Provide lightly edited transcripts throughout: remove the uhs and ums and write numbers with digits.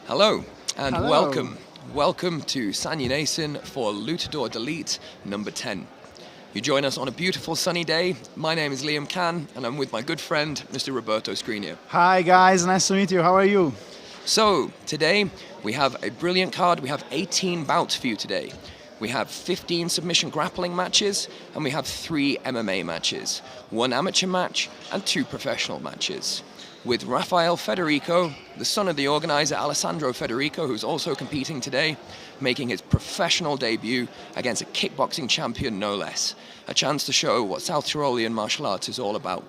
Hello and Hello. Welcome to Jenesien for Lutador Delete number 10. You join us on a beautiful sunny day. My name is Liam Khan and I'm with my good friend Mr. Roberto Scrigna. Hi guys, nice to meet you. How are you? So today we have a brilliant card. We have 18 bouts for you today. We have 15 submission grappling matches and we have 3 MMA matches, 1 amateur match and 2 professional matches. With Rafael Federico, the son of the organizer Alessandro Federico, who's also competing today, making his professional debut against a kickboxing champion no less. A chance to show what South Tyrolean martial arts is all about.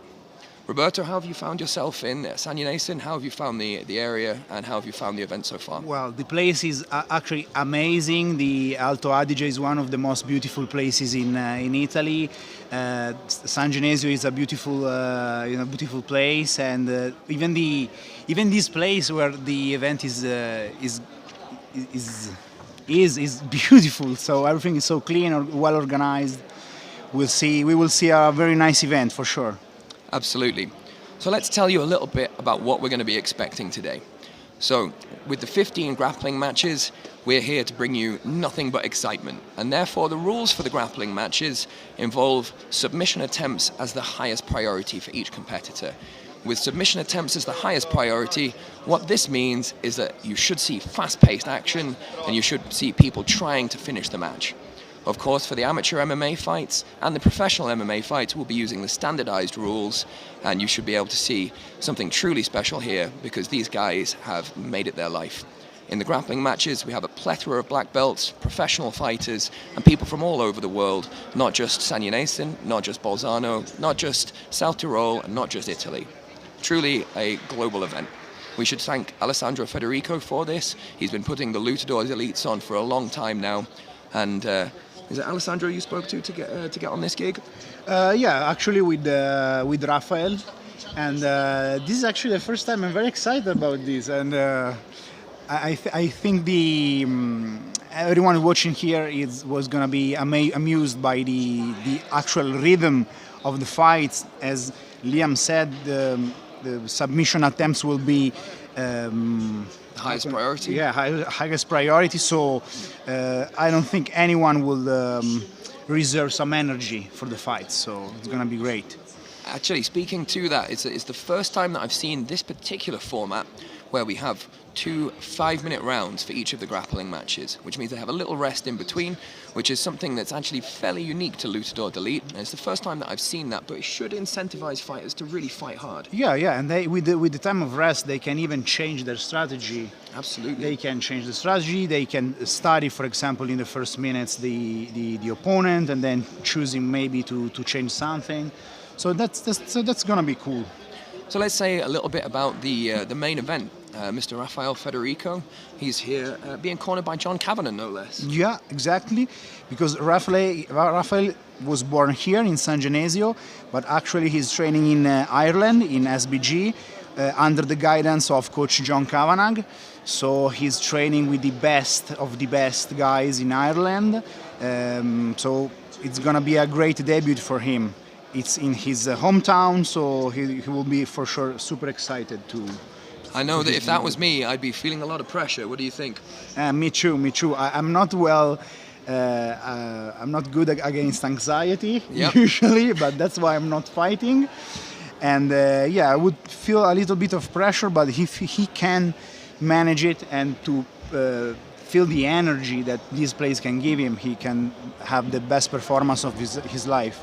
Roberto, how have you found yourself in Jenesien? How have you found the area and how have you found the event so far? Well, the place is actually amazing. The Alto Adige is one of the most beautiful places in Italy. San Genesio is a beautiful, beautiful place, and even this place where the event is beautiful. So everything is so clean or well organized. We will see a very nice event for sure. Absolutely. So let's tell you a little bit about what we're going to be expecting today. So with the 15 grappling matches, we're here to bring you nothing but excitement. And therefore the rules for the grappling matches involve submission attempts as the highest priority for each competitor. With submission attempts as the highest priority, what this means is that you should see fast-paced action and you should see people trying to finish the match. Of course, for the amateur MMA fights and the professional MMA fights, we'll be using the standardized rules, and you should be able to see something truly special here because these guys have made it their life. In the grappling matches, we have a plethora of black belts, professional fighters, and people from all over the world, not just San Jenesien, not just Bolzano, not just South Tyrol, and not just Italy. Truly a global event. We should thank Alessandro Federico for this. He's been putting the Lutador elites on for a long time now, and is it Alessandro you spoke to get on this gig? Yeah, actually with Rafael, and this is actually the first time I'm very excited about this, and I think everyone watching here was gonna be amused by the actual rhythm of the fights. As Liam said, the submission attempts will be highest priority? Yeah, highest priority. So I don't think anyone will reserve some energy for the fight. So it's going to be great. Actually, speaking to that, it's the first time that I've seen this particular format where we have 2 5-minute rounds for each of the grappling matches, which means they have a little rest in between, which is something that's actually fairly unique to Lutador Delete. And it's the first time that I've seen that, but it should incentivize fighters to really fight hard. Yeah, and with the time of rest, they can even change their strategy. Absolutely. They can change the strategy. They can study, for example, in the first minutes the opponent, and then choosing maybe to change something. So that's gonna be cool. So let's say a little bit about the main event. Mr. Rafael Federico, he's here being cornered by John Kavanagh, no less. Yeah, exactly, because Rafael was born here in San Genesio, but actually he's training in Ireland, in SBG, under the guidance of Coach John Kavanagh. So he's training with the best of the best guys in Ireland. So it's gonna be a great debut for him. It's in his hometown, so he will be for sure super excited to. I know that if that was me, I'd be feeling a lot of pressure. What do you think? Me too. I'm not I'm not good against anxiety usually, but that's why I'm not fighting. And I would feel a little bit of pressure, but if he can manage it and to feel the energy that this place can give him, he can have the best performance of his life.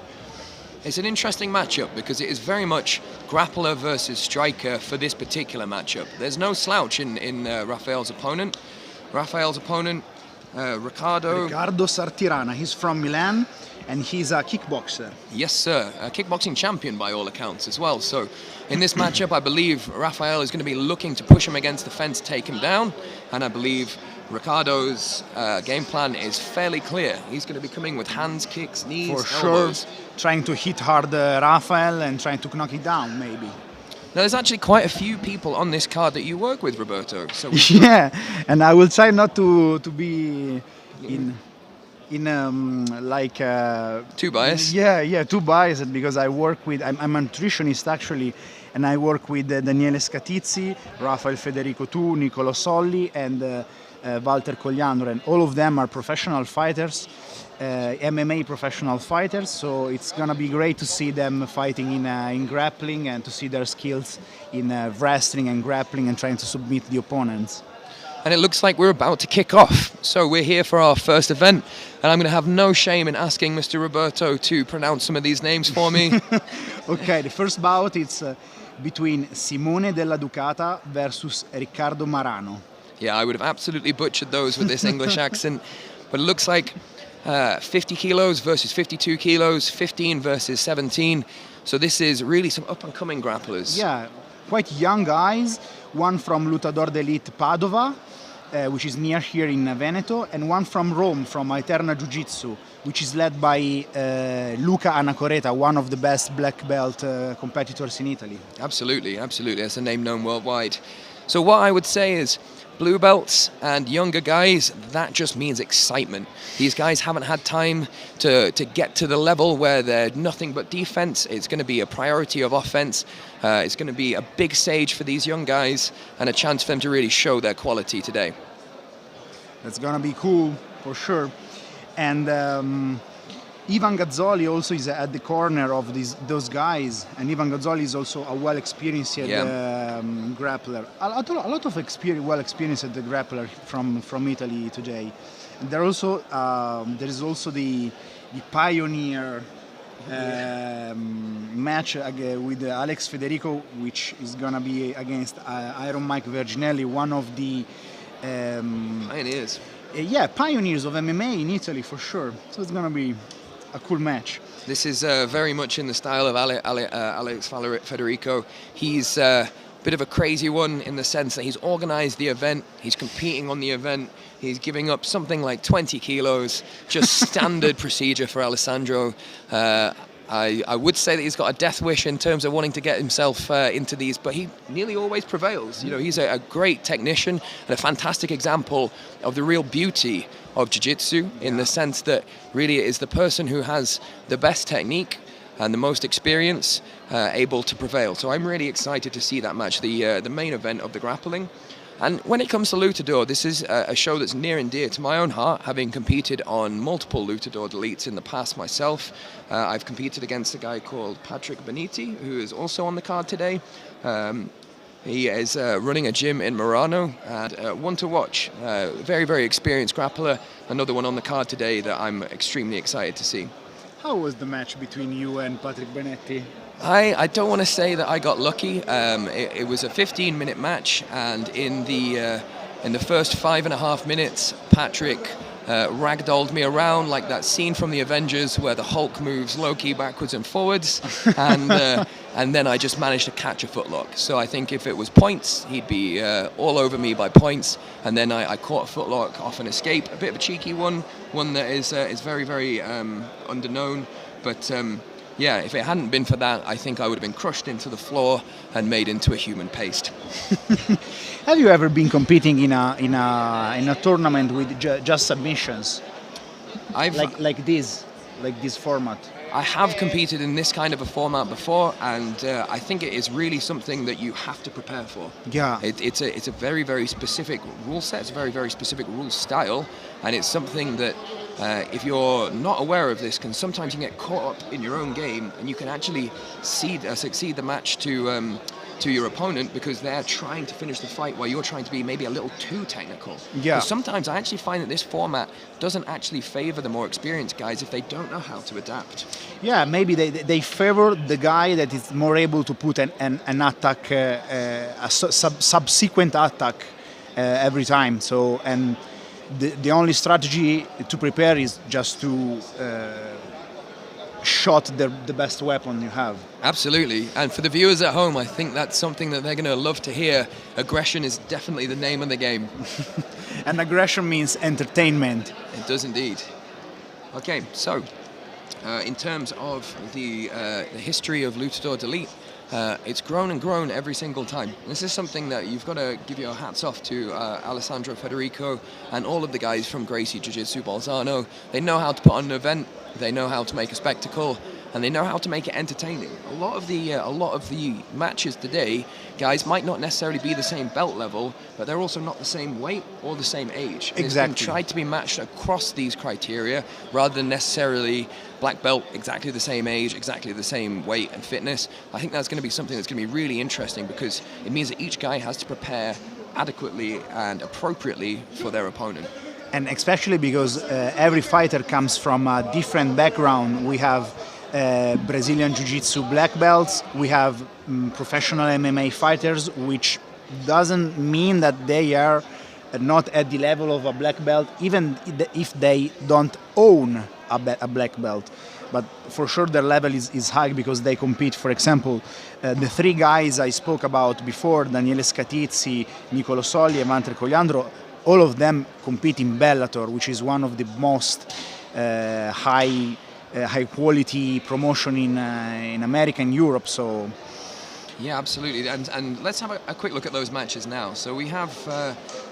It's an interesting matchup because it is very much grappler versus striker for this particular matchup. There's no slouch in Rafael's opponent. Riccardo Sartirana. He's from Milan and he's a kickboxer. Yes, sir. A kickboxing champion by all accounts as well. So in this matchup, I believe Rafael is going to be looking to push him against the fence, take him down. And I believe Riccardo's game plan is fairly clear. He's going to be coming with hands, kicks, knees, elbows. For sure, trying to hit hard Rafael and trying to knock it down, maybe. Now, there's actually quite a few people on this card that you work with, Roberto. So yeah, and I will try not to be in in like 2 bias. Yeah, 2 biased because I work with I'm a nutritionist actually, and I work with Daniele Scatizzi, Rafael Federico Tu, Nicolo Solli, and Walter Cogliandro, and all of them are professional fighters, MMA professional fighters. So it's gonna be great to see them fighting in grappling and to see their skills in wrestling and grappling and trying to submit the opponents. And it looks like we're about to kick off. So we're here for our first event, and I'm going to have no shame in asking Mr. Roberto to pronounce some of these names for me. Okay, the first bout it's between Simone Della Ducata versus Riccardo Marano. Yeah, I would have absolutely butchered those with this English accent. But it looks like 50 kilos versus 52 kilos, 15 versus 17. So this is really some up-and-coming grapplers. Yeah, quite young guys. One from Lutador d'Elite Padova, which is near here in Veneto, and one from Rome, from Eterna Jiu-Jitsu, which is led by Luca Anacoreta, one of the best black belt competitors in Italy. Absolutely, absolutely. That's a name known worldwide. So what I would say is, blue belts and younger guys, that just means excitement. These guys haven't had time to get to the level where they're nothing but defense. It's going to be a priority of offense. It's going to be a big stage for these young guys and a chance for them to really show their quality today. That's going to be cool, for sure. And Ivan Gazzoli also is at the corner of those guys, and Ivan Gazzoli is also a well-experienced grappler. A lot of well-experienced grappler from Italy today. And there is also the pioneer match with Alex Federico, which is gonna be against Iron Mike Verginelli, one of the Pioneers. Pioneers of MMA in Italy for sure. So it's gonna be a cool match. This is very much in the style of Alex Federico. He's a bit of a crazy one in the sense that he's organized the event, he's competing on the event, he's giving up something like 20 kilos, just standard procedure for Alessandro. I would say that he's got a death wish in terms of wanting to get himself into these, but he nearly always prevails. You know, he's a great technician and a fantastic example of the real beauty of jiu-jitsu, in the sense that really it is the person who has the best technique and the most experience able to prevail. So I'm really excited to see that match, the main event of the grappling. And when it comes to Lutador, this is a show that's near and dear to my own heart, having competed on multiple Lutador deletes in the past myself. I've competed against a guy called Patrick Beniti, who is also on the card today. He is running a gym in Murano, and one to watch. Very, very experienced grappler. Another one on the card today that I'm extremely excited to see. How was the match between you and Patrick Benetti? I don't want to say that I got lucky. It was a 15-minute match, and in the first 5.5 minutes, Patrick ragdolled me around like that scene from the Avengers where the Hulk moves Loki backwards and forwards, and then I just managed to catch a footlock. So I think if it was points, he'd be all over me by points, and then I caught a footlock off an escape, a bit of a cheeky one that is very, very underknown, but yeah, if it hadn't been for that, I think I would have been crushed into the floor and made into a human paste. Have you ever been competing in a tournament with just submissions? Like this format? I have competed in this kind of a format before, and I think it is really something that you have to prepare for. Yeah. It's a very, very specific rule set, it's a very, very specific rule style, and it's something that if you're not aware of this, sometimes you can get caught up in your own game, and you can actually succeed the match to your opponent because they're trying to finish the fight while you're trying to be maybe a little too technical. Yeah. Sometimes I actually find that this format doesn't actually favor the more experienced guys if they don't know how to adapt. Yeah, maybe they favor the guy that is more able to put an attack, a subsequent attack every time. So, and the only strategy to prepare is just to shot the best weapon you have. Absolutely, and for the viewers at home, I think that's something that they're going to love to hear. Aggression is definitely the name of the game. And aggression means entertainment. It does indeed. Okay, so in terms of the history of Lutador Delete, it's grown and grown every single time. This is something that you've got to give your hats off to Alessandro Federico and all of the guys from Gracie Jiu-Jitsu Bolzano. They know how to put on an event, they know how to make a spectacle, and they know how to make it entertaining. A lot of the matches today, guys, might not necessarily be the same belt level, but they're also not the same weight or the same age. Exactly. It's been tried to be matched across these criteria rather than necessarily black belt, exactly the same age, exactly the same weight and fitness. I think that's going to be something that's going to be really interesting because it means that each guy has to prepare adequately and appropriately for their opponent. And especially because every fighter comes from a different background. We have Brazilian Jiu-Jitsu black belts, we have professional MMA fighters, which doesn't mean that they are not at the level of a black belt, even if they don't own a black belt. But for sure their level is high because they compete. For example, the three guys I spoke about before, Daniele Scatizzi, Nicolo Solli, and Mantre Cogliandro, all of them compete in Bellator, which is one of the most high quality promotion in America and Europe. So yeah, absolutely. And let's have a quick look at those matches now. So we have,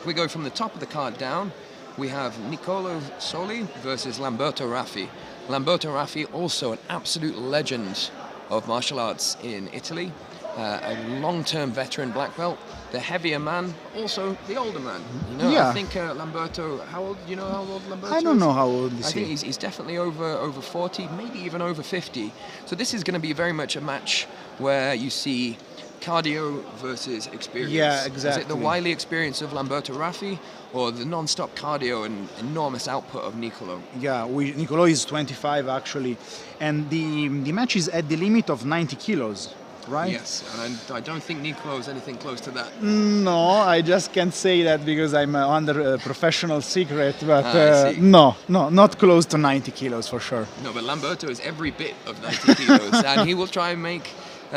we go from the top of the card down, we have Nicolo Soli versus Lamberto Raffi. Lamberto Raffi, also an absolute legend of martial arts in Italy, a long-term veteran black belt, the heavier man, also the older man. You know, yeah. I think Lamberto, how old? You know how old Lamberto is? I don't know how old is he. I think he's definitely over 40, maybe even over 50. So this is going to be very much a match where you see cardio versus experience. Yeah, exactly. Is it the wily experience of Lamberto Raffi or the non-stop cardio and enormous output of Nicolo? Yeah, Nicolo is 25 actually, and the match is at the limit of 90 kilos, right? Yes, and I don't think Nicolo is anything close to that. No, I just can't say that because I'm under a professional secret, but no, not close to 90 kilos for sure. No, but Lamberto is every bit of 90 kilos, and he will try and make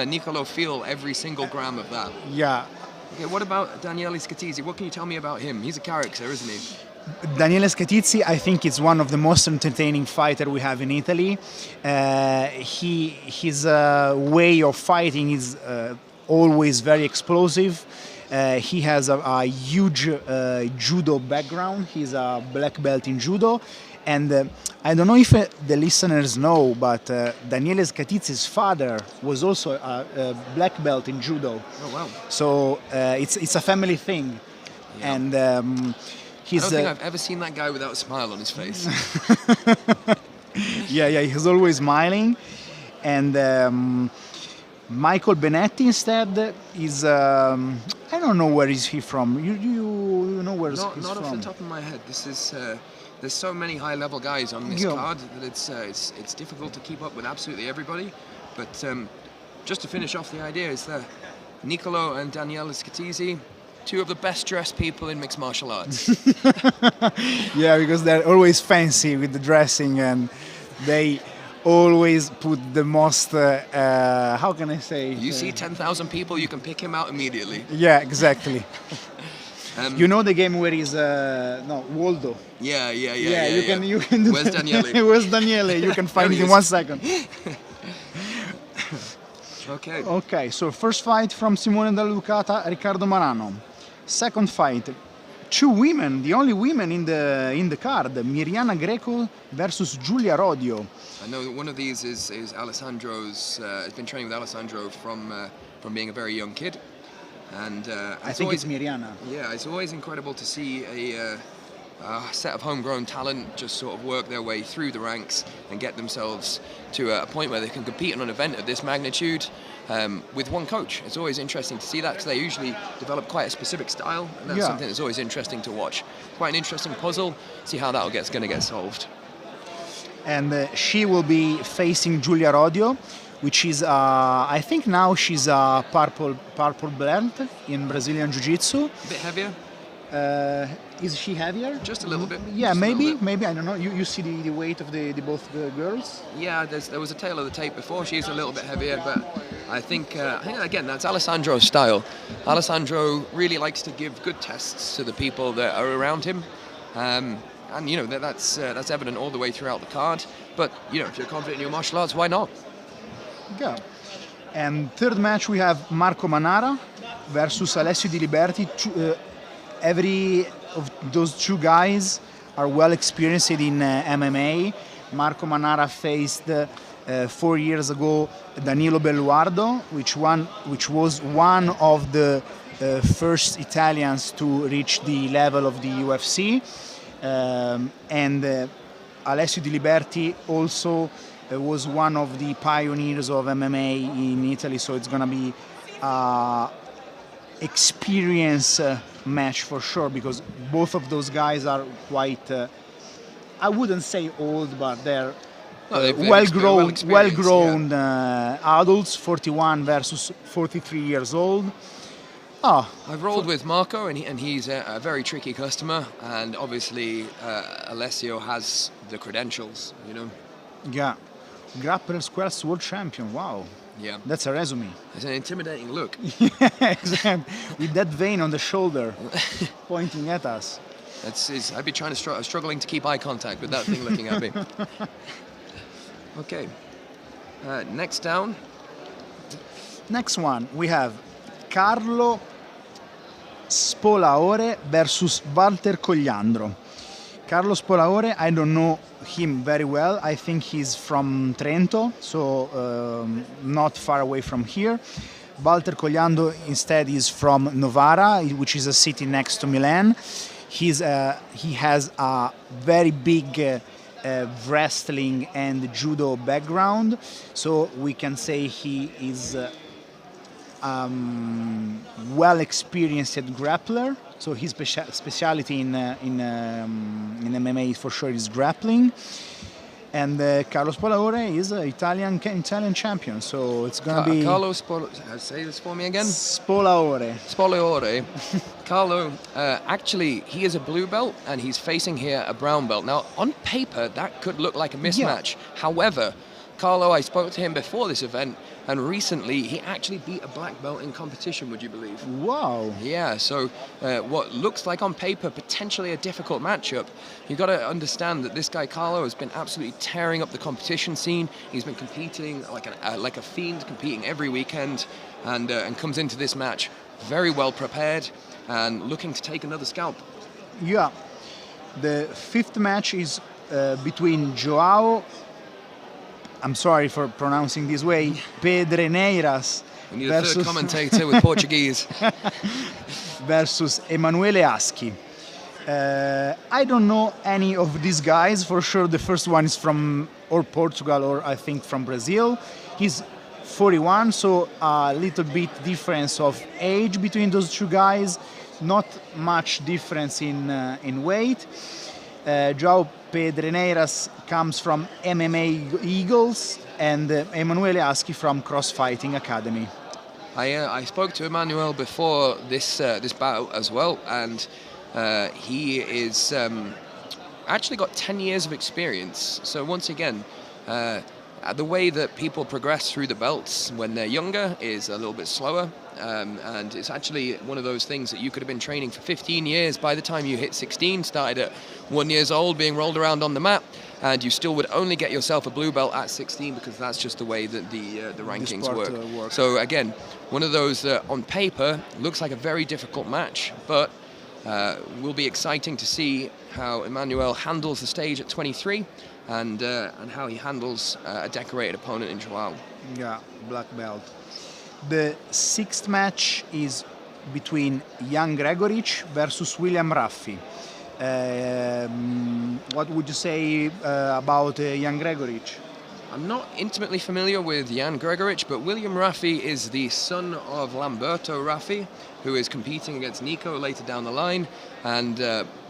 Nicolo feel every single gram of that. Yeah. Okay, what about Daniele Scatizzi? What can you tell me about him? He's a character, isn't he? Daniele Scatizzi, I think, is one of the most entertaining fighters we have in Italy. His way of fighting is always very explosive. He has a huge judo background. He's a black belt in judo. And I don't know if the listeners know, but Daniele Scatizzi's father was also a black belt in judo. Oh, wow. So it's a family thing. Yeah. And I don't think I've ever seen that guy without a smile on his face. yeah, he's always smiling. And Michael Benetti instead is, I don't know where is he from. You know where he's from? Not off the top of my head. This is... there's so many high-level guys on this card that it's difficult to keep up with absolutely everybody. But just to finish off the idea is that Nicolo and Daniele Scatizzi, two of the best-dressed people in mixed martial arts. Yeah, because they're always fancy with the dressing, and they always put the most, how can I say? You see 10,000 people, you can pick him out immediately. Yeah, exactly. You know the game where he's Waldo. Yeah. You can do Where's that. Daniele? Where's Daniele? You can find it in 1 second. Okay. Okay, so first fight from Simone Della Ducata, Riccardo Marano. Second fight, two women, the only women in the card, Miriana Greco versus Giulia Rodio. I know that one of these is Alessandro's. Has been training with Alessandro from being a very young kid. And I think it's Miriana. Yeah, it's always incredible to see a set of homegrown talent just sort of work their way through the ranks and get themselves to a point where they can compete in an event of this magnitude with one coach. It's always interesting to see that because they usually develop quite a specific style, and that's something that's always interesting to watch. Quite an interesting puzzle. See how that going to get solved. And she will be facing Giulia Rodio, which is, I think now she's a purple belt in Brazilian Jiu-Jitsu. A bit heavier? Is she heavier? Just a little bit. Yeah, maybe, I don't know. You see the weight of the both the girls? Yeah, there was a tail of the tape before. She's a little bit heavier, but I think again, that's Alessandro's style. Alessandro really likes to give good tests to the people that are around him. And you know that's evident all the way throughout the card. But you know, if you're confident in your martial arts, why not? Yeah. And third match we have Marco Manara versus Alessio Di Liberti. Every of those two guys are well experienced in MMA. Marco Manara faced 4 years ago Danilo Belluardo, which was one of the first Italians to reach the level of the UFC. And Alessio Di Liberti also was one of the pioneers of MMA in Italy, so it's going to be experience match for sure, because both of those guys are quite, I wouldn't say old, but they're well-grown adults, 41 versus 43 years old. I've rolled with Marco, and he's a very tricky customer, and obviously Alessio has the credentials, you know. Yeah, Grappler Squares World Champion. Wow. Yeah, that's a resume. It's an intimidating look. Yeah, exactly. With that vein on the shoulder, pointing at us. I'd be struggling to keep eye contact with that thing looking at me. Okay. Next down. Next one, we have Carlo Spolaore versus Walter Cogliandro. Carlo Spolaore, I don't know him very well. I think he's from Trento, so not far away from here. Walter Cogliandro instead is from Novara, which is a city next to Milan. He has a very big wrestling and judo background, so we can say he is well experienced grappler. So his specialty in MMA for sure is grappling. And Carlo Spolaore is an Italian champion, so it's gonna be Carlo say this for me again. Spolaore. Carlo, actually, he is a blue belt, and he's facing here a brown belt. Now, on paper, that could look like a mismatch. Yeah. However, Carlo, I spoke to him before this event, and recently he actually beat a black belt in competition, would you believe? Wow. Yeah, so what looks like on paper potentially a difficult matchup, you've got to understand that this guy Carlo has been absolutely tearing up the competition scene. He's been competing like a fiend, competing every weekend, and comes into this match very well prepared and looking to take another scalp. Yeah, the fifth match is between Joao, I'm sorry for pronouncing this way, Pedreneiras. We need a third commentator with Portuguese. Versus Emanuele Aschi. I don't know any of these guys. For sure, the first one is from or Portugal or I think from Brazil. He's 41, so a little bit difference of age between those two guys. Not much difference in weight. Joao Pedreneiras comes from MMA Eagles, and Emanuele Aschi from Crossfighting Academy. I spoke to Emmanuel before this bout as well, and he is actually got 10 years of experience. So once again, the way that people progress through the belts when they're younger is a little bit slower, and it's actually one of those things that you could have been training for 15 years. By the time you hit 16, started at 1 year old, being rolled around on the mat, and you still would only get yourself a blue belt at 16 because that's just the way that the rankings work. So again, one of those that on paper looks like a very difficult match, but will be exciting to see how Emmanuel handles the stage at 23 and how he handles a decorated opponent in Joao. Yeah, black belt. The sixth match is between Jan Gregoric versus William Raffi. What would you say about Jan Gregoric? I'm not intimately familiar with Jan Gregoric, but William Raffi is the son of Lamberto Raffi, who is competing against Nico later down the line, and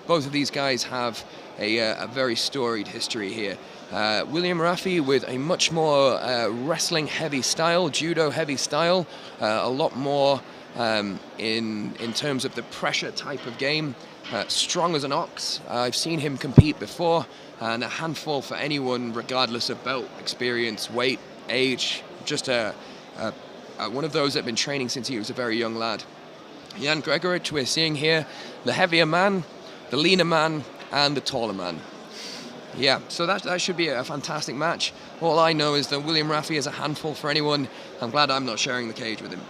both of these guys have a very storied history here. William Raffi with a much more wrestling-heavy style, judo-heavy style, a lot more in terms of the pressure type of game. Strong as an ox. I've seen him compete before, and a handful for anyone, regardless of belt, experience, weight, age. Just one of those that have been training since he was a very young lad. Jan Gregoric, we're seeing here the heavier man, the leaner man, and the taller man. Yeah, so that should be a fantastic match. All I know is that William Raffi is a handful for anyone. I'm glad I'm not sharing the cage with him.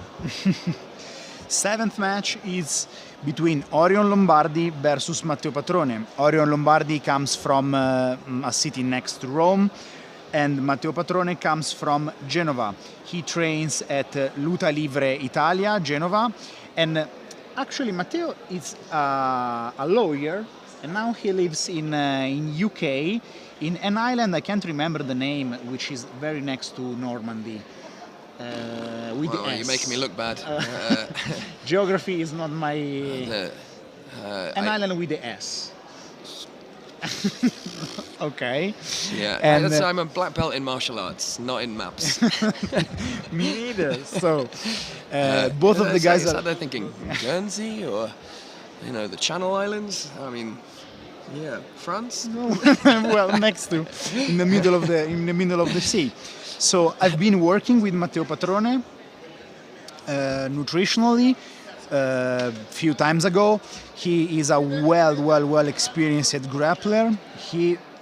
Seventh match is between Orion Lombardi versus Matteo Patrone. Orion Lombardi comes from a city next to Rome, and Matteo Patrone comes from Genova. He trains at Luta Livre Italia, Genova, and actually Matteo is a lawyer, and now he lives in UK, in an island I can't remember the name, which is very next to Normandy. With the S. You're making me look bad. Geography is not my... island with the S. Okay. Yeah, and I'm a black belt in martial arts, not in maps. Me neither. So both of the guys are they're thinking Guernsey or the Channel Islands. I mean, yeah, France. Well, next to in the middle of the sea. So I've been working with Matteo Patrone nutritionally a few times ago. He is a well experienced grappler.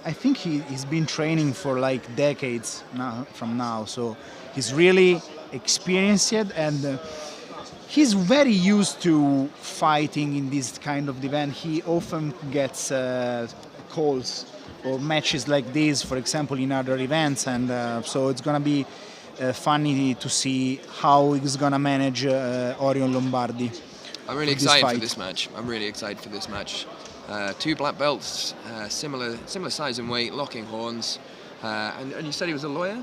I think he's been training for like decades now. So he's really experienced and he's very used to fighting in this kind of event. He often gets calls or matches like this, for example, in other events, and so it's gonna be funny to see how he's gonna manage Orion Lombardi. I'm really excited for this match. Two black belts, similar size and weight, locking horns, and you said he was a lawyer?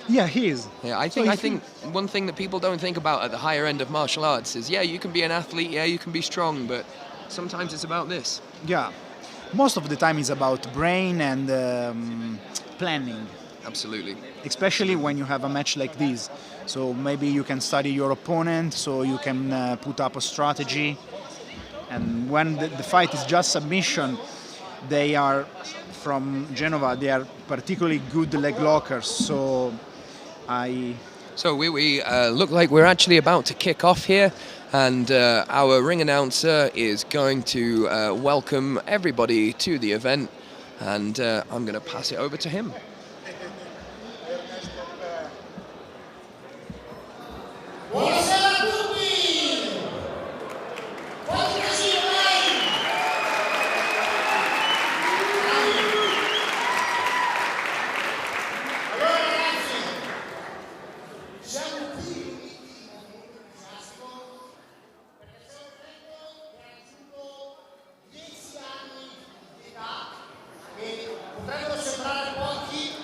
Yeah, he is. Yeah, I think one thing that people don't think about at the higher end of martial arts is, yeah, you can be an athlete, yeah, you can be strong, but sometimes it's about this. Yeah, most of the time it's about brain and planning. Absolutely. Especially when you have a match like this. So maybe you can study your opponent, so you can put up a strategy. And when the fight is just submission, they are from Genova. They are particularly good leg lockers. So we look like we're actually about to kick off here, and our ring announcer is going to welcome everybody to the event, and I'm going to pass it over to him. Potrebbero sembrare pochi,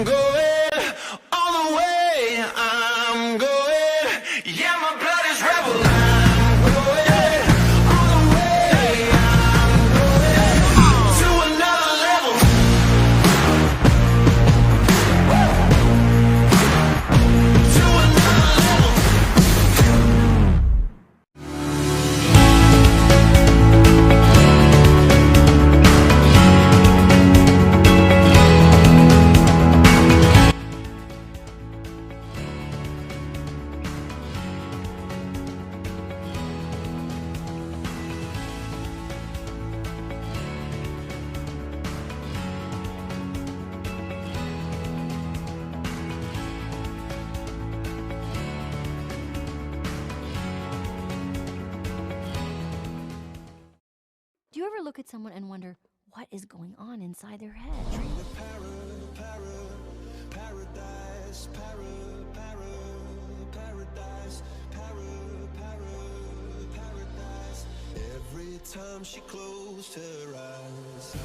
I'm going all the way. I'm going, yeah, my blood is rebel. I'm going all the way. I'm going to another level. To another level. Do you ever look at someone and wonder what is going on inside their head? Paradise, paradise. Every time she closed her eyes.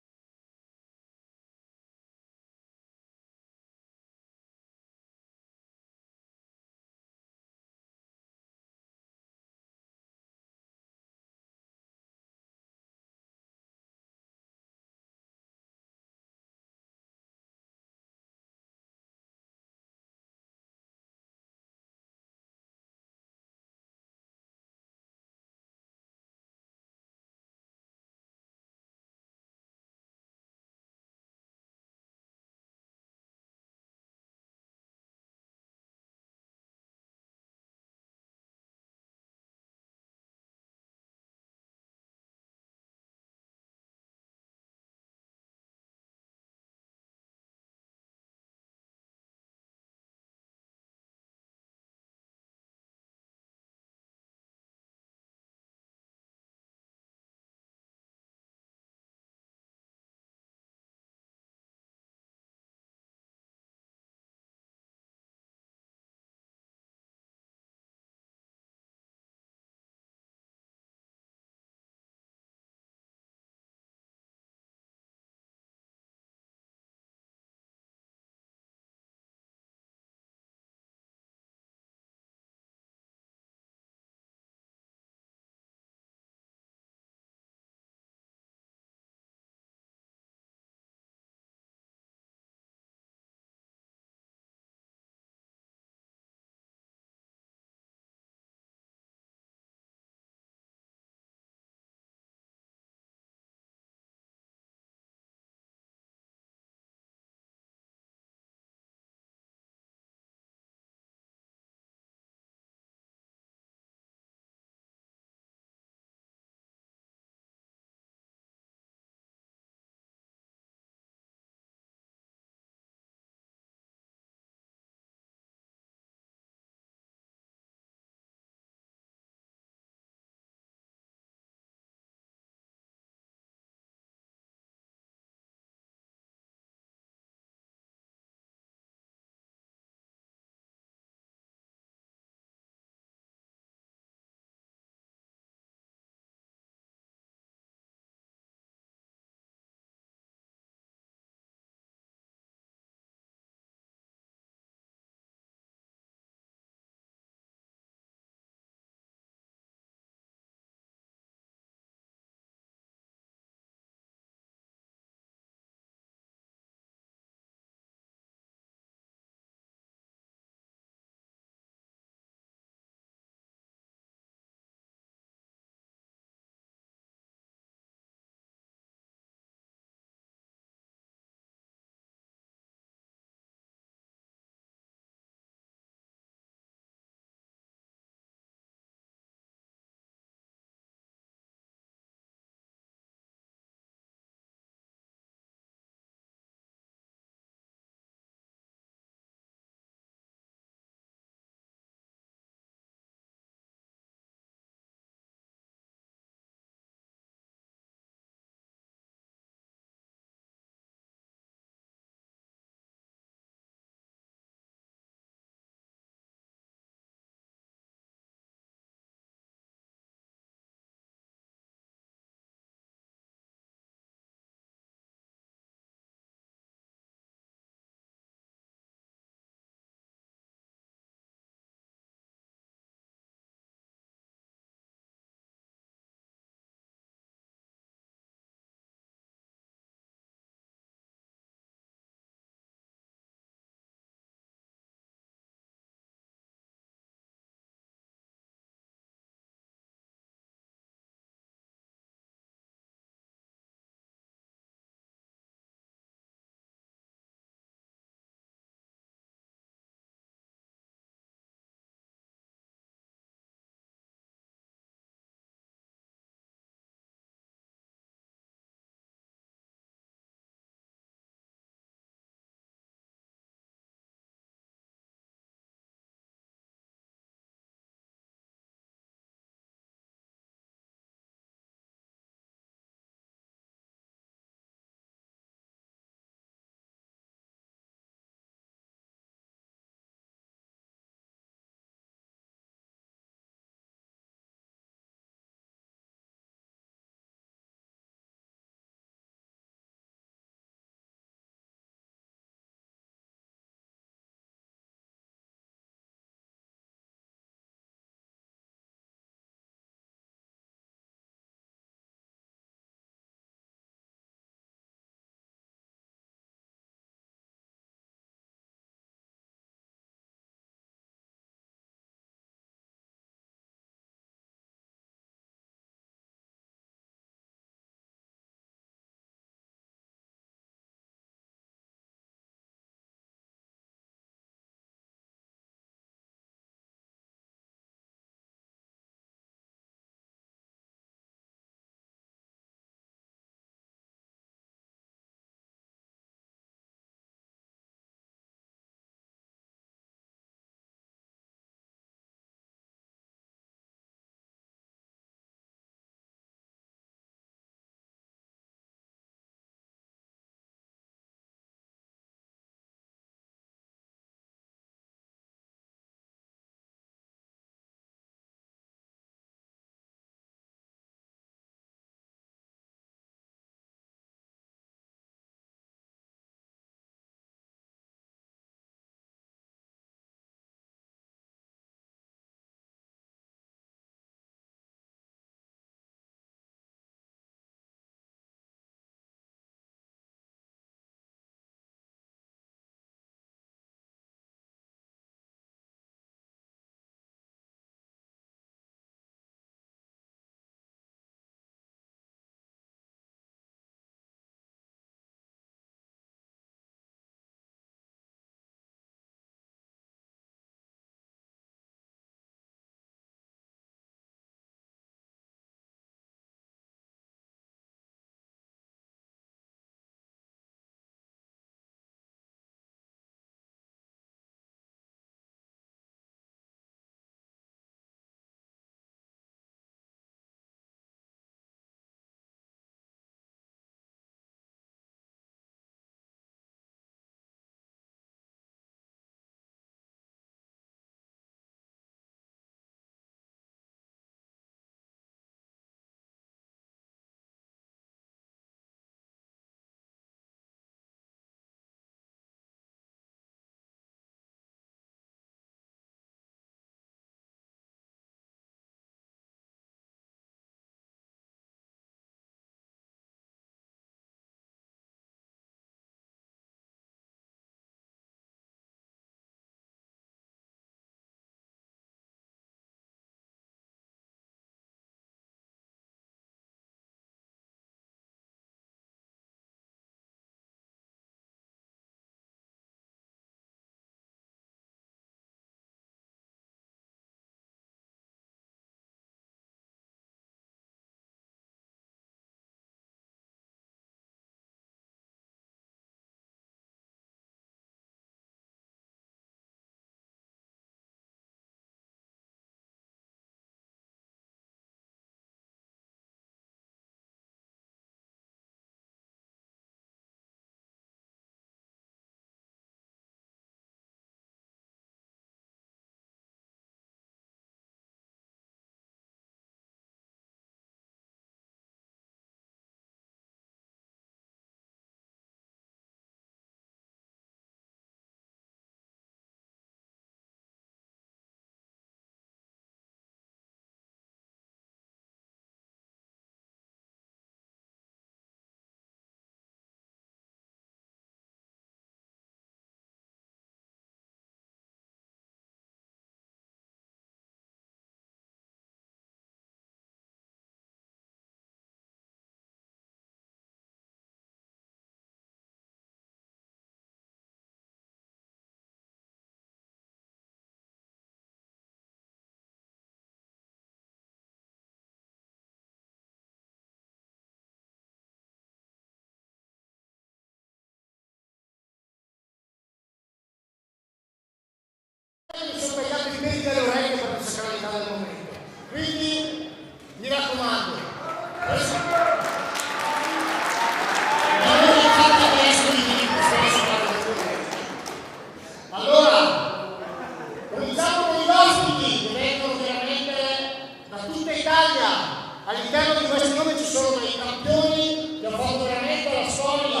All'interno di questi nomi ci sono dei campioni che hanno fatto veramente la storia.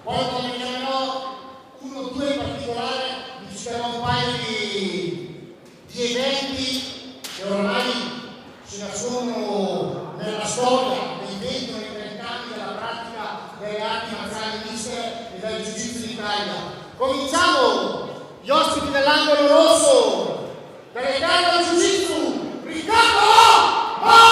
Poi quando ne chiamerò uno o due in particolare, vi citerò un paio di eventi che ormai si nascondono nella storia dei 20 o dei 30 anni della pratica delle arti marziali miste e del jiu-jitsu d'Italia. Cominciamo! Gli ospiti dell'angolo rosso dell'Italia Jiu-Jitsu, Riccardo Dalle!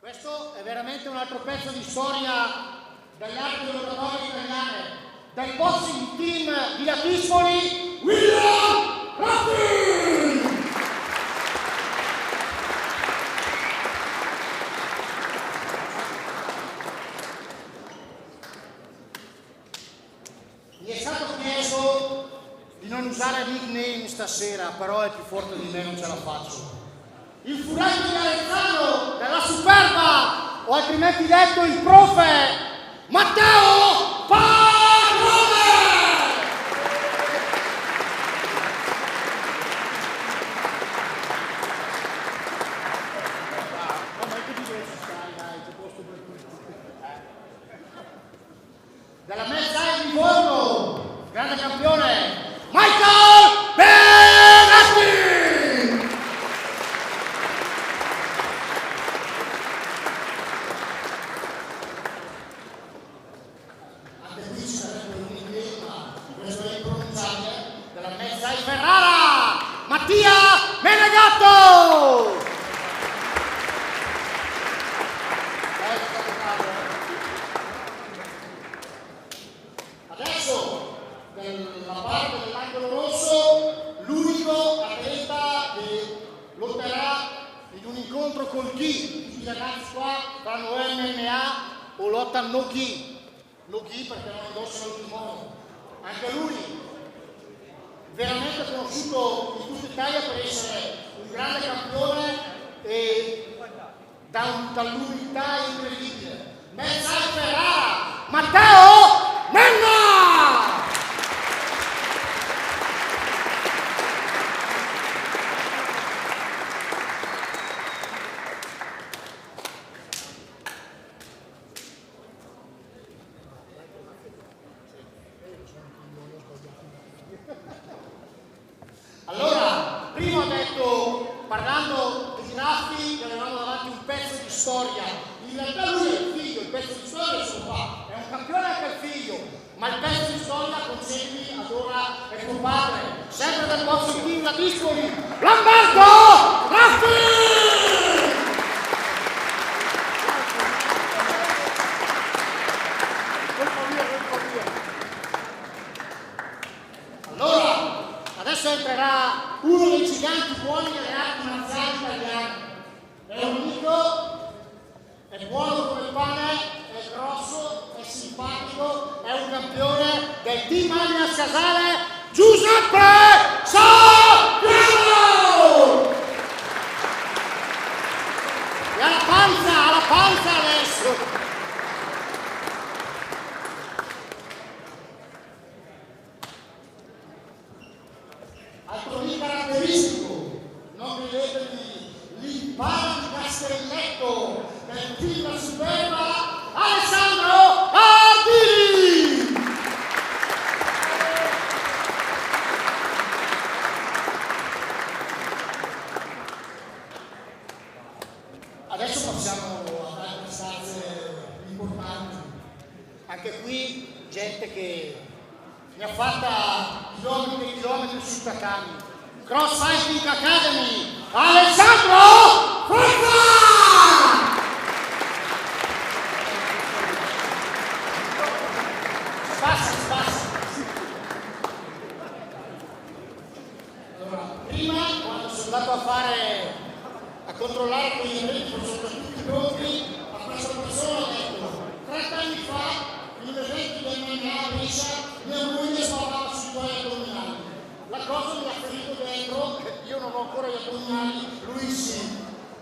Questo è veramente un altro pezzo di storia delle arti lottatori italiane, del boxing team di Latispoli, William Raffi! Mi è stato chiesto di non usare nickname stasera, però è più forte di me, non ce la faccio. Il furetto di Alezzano della Superba, o altrimenti detto il profe Matteo Padrone! Della mezza di Livorno, grande campione, Michael Benetti! Ferrara, Mattia Menegatto! Adesso, nella parte dell'angolo rosso, l'unico atleta che lotterà in un incontro col chi. Tutti i ragazzi qua fanno MMA o lotta no gi. No gi perché non indossano il kimono. Anche lui veramente conosciuto in tutta Italia per essere un grande campione e dall'umiltà incredibile. Mezza Ferrara, Matteo Menna! Allora, prima ho detto, parlando di Raffi, che avevamo davanti un pezzo di storia. In realtà lui è il figlio, il pezzo di storia sono qua, è un campione anche il figlio, ma il pezzo di storia, concedimi, ad ora è tuo padre, sempre del boxing team Latispoli, Lamberto Raffi! Allora, adesso entrerà uno dei giganti buoni delle arti marziali italiane. È un mito casale, Giuseppe Saviano! E alla panza adesso! Altro lì caratteristico, non vedetevi l'impano di Castelletto del team superba Alessandro Ardini! Adesso passiamo ad altre stanze importanti. Anche qui gente che ne ha fatta chilometri e chilometri sul tatami. Cross Fighting Academy, Alessandro Forza! Spassa. Allora, prima quando sono andato a controllare quegli eventi, soprattutto i pronti, a questa persona ho detto 30 anni fa in un evento del MMA a Brescia mia moglie sparava sui tuoi addominali. La cosa mi ha ferito dentro, io non ho ancora gli addominali, lui sì.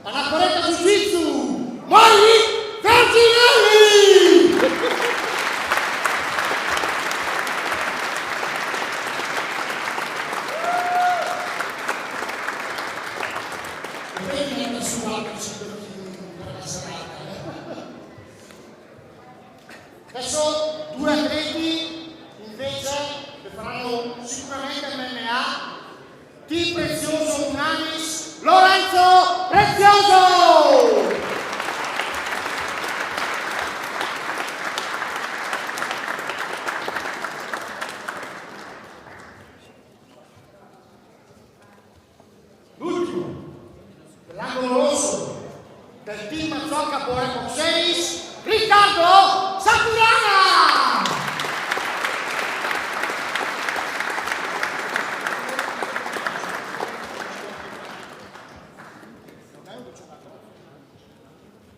Anacoretta Jiu-Jitsu, Mari Verginelli! Adesso due atleti invece che faranno sicuramente MMA, team prezioso Unanis, Lorenzo Prezioso! L'ultimo, dell'angolo rosso, del team Mazzocca Borre Boxeris, Riccardo Saturana!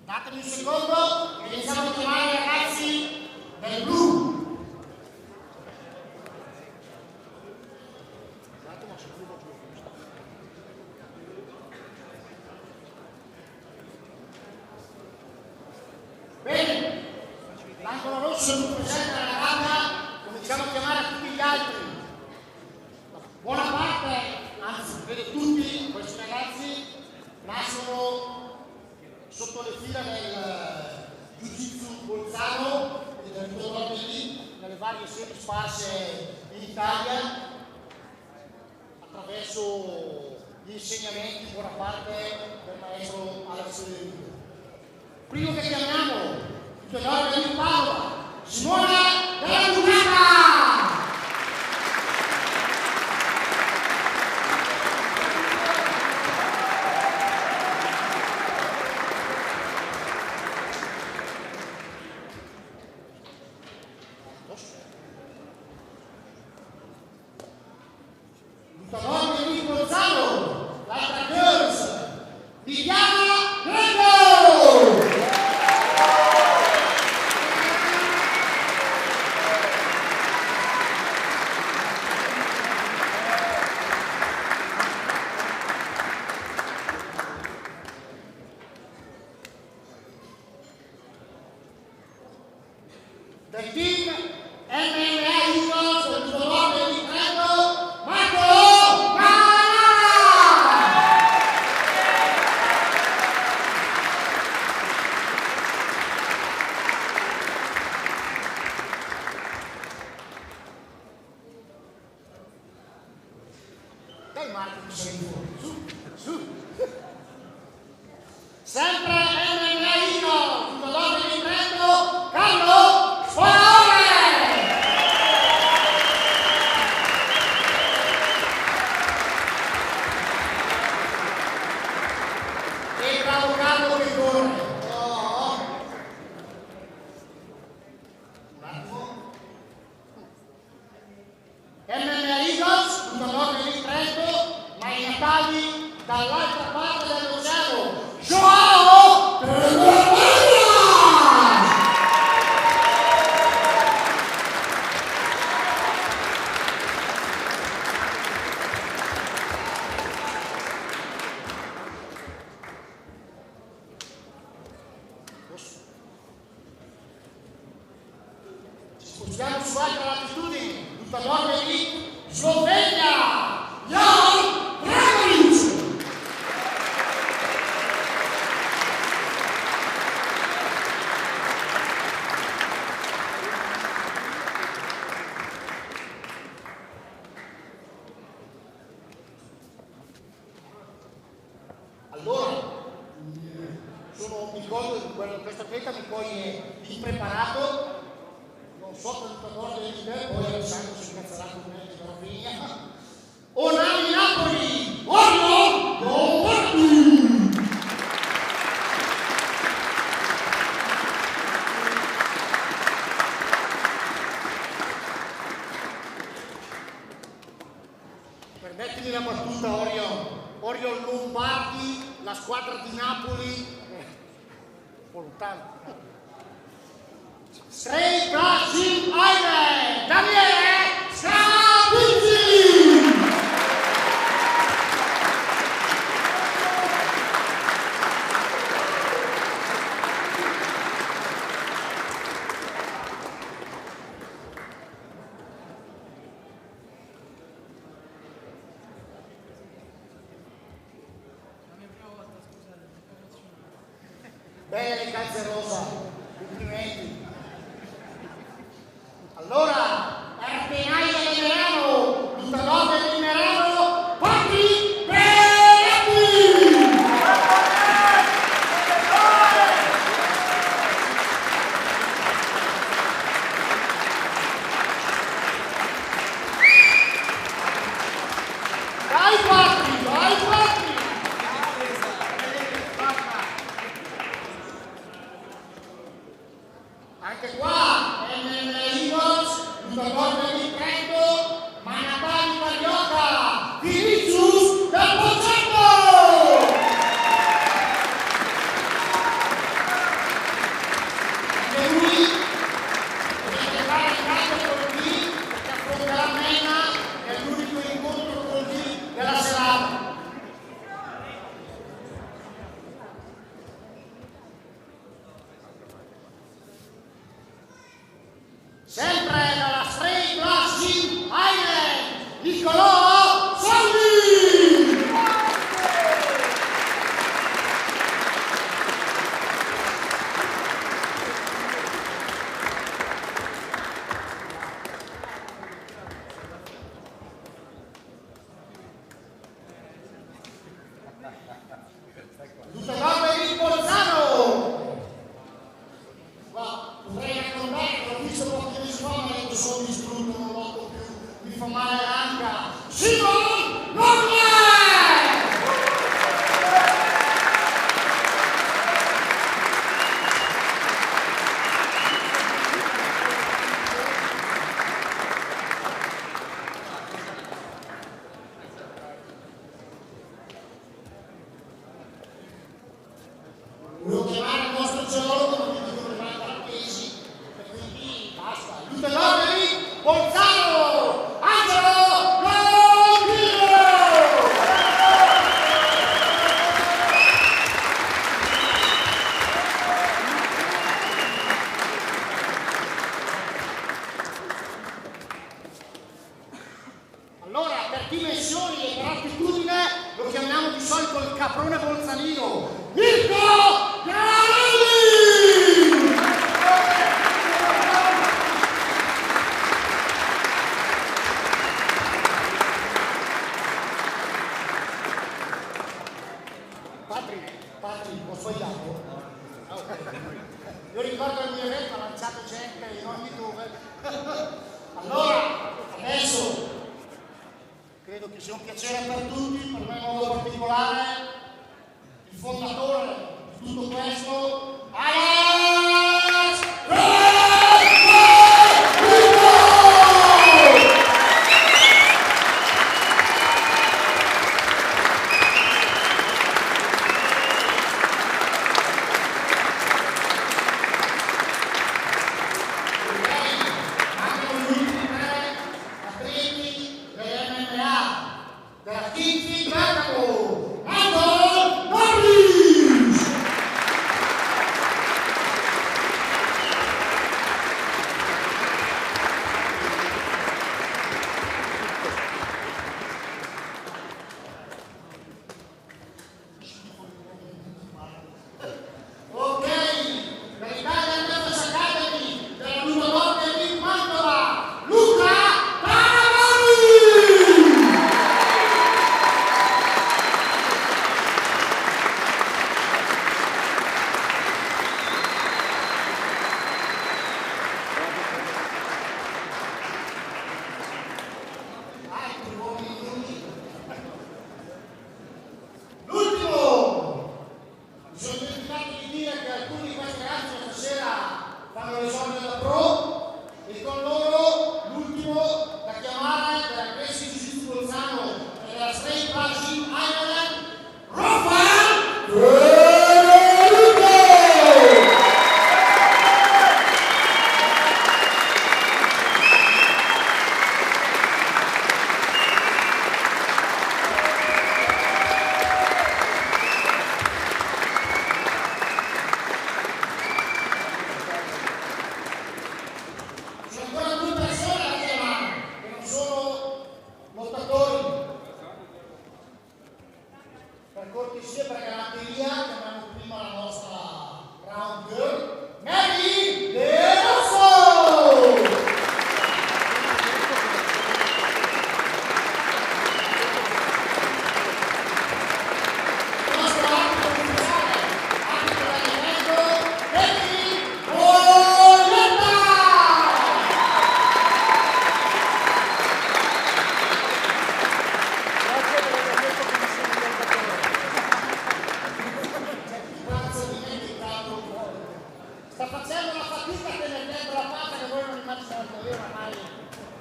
Datemi un secondo e iniziamo a chiamare i ragazzi del blu. Bene, l'angolo rosso non presente nella banda, cominciamo a chiamare tutti gli altri. Buona parte, anzi, vede tutti questi ragazzi nascono sotto le fila del Jiu-Jitsu Bolzano e del Lutador lì, nelle varie sedi sparse in Italia, attraverso gli insegnamenti, buona parte del maestro Alessandro. Primo che chiamiamo, Lutador di Padova, Simone della Lucata! Lutador di Bolzano, l'altra girls, Viviana Greco! Del team MMA Heroes del Lutador di Trento, Marco Canara! Dai Marco, mi sei fuori, su! Sempre MMA Heroes, Lutador di Trento, Carlo Sparaone! Spostiamo su altre latitudini. Lutador di Slovenia, Jan Dragovic. Allora, mi ricordo di questo atleta mi poi impreparato, non so per Lutador di poi Alessandro si incazzerà con me che però figlia. Onani Napoli, Orlo, Lombardi! Permettimi la battuta, Orio Lombardi, la squadra di Napoli, un po' lontano. Straight Brazil Island, Daniele Scavizzi! Belle le calze rosa, complimenti. Allora, Arpenaia di Merano, Lutador di Merano, Patti Benetti! Vai Patti, vai Patti! Anche qua, Lutador di Trento, Manapani Carioca, Vinicius del Pozzetto! Anche lui deve fare il cambio col D perché affronterà Mena, che è l'unico incontro col D della serata. Sempre dalla Straight Brazil Island, Niccolò Salvi! Lutador di Bolzano! Potrei raccontare, l'ho visto pochi mesi fa, ma io sono distrutto, non lotto più, mi fa male l'anca. Simon Norman! Volevo chiamare il nostro geologo, ma mi dico che manca la pesi, e quindi basta. Lutador di Bolzano, Angelo Longino! Allora, per dimensioni e per attitudine lo chiamiamo di solito il caprone bolzanino, Mirko Garelli! Patri, ho sbagliato? Io ricordo il mio evento, ha lanciato gente in ogni dove. Allora, adesso credo che sia un piacere per tutti, per me in modo particolare, il fondatore di tutto questo, Alex della Bergamo, Bergamo, galanteria, chiamiamo prima la nostra round girl, Mary De Rosso! Il nostro arbitro ufficiale, arbitro d'allenamento, Mary Bolletta! Sta facendo una fatica a tenere dentro la palla che voi non immaginate io ormai.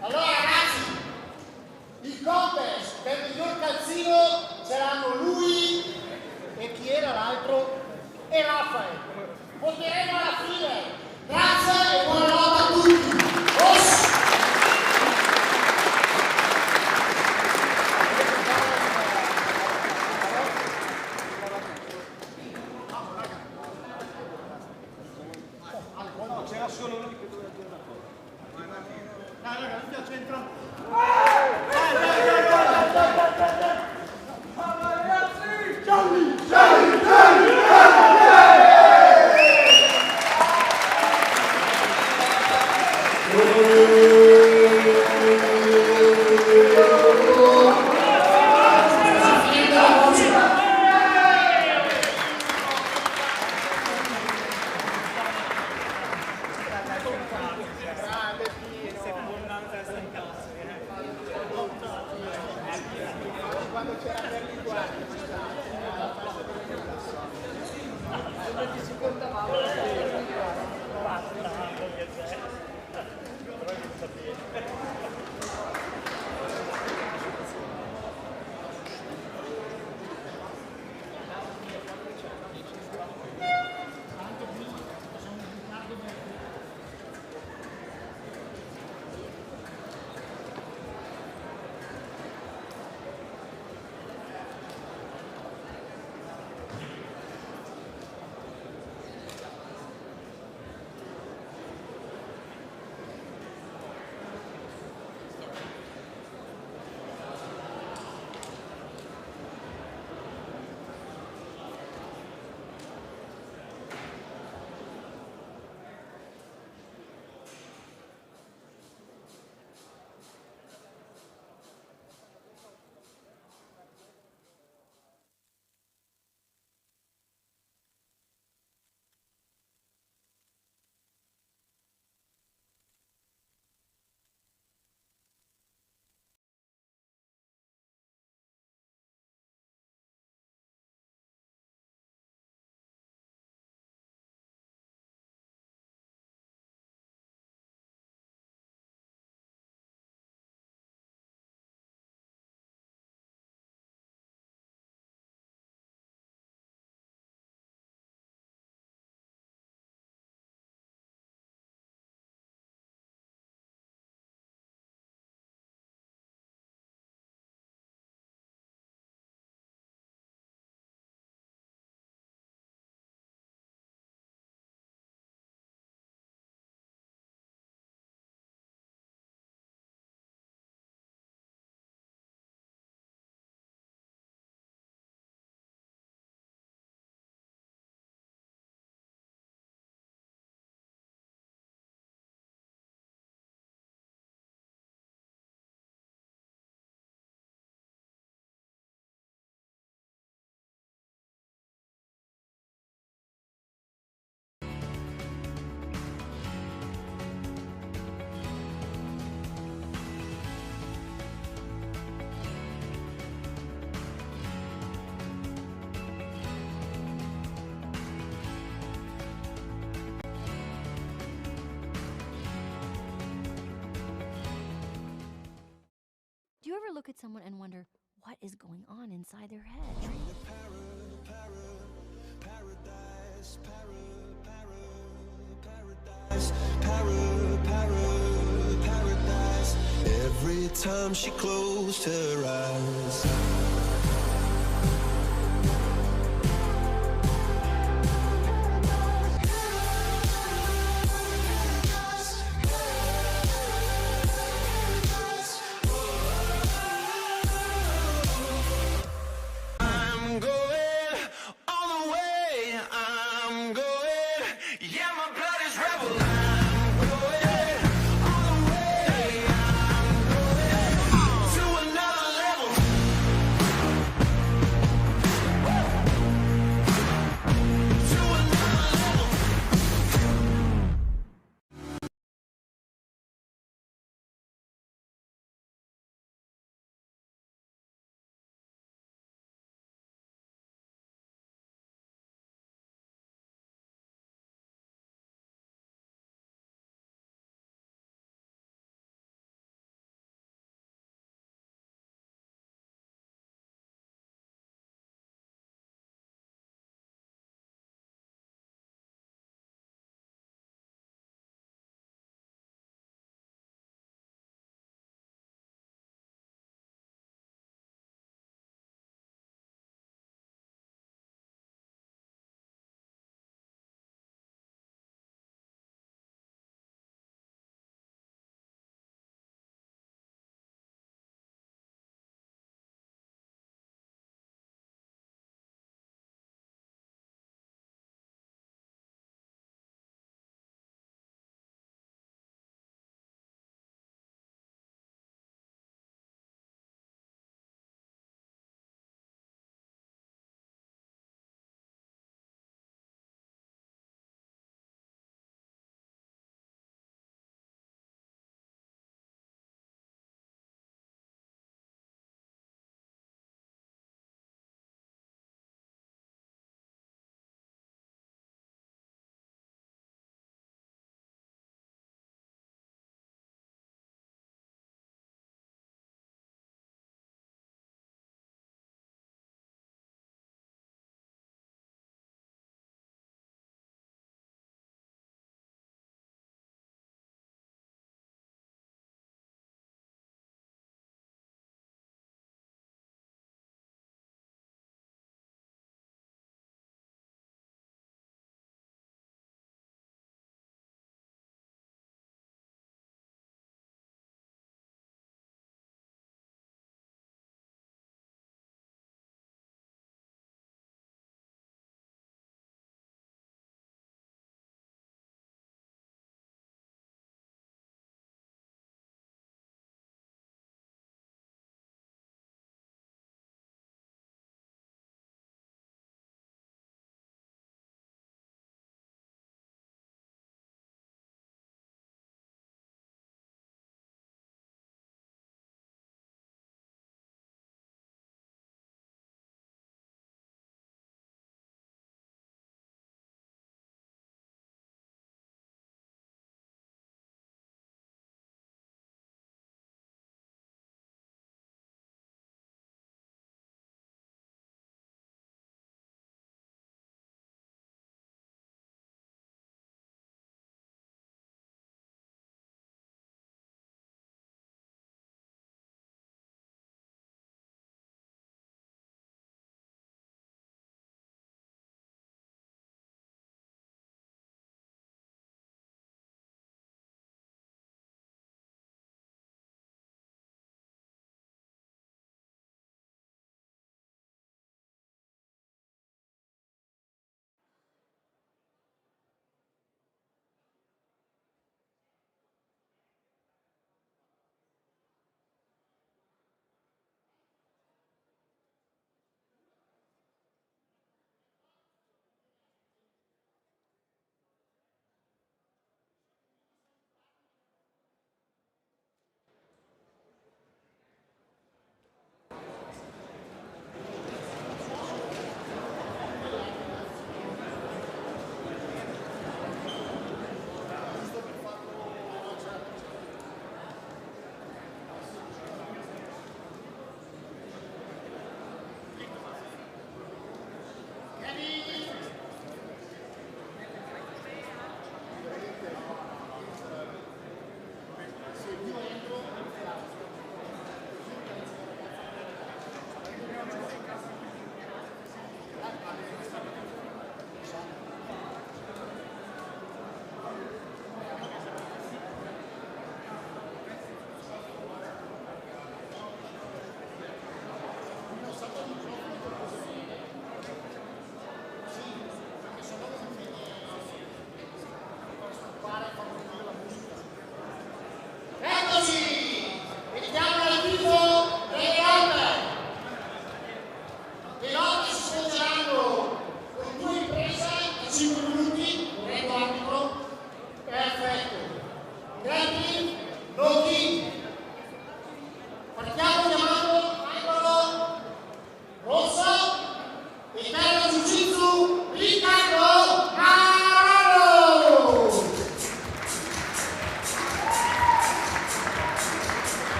Allora ragazzi, il contest del miglior calzino ce l'hanno lui e chi era l'altro? E Raffaele. Voteremo alla fine. Grazie e buonanotte a tutti. Os! Do you ever look at someone and wonder what is going on inside their head? Paradise. Every time she closed her eyes. I'm going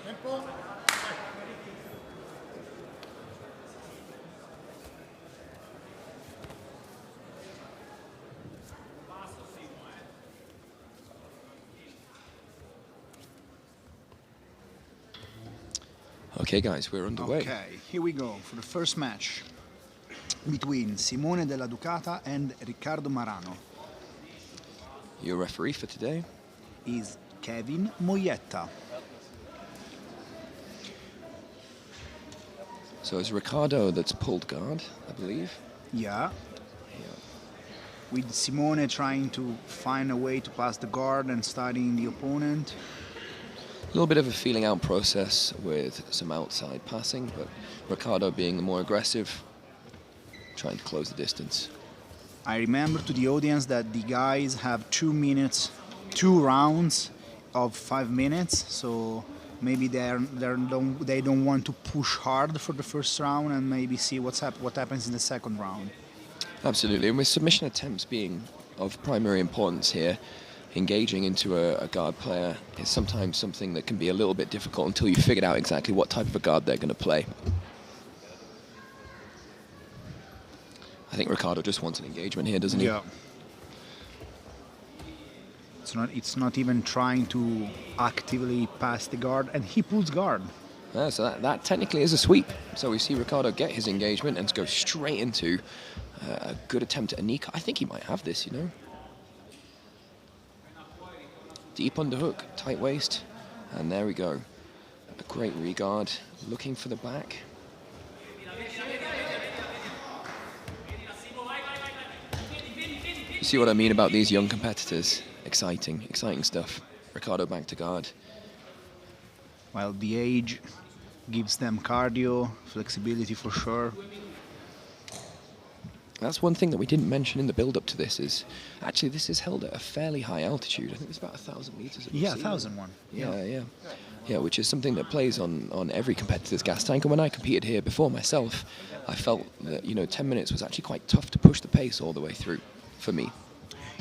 Tempo. Okay, guys, we're underway. Okay, here we go for the first match between Simone della Ducata and Riccardo Marano. Your referee for today? Is Kevin Moyetta. So it's Riccardo that's pulled guard, I believe. Yeah. With Simone trying to find a way to pass the guard and studying the opponent. A little bit of a feeling out process with some outside passing, but Riccardo being the more aggressive, trying to close the distance. I remember to the audience that the guys have 2 minutes, 2 rounds of 5 minutes, so maybe they don't want to push hard for the first round and maybe see what happens in the second round. Absolutely, and with submission attempts being of primary importance here, engaging into a guard player is sometimes something that can be a little bit difficult until you figured out exactly what type of a guard they're going to play. I think Riccardo just wants an engagement here, doesn't he? Yeah. It's not even trying to actively pass the guard, and he pulls guard. So that technically is a sweep. So we see Riccardo get his engagement and go straight into a good attempt at a knee cut. I think he might have this, you know. Deep underhook, tight waist, and there we go. A great regard, looking for the back. You see what I mean about these young competitors? Exciting stuff. Riccardo back to guard. While the age gives them cardio, flexibility for sure. That's one thing that we didn't mention in the build-up to this is, actually this is held at a fairly high altitude. I think it's about 1,000 meters. Yeah, 1,001. Yeah, which is something that plays on every competitor's gas tank. And when I competed here before myself, I felt that, 10 minutes was actually quite tough to push the pace all the way through for me.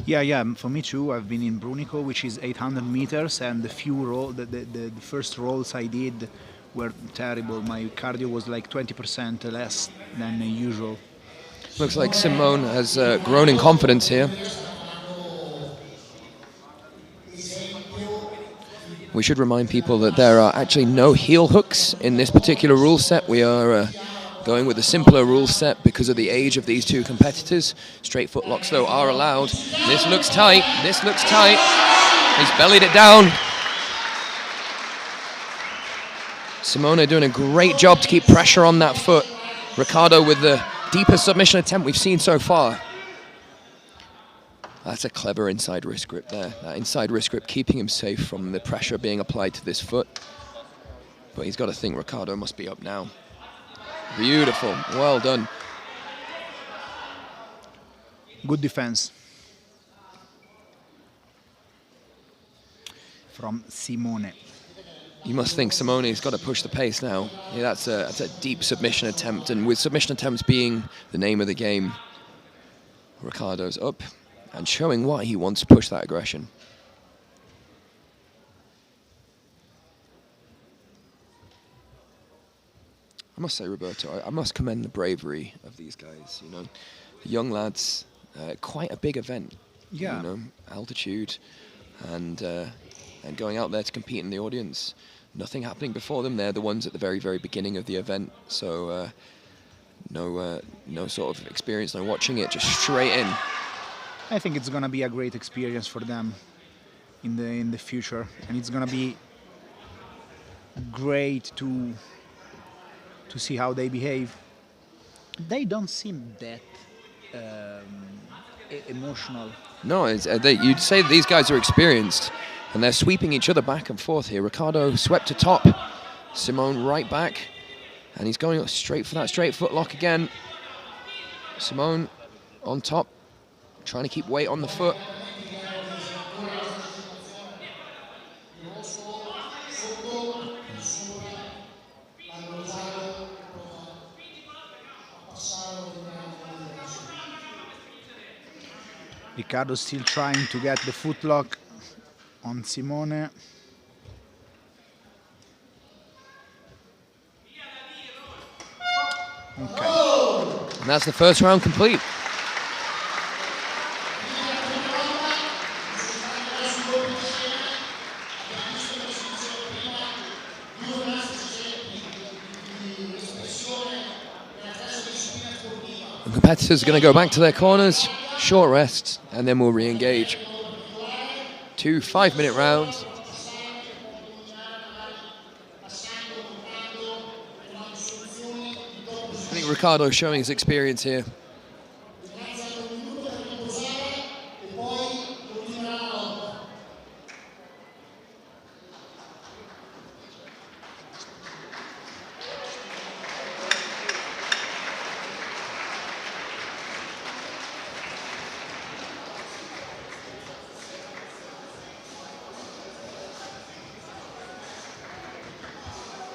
Yeah, for me too. I've been in Brunico, which is 800 meters, and the first rolls I did were terrible. My cardio was like 20% less than usual. Looks like Simone has grown in confidence here. We should remind people that there are actually no heel hooks in this particular rule set. We are going with a simpler rule set because of the age of these two competitors. Straight foot locks, though, are allowed. This looks tight. He's bellied it down. Simone doing a great job to keep pressure on that foot. Riccardo with the deepest submission attempt we've seen so far. That's a clever inside wrist grip there. That inside wrist grip keeping him safe from the pressure being applied to this foot. But he's got to think Riccardo must be up now. Beautiful, well done. Good defense from Simone. You must think Simone's got to push the pace now. Yeah, that's a deep submission attempt, and with submission attempts being the name of the game, Riccardo's up and showing why he wants to push that aggression. I must say, Roberto, I must commend the bravery of these guys. The young lads, quite a big event. Yeah. Altitude, and going out there to compete in the audience. Nothing happening before them. They're the ones at the very, very beginning of the event. So no sort of experience, no watching it, just straight in. I think it's gonna be a great experience for them in the future, and it's gonna be great to see how they behave. They don't seem that emotional. No, you'd say that these guys are experienced, and they're sweeping each other back and forth here. Riccardo swept to top, Simone right back, and he's going straight for that straight foot lock again. Simone on top, trying to keep weight on the foot. Riccardo still trying to get the footlock on Simone. And that's the first round complete. The competitors are going to go back to their corners, short rests, and then we'll re-engage. 2 5-minute rounds. I think Riccardo showing his experience here.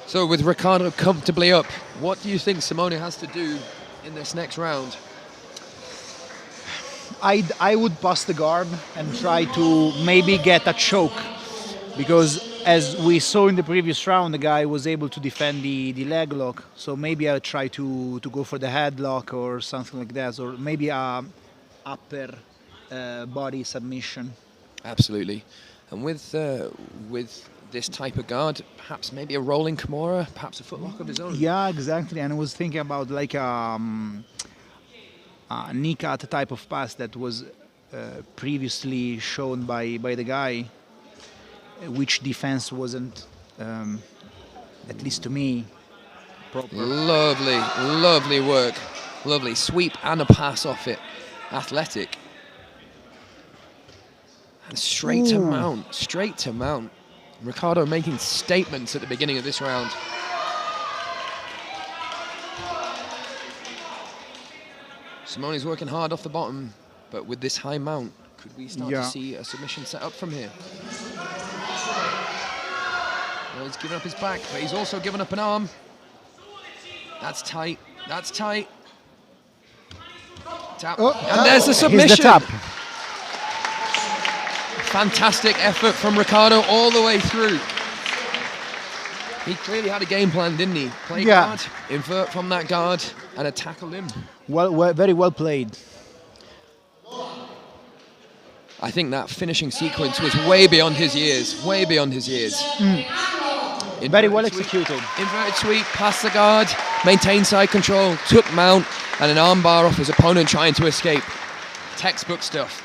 So with Riccardo comfortably up, what do you think Simone has to do in this next round? I would pass the guard and try to maybe get a choke, because as we saw in the previous round, the guy was able to defend the leg lock. So maybe I'll try to go for the headlock or something like that, or maybe a upper body submission. Absolutely. And with this type of guard, perhaps maybe a rolling Kimura, perhaps a footlock of his own. Yeah, exactly. And I was thinking about like a knee cut type of pass that was previously shown by the guy, which defense wasn't, at least to me, proper. Lovely, lovely work. Lovely sweep and a pass off it. Athletic. And straight to mount, straight to mount. Riccardo making statements at the beginning of this round. Simone's working hard off the bottom, but with this high mount, could we start to see a submission set up from here? Well, he's given up his back, but he's also given up an arm. That's tight, that's tight. Tap, and there's the submission. Here's the tap. Fantastic effort from Riccardo all the way through. He clearly had a game plan, didn't he? Play guard, invert from that guard, and tackle him. Well, very well played. I think that finishing sequence was way beyond his years, way beyond his years. Very well executed. Inverted sweep, past the guard, maintained side control, took mount, and an arm bar off his opponent trying to escape. Textbook stuff.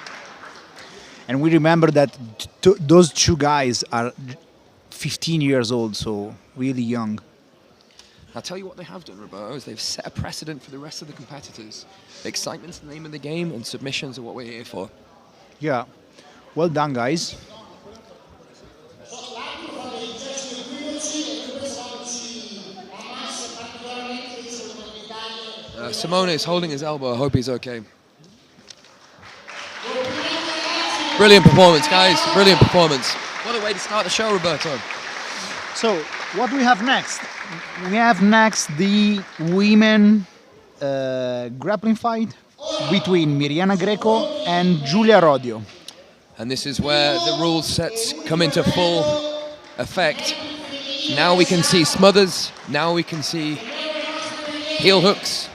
And we remember that those two guys are 15 years old, so really young. I'll tell you what they have done, Roberto, is they've set a precedent for the rest of the competitors. Excitement's the name of the game, and submissions are what we're here for. Yeah. Well done, guys. Simone is holding his elbow. I hope he's okay. Brilliant performance, guys. Brilliant performance. What a way to start the show, Roberto. So, what do we have next? We have next the women grappling fight between Miriana Greco and Giulia Rodio. And this is where the rule sets come into full effect. Now we can see smothers. Now we can see heel hooks.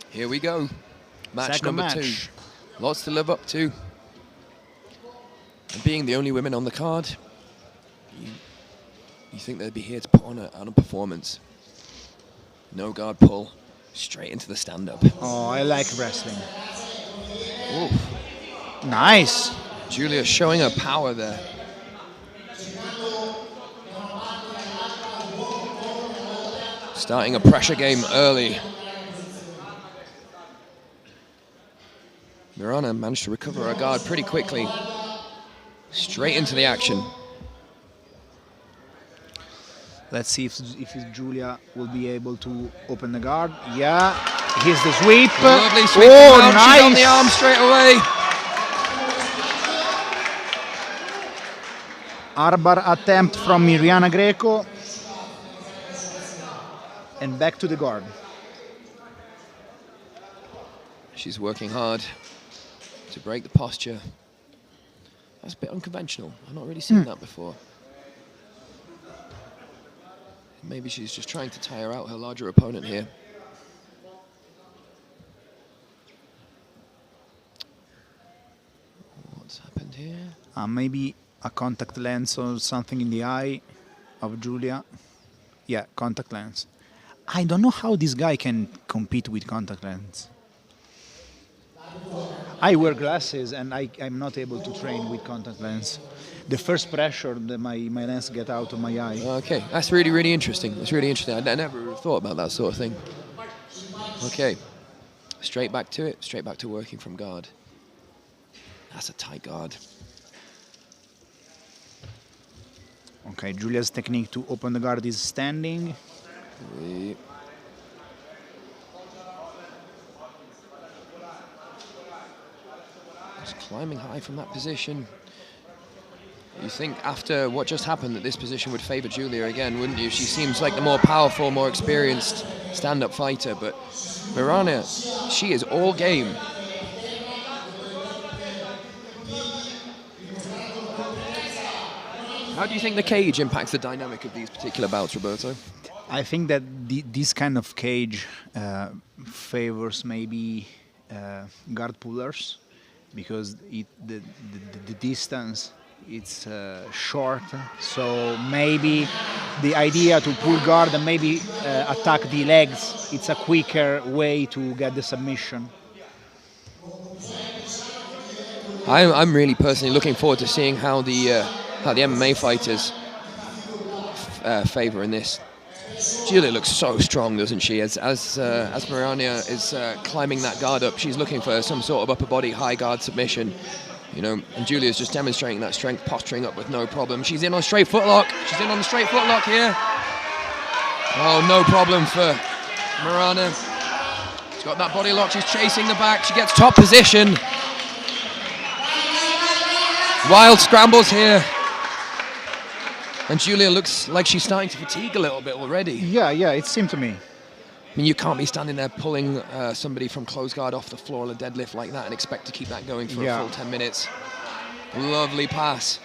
Here we go. Match Second number 2. Lots to live up to. And being the only women on the card, you think they'd be here to put on a performance. No guard pull, straight into the stand-up. Oh, I like wrestling. Oof. Nice. Giulia showing her power there. Starting a pressure game early. Mirana managed to recover her guard pretty quickly. Straight into the action. Let's see if Giulia will be able to open the guard. Yeah, here's the sweep. Lovely sweep. Oh, Nice. She's on the nice. arm straight away. Armbar attempt from Mirjana Greco. And back to the guard. She's working hard to break the posture. That's a bit unconventional. I've not really seen that before. Maybe she's just trying to tire out her larger opponent here. What's happened here? Maybe a contact lens or something in the eye of Giulia. Yeah, contact lens. I don't know how this guy can compete with contact lens. I wear glasses and I'm not able to train with contact lens. The first pressure that my lens get out of my eye. Okay, that's really, really interesting. That's really interesting. I never thought about that sort of thing. Okay, straight back to it. Straight back to working from guard. That's a tight guard. Okay, Giulia's technique to open the guard is standing. Just climbing high from that position. You think after what just happened that this position would favor Giulia again, wouldn't you? She seems like the more powerful, more experienced stand-up fighter, but Mirana, she is all game. How do you think the cage impacts the dynamic of these particular bouts, Roberto? I think that this kind of cage favors maybe guard pullers because the distance it's short, so maybe the idea to pull guard and maybe attack the legs, it's a quicker way to get the submission. I'm really personally looking forward to seeing how the MMA fighters favor in this. Giulia looks so strong, doesn't she? As Mirana is climbing that guard up, she's looking for some sort of upper body high guard submission. You know, and Giulia's just demonstrating that strength, posturing up with no problem. She's in on straight footlock. She's in on the straight footlock here. Oh, no problem for Mirana. She's got that body lock. She's chasing the back. She gets top position. Wild scrambles here. And Giulia looks like she's starting to fatigue a little bit already. Yeah, it seemed to me. I mean, you can't be standing there pulling somebody from close guard off the floor on a deadlift like that and expect to keep that going for a full 10 minutes. Lovely pass.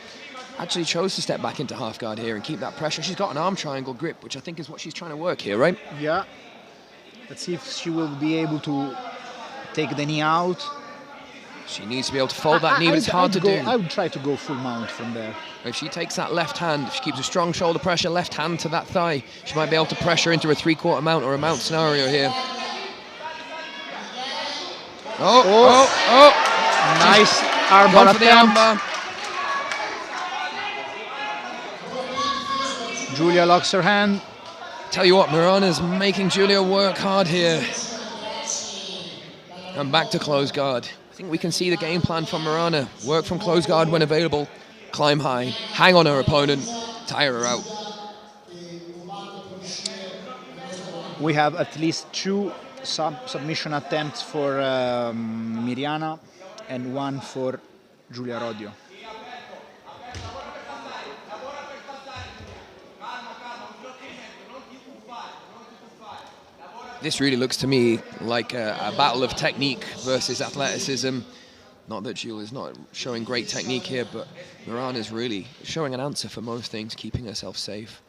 Actually chose to step back into half guard here and keep that pressure. She's got an arm triangle grip, which I think is what she's trying to work here, right? Yeah. Let's see if she will be able to take the knee out. She needs to be able to fold that knee, but it's hard to do. I would try to go full mount from there. If she takes that left hand, if she keeps a strong shoulder pressure, left hand to that thigh, she might be able to pressure into a three-quarter mount or a mount scenario here. Nice armbar Gone for the armbar. Giulia locks her hand. Tell you what, Mirana's making Giulia work hard here. And back to close guard. I think we can see the game plan from Mirana. Work from close guard when available. Climb high, hang on her opponent, tire her out. We have at least two submission attempts for Mirjana and one for Giulia Rodio. This really looks to me like a battle of technique versus athleticism. Not that Giulia's not showing great technique here, but Mirana's really showing an answer for most things, keeping herself safe.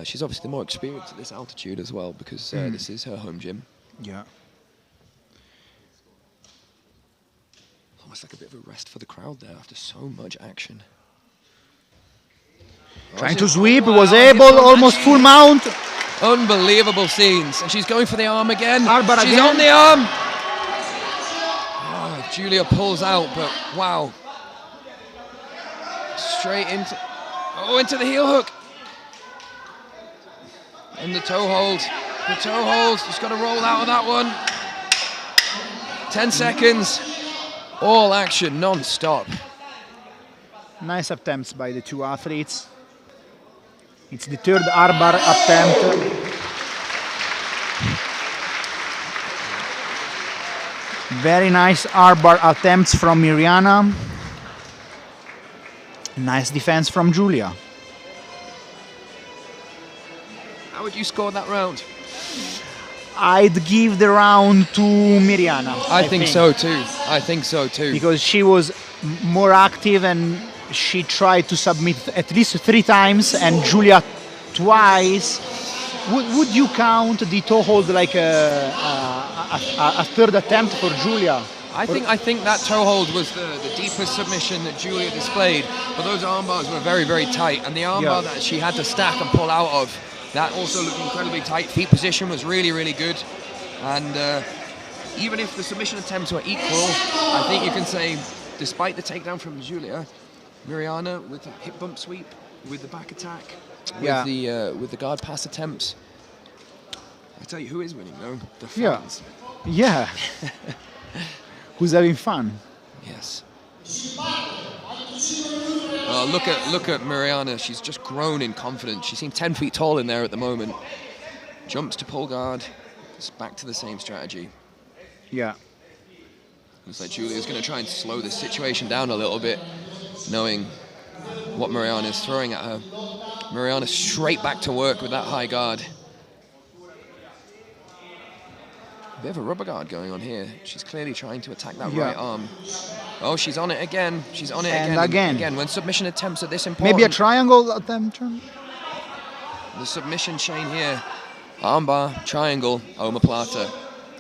She's obviously more experienced at this altitude as well, because this is her home gym. Yeah. Oh, almost like a bit of a rest for the crowd there after so much action. Trying to sweep, was able, almost full mount. Unbelievable scenes. And she's going for the arm again. Armbar She's again. on the arm. Oh, Julia pulls out, but wow. Straight into, into the heel hook. And the toe hold. The toe hold. She's got to roll out of that one. 10 seconds. All action, non-stop. Nice attempts by the two athletes. It's the third armbar attempt. Very nice armbar attempts from Mirjana. Nice defense from Julia. How would you score that round? I'd give the round to Mirjana. I think so too. I think so too. Because she was more active and she tried to submit at least 3 times and Julia twice. Would you count the toe hold like a third attempt for Julia? I think that toe hold was the deepest submission that Julia displayed, but those arm bars were very, very tight, and the arm bar that she had to stack and pull out of, that also looked incredibly tight. Feet position was really, really good, and even if the submission attempts were equal, I think you can say, despite the takedown from Julia, Mirjana with a hip bump sweep, with the back attack, with the guard pass attempts. I tell you, who is winning though? The fans. Yeah. Who's having fun? Yes. Look at Mirjana. She's just grown in confidence. She seemed 10 feet tall in there at the moment. Jumps to pull guard. It's back to the same strategy. Yeah. Looks like Julia's going to try and slow this situation down a little bit, knowing what Mirjana is throwing at her. Mirjana straight back to work with that high guard. A bit of a rubber guard going on here. She's clearly trying to attack that right arm. Oh, she's on it again. She's on it again. Again, when submission attempts are this important. Maybe a triangle attempt. The submission chain here. Armbar, triangle, omoplata.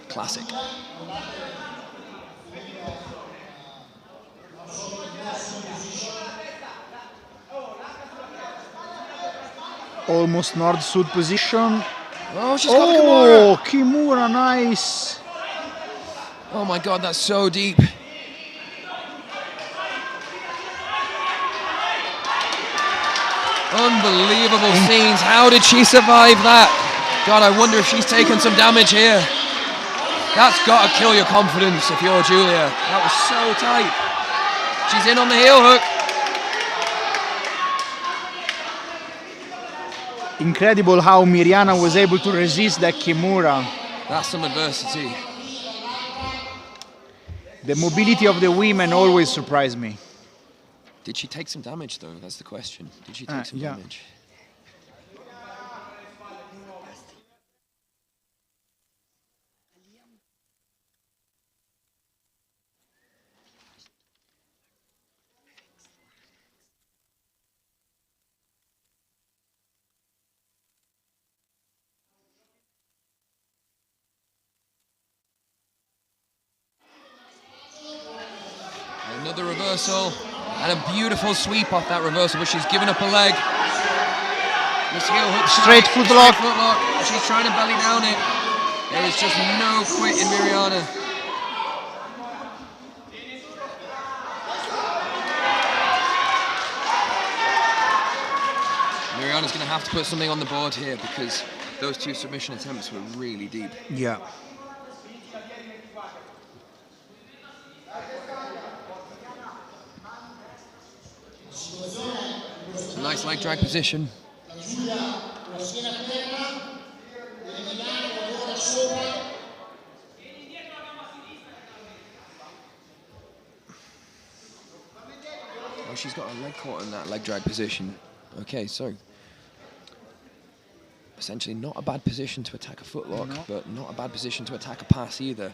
Classic. Almost north-south position. Oh, she's got the Kimura. Oh, Kimura, nice. Oh my God, that's so deep. Unbelievable scenes. How did she survive that? God, I wonder if she's taken some damage here. That's got to kill your confidence if you're Julia. That was so tight. She's in on the heel hook. Incredible how Mirjana was able to resist that Kimura. That's some adversity. The mobility of the women always surprised me. Did she take some damage though? That's the question. Did she take some damage? Another reversal, and a beautiful sweep off that reversal, but she's given up a leg. This heel hook straight footlock. She's trying to belly down it. There is just no quit in Mirjana. Mirjana's going to have to put something on the board here because those two submission attempts were really deep. Yeah. It's a nice leg drag position. Oh, she's got a leg caught in that leg drag position. Okay, so essentially not a bad position to attack a footlock, but not a bad position to attack a pass either.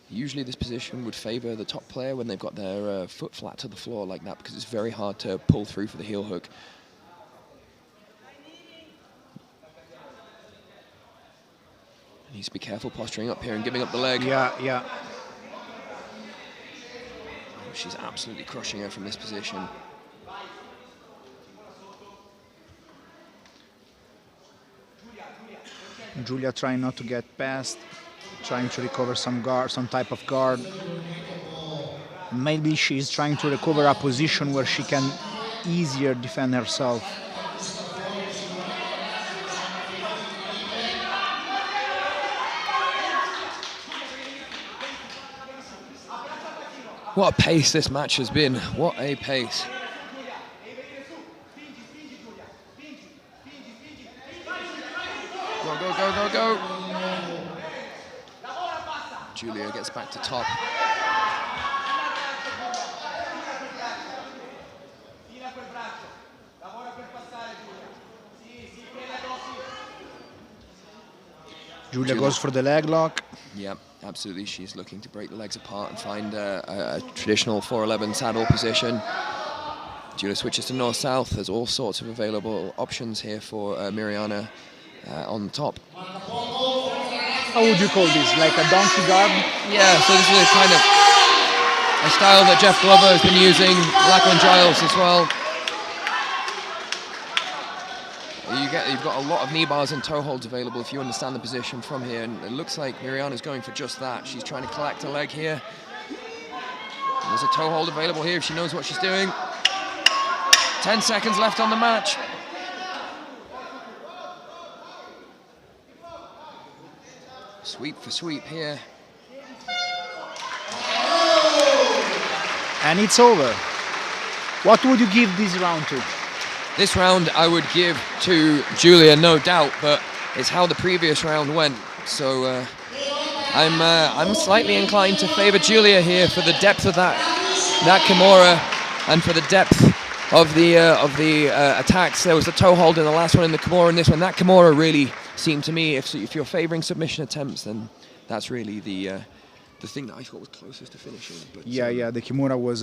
Usually this position would favor the top player when they've got their foot flat to the floor like that because it's very hard to pull through for the heel hook. Needs to be careful posturing up here and giving up the leg. Yeah, yeah. she's absolutely crushing her from this position. Giulia trying not to get past, trying to recover some guard, some type of guard. Maybe she's trying to recover a position where she can easier defend herself. What a pace this match has been. What a pace. Go, go, go, go, go. Giulia gets back to top. Giulia goes for the leg lock. Yeah, absolutely. She's looking to break the legs apart and find a traditional 411 saddle position. Giulia switches to north-south. There's all sorts of available options here for Mirjana on top. How would you call this? Like a donkey guard? Yeah, so this is a kind of a style that Jeff Glover has been using, Lachlan Giles as well. You've got a lot of knee bars and toe holds available if you understand the position from here, and it looks like Mirjana's going for just that. She's trying to collect a leg here. And there's a toe hold available here if she knows what she's doing. 10 seconds left on the match. Sweep for sweep here. And it's over. What would you give this round to? This round I would give to Giulia, no doubt, but it's how the previous round went. So I'm slightly inclined to favour Giulia here for the depth of that Kimura and for the depth of the attacks. There was a toe hold in the last one in the Kimura, and this one. That Kimura really seemed to me, if you're favouring submission attempts, then that's really the thing that I thought was closest to finishing. But, yeah, the Kimura was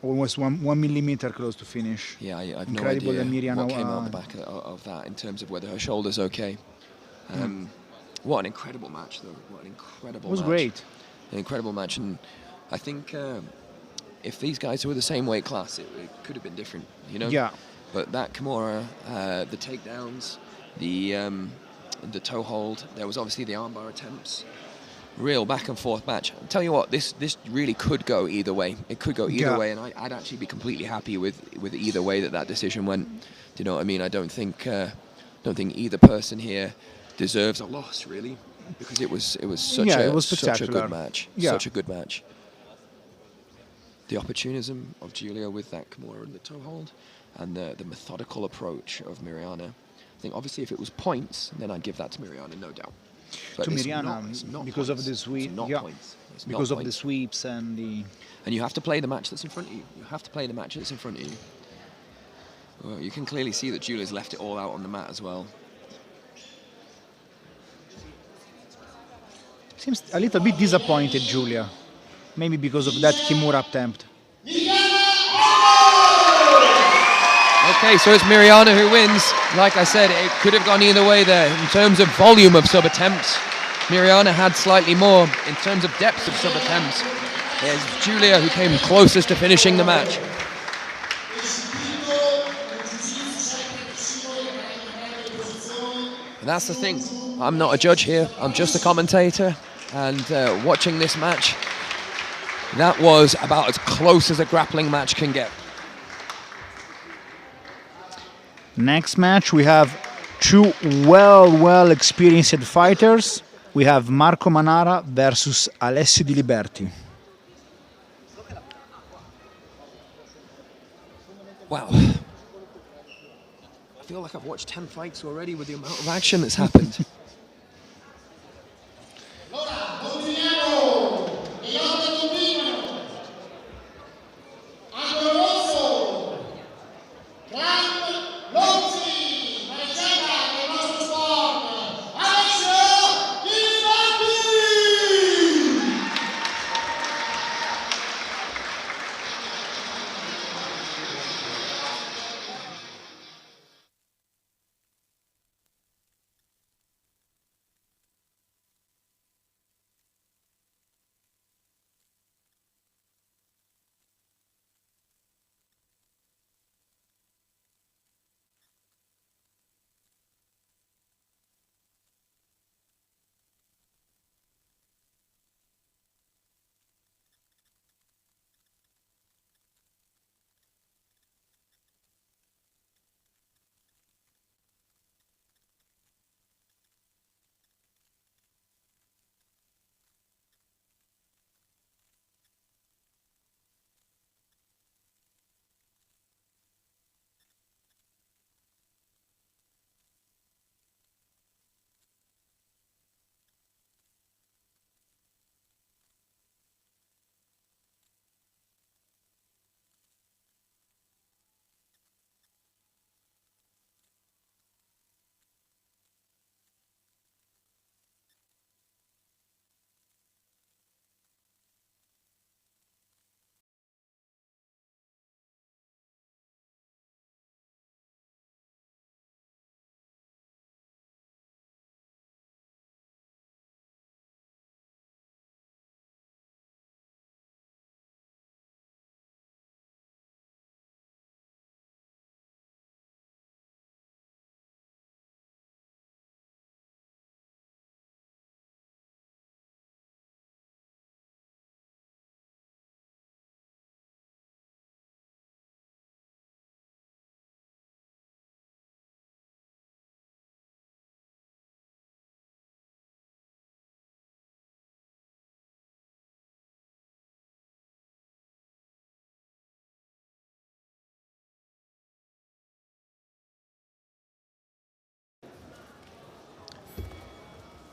almost 1 millimeter close to finish. Yeah, I've Incredible no idea that what came out the back of that in terms of whether her shoulder's okay. What an incredible match, though. What an incredible match. It was great. An incredible match, and I think if these guys were the same weight class, it could have been different, you know? Yeah. But that Kimura, the takedowns, the toe hold, there was obviously the armbar attempts. Real back and forth match. I'll tell you what, this really could go either way. It could go either way, and I'd actually be completely happy with either way that decision went. Do you know what I mean? I don't think either person here deserves a loss, really, because it was such a good match. Yeah. Such a good match. The opportunism of Giulia with that Kimura and the toe hold, and the methodical approach of Mirjana. I think obviously if it was points, then I'd give that to Mirjana, no doubt. But to it's Mirjana, not because points. of the sweep, Because of the sweeps and the. And you have to play the match that's in front of you. You have to play the match that's in front of you. Well, you can clearly see that Giulia's left it all out on the mat as well. Seems a little bit disappointed, Giulia. Maybe because of that Kimura attempt. Okay, so it's Mirjana who wins. Like I said, it could have gone either way there. In terms of volume of sub-attempts, Mirjana had slightly more. In terms of depth of sub-attempts, it's Giulia who came closest to finishing the match. And that's the thing. I'm not a judge here. I'm just a commentator. And watching this match, that was about as close as a grappling match can get. Next match, we have two well experienced fighters. We have Marco Manara versus Alessio Di Liberti. Wow. I feel like I've watched 10 fights already with the amount of action that's happened.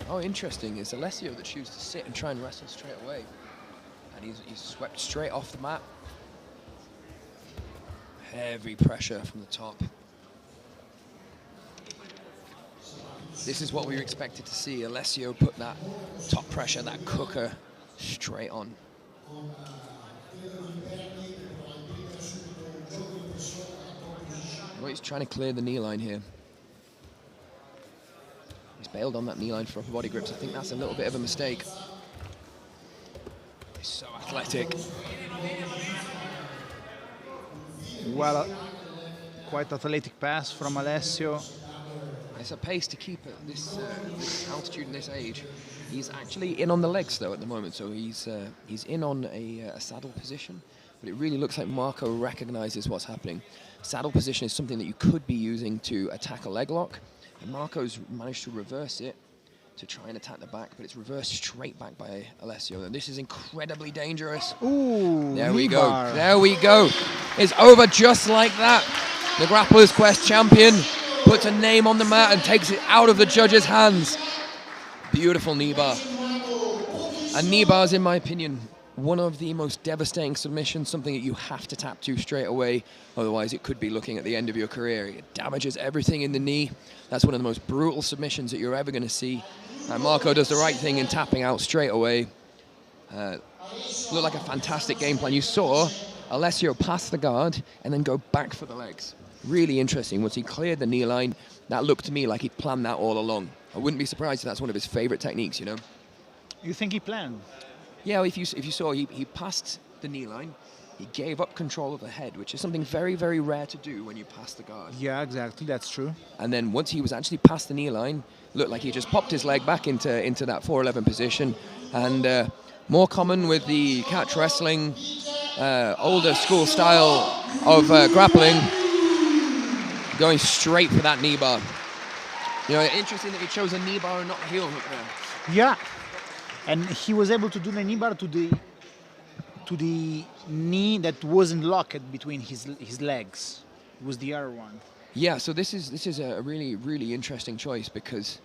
Oh, interesting. It's Alessio that chooses to sit and try and wrestle straight away. And he's swept straight off the mat. Heavy pressure from the top. This is what we expected to see. Alessio put that top pressure, that cooker, straight on. Well, he's trying to clear the knee line here. He's bailed on that knee line for upper body grips. I think that's a little bit of a mistake. He's so athletic. Well, quite athletic pass from Alessio. It's a pace to keep at this altitude and this age. He's actually in on the legs though at the moment, so he's in on a saddle position. But it really looks like Marco recognizes what's happening. Saddle position is something that you could be using to attack a leg lock, and Marco's managed to reverse it to try and attack the back, but it's reversed straight back by Alessio. And this is incredibly dangerous. Ooh, there we go. There we go. It's over just like that. The Grappler's Quest champion puts a name on the mat and takes it out of the judge's hands. Beautiful knee bar. And knee bars, in my opinion, one of the most devastating submissions, something that you have to tap to straight away, otherwise it could be looking at the end of your career. It damages everything in the knee. That's one of the most brutal submissions that you're ever going to see. And Marco does the right thing in tapping out straight away. Looked like a fantastic game plan. You saw Alessio pass the guard and then go back for the legs. Really interesting. Once he cleared the knee line, that looked to me like he'd planned that all along. I wouldn't be surprised if that's one of his favorite techniques, you know. You think he planned? Yeah, if you saw, he passed the knee line, he gave up control of the head, which is something very, very rare to do when you pass the guard. Yeah, exactly, that's true. And then once he was actually past the knee line, looked like he just popped his leg back into that 411 position. And more common with the catch wrestling, older school style of grappling, going straight for that knee bar. You know, interesting that he chose a knee bar and not a heel hook there. Yeah, and he was able to do the knee bar to the knee that wasn't locked between his legs. It was the other one. Yeah, so this is a really, really interesting choice, because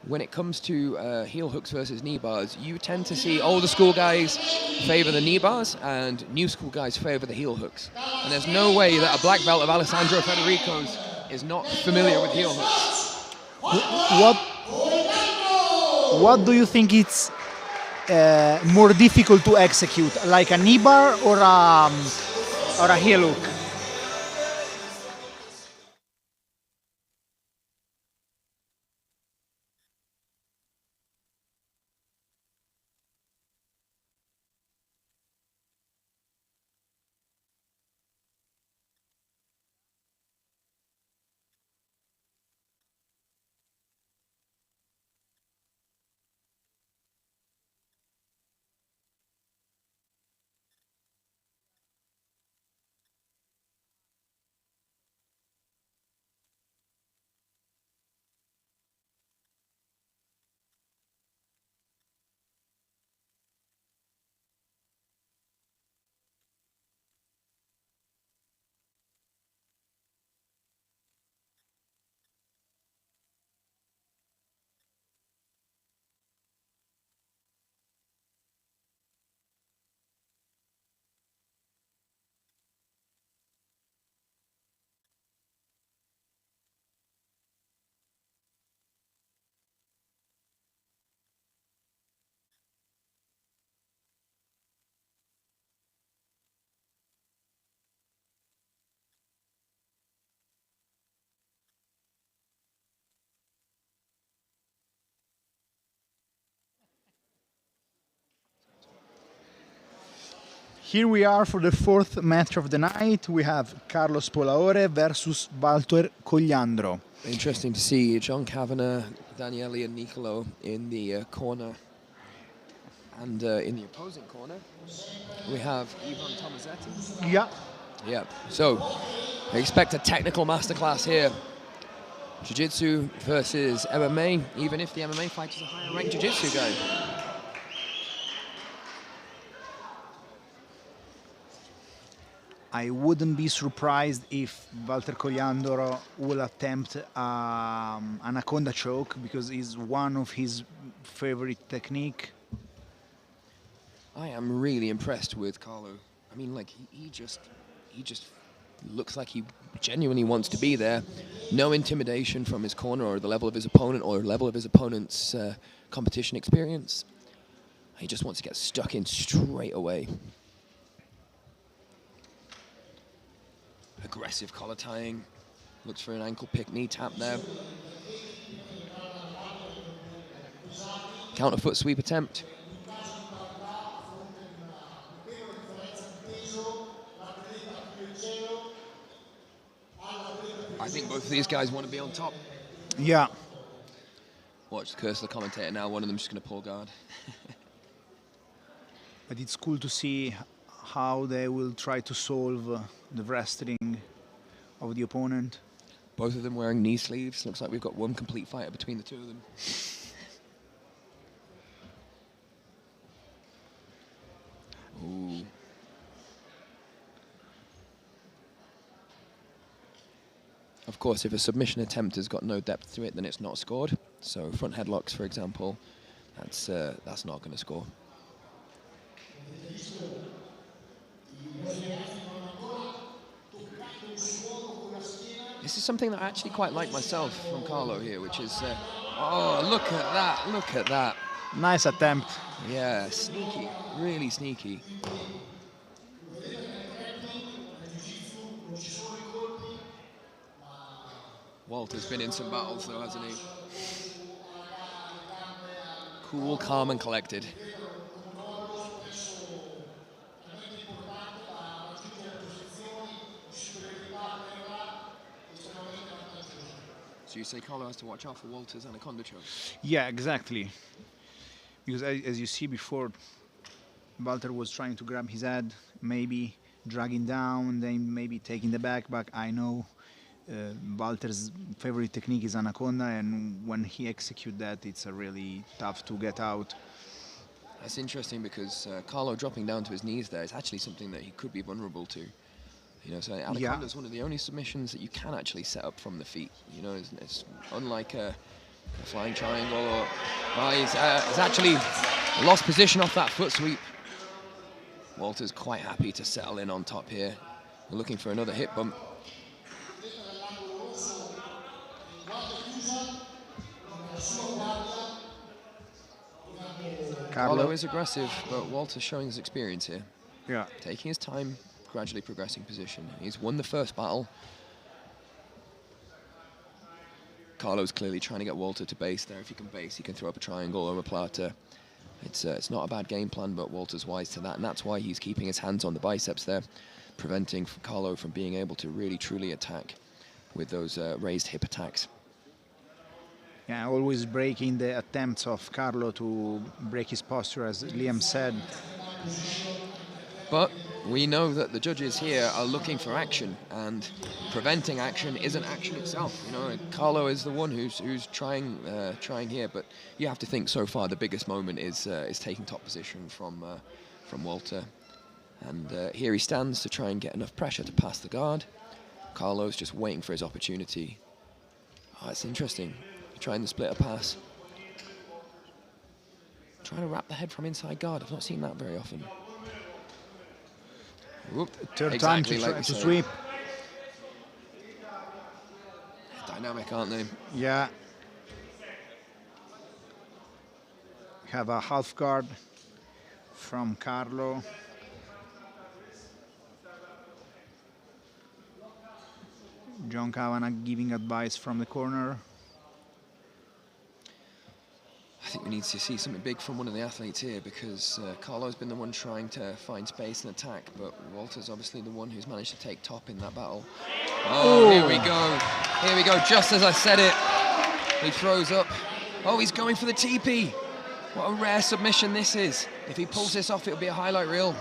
when it comes to heel hooks versus knee bars, you tend to see older school guys favor the knee bars and new school guys favor the heel hooks. And there's no way that a black belt of Alessandro Federico's is not familiar with heel hooks. What do you think it's more difficult to execute, like a knee bar or a heel hook? Here we are for the fourth match of the night. We have Carlos Polaore versus Walter Cogliandro. Interesting to see John Kavanagh, Daniele and Nicolo in the corner. And in the opposing corner, we have Ivan Tomasetti. Yeah. Yeah, so I expect a technical masterclass here. Jiu-Jitsu versus MMA, even if the MMA fighter is a higher ranked Jiu-Jitsu guy. I wouldn't be surprised if Walter Cogliandro will attempt Anaconda choke, because it's one of his favorite technique? I am really impressed with Carlo. I mean, like, he just looks like he genuinely wants to be there. No intimidation from his corner or the level of his opponent or the level of his opponent's competition experience. He just wants to get stuck in straight away. Aggressive collar tying. Looks for an ankle pick, knee tap there. Counter foot sweep attempt. I think both of these guys want to be on top. Yeah. Watch the curse of the commentator now. One of them's just going to pull guard. But it's cool to see how they will try to solve the wrestling of the opponent. Both of them wearing knee sleeves. Looks like we've got one complete fighter between the two of them. Ooh. Of course, if a submission attempt has got no depth to it, then it's not scored. So front headlocks, for example, that's not going to score. This is something that I actually quite like myself from Carlo here, which is, oh, look at that, look at that. Nice attempt. Yeah, sneaky, really sneaky. Walter's been in some battles though, hasn't he? Cool, calm and collected. So you say Carlo has to watch out for Walter's anaconda choke? Yeah, exactly. Because as you see before, Walter was trying to grab his head, maybe dragging down, then maybe taking the back. But I know Walter's favorite technique is anaconda, and when he executes that, it's really tough to get out. That's interesting because Carlo dropping down to his knees there is actually something that he could be vulnerable to. You know, so anaconda is one of the only submissions that you can actually set up from the feet. You know, it's unlike a flying triangle or... he's actually lost position off that foot sweep. Walter's quite happy to settle in on top here. We're looking for another hip bump. Carlo is aggressive, but Walter's showing his experience here. Yeah. Taking his time, gradually progressing position. He's won the first battle. Carlo's clearly trying to get Walter to base there. If he can base, he can throw up a triangle or a plata. It's not a bad game plan, but Walter's wise to that, and that's why he's keeping his hands on the biceps there, preventing Carlo from being able to really, truly attack with those raised hip attacks. Yeah, always breaking the attempts of Carlo to break his posture, as Liam said. But we know that the judges here are looking for action, and preventing action isn't action itself. You know, Carlo is the one who's trying here, but you have to think so far the biggest moment is taking top position from Walter, and here he stands to try and get enough pressure to pass the guard. Carlo's just waiting for his opportunity. Oh, it's interesting. Trying to split a pass. Trying to wrap the head from inside guard. I've not seen that very often. Whoop. Third Exactly time like to sweep. Dynamic, aren't they? Yeah. Have a half guard from Carlo. John Kavanagh giving advice from the corner. I think we need to see something big from one of the athletes here, because Carlo's been the one trying to find space and attack, but Walter's obviously the one who's managed to take top in that battle. Oh, here we go. Here we go, just as I said it. He throws up. Oh, he's going for the TP. What a rare submission this is. If he pulls this off, it'll be a highlight reel.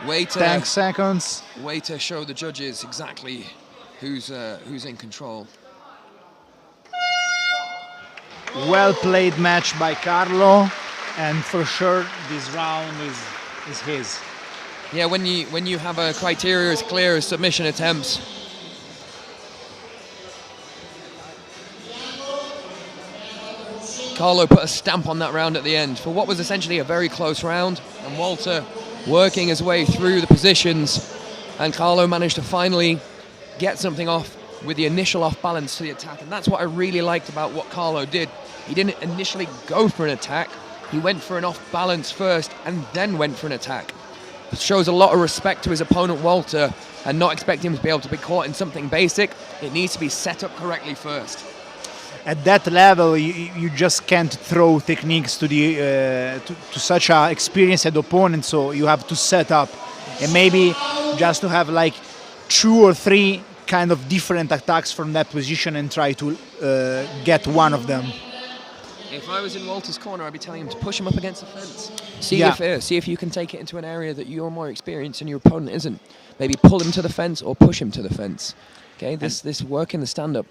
Way to 10 seconds. Way to show the judges exactly who's in control. Well played match by Carlo, and for sure this round is his. Yeah, when you have a criteria as clear as submission attempts. Carlo put a stamp on that round at the end for what was essentially a very close round, and Walter working his way through the positions, and Carlo managed to finally get something off with the initial off balance to the attack. And that's what I really liked about what Carlo did. He didn't initially go for an attack, he went for an off balance first and then went for an attack. It shows a lot of respect to his opponent Walter, and not expecting him to be able to be caught in something basic. It needs to be set up correctly first. At that level, you just can't throw techniques to the to such a experienced opponent, so you have to set up, and maybe just to have like 2 or 3 kind of different attacks from that position and try to get one of them. If I was in Walter's corner, I'd be telling him to push him up against the fence. See if you can take it into an area that you're more experienced and your opponent isn't. Maybe pull him to the fence or push him to the fence. Okay, this work in the stand-up.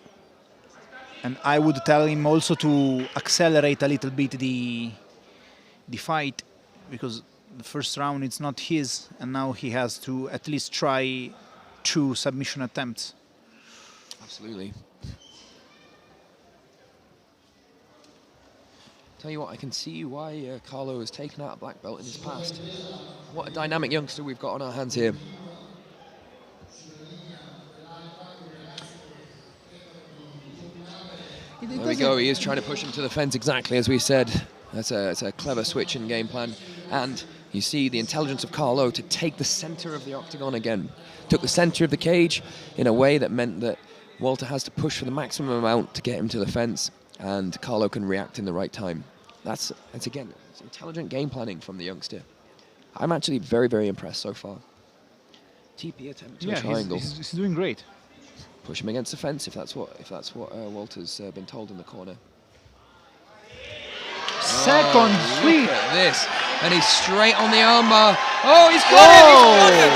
And I would tell him also to accelerate a little bit the fight, because the first round it's not his, and now he has to at least try 2 submission attempts. Absolutely. Tell you what, I can see why Carlo has taken out a black belt in his past. What a dynamic youngster we've got on our hands here. There we go, he is trying to push him to the fence exactly as we said. That's a clever switch in game plan. And you see the intelligence of Carlo to take the center of the octagon again. Took the center of the cage in a way that meant that Walter has to push for the maximum amount to get him to the fence, and Carlo can react in the right time. That's again, it's intelligent game planning from the youngster. I'm actually very, very impressed so far. TP attempt to a triangle. He's doing great. Push him against the fence if that's what Walter's been told in the corner. Second sweep. Look at this, and he's straight on the armbar. Oh, he's got it! He's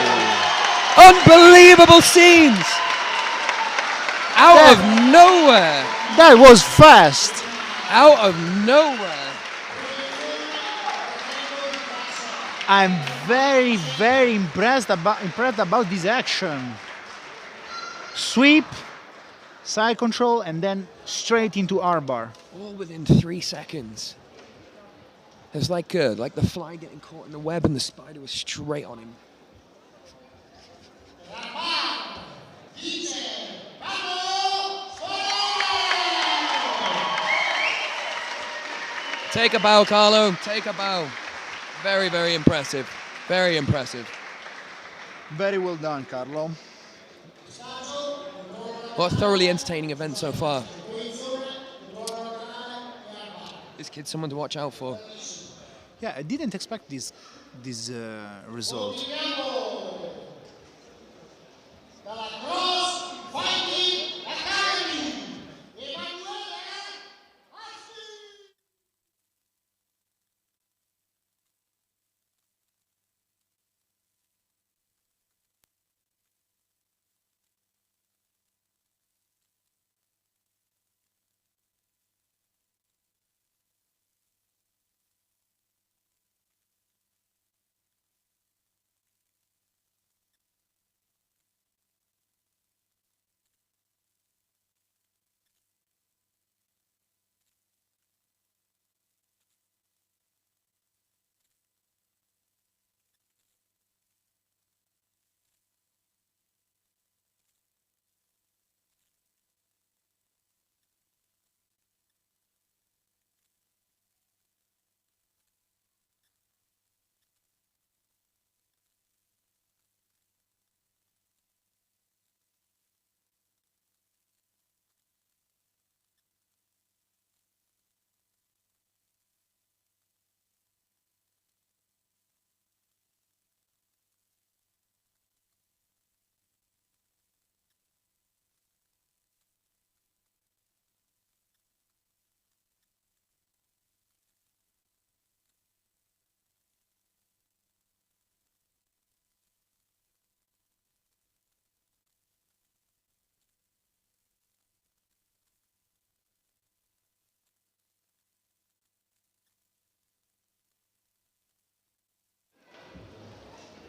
got it! Unbelievable scenes! Out of nowhere! That was fast. Out of nowhere! I'm very, very impressed about this action. Sweep, side control, and then straight into armbar. All within 3 seconds. It was like the fly getting caught in the web, and the spider was straight on him. Take a bow, Carlo. Take a bow. Very, very impressive. Very impressive. Very well done, Carlo. What a thoroughly entertaining event so far. This kid's someone to watch out for. Yeah, I didn't expect this result.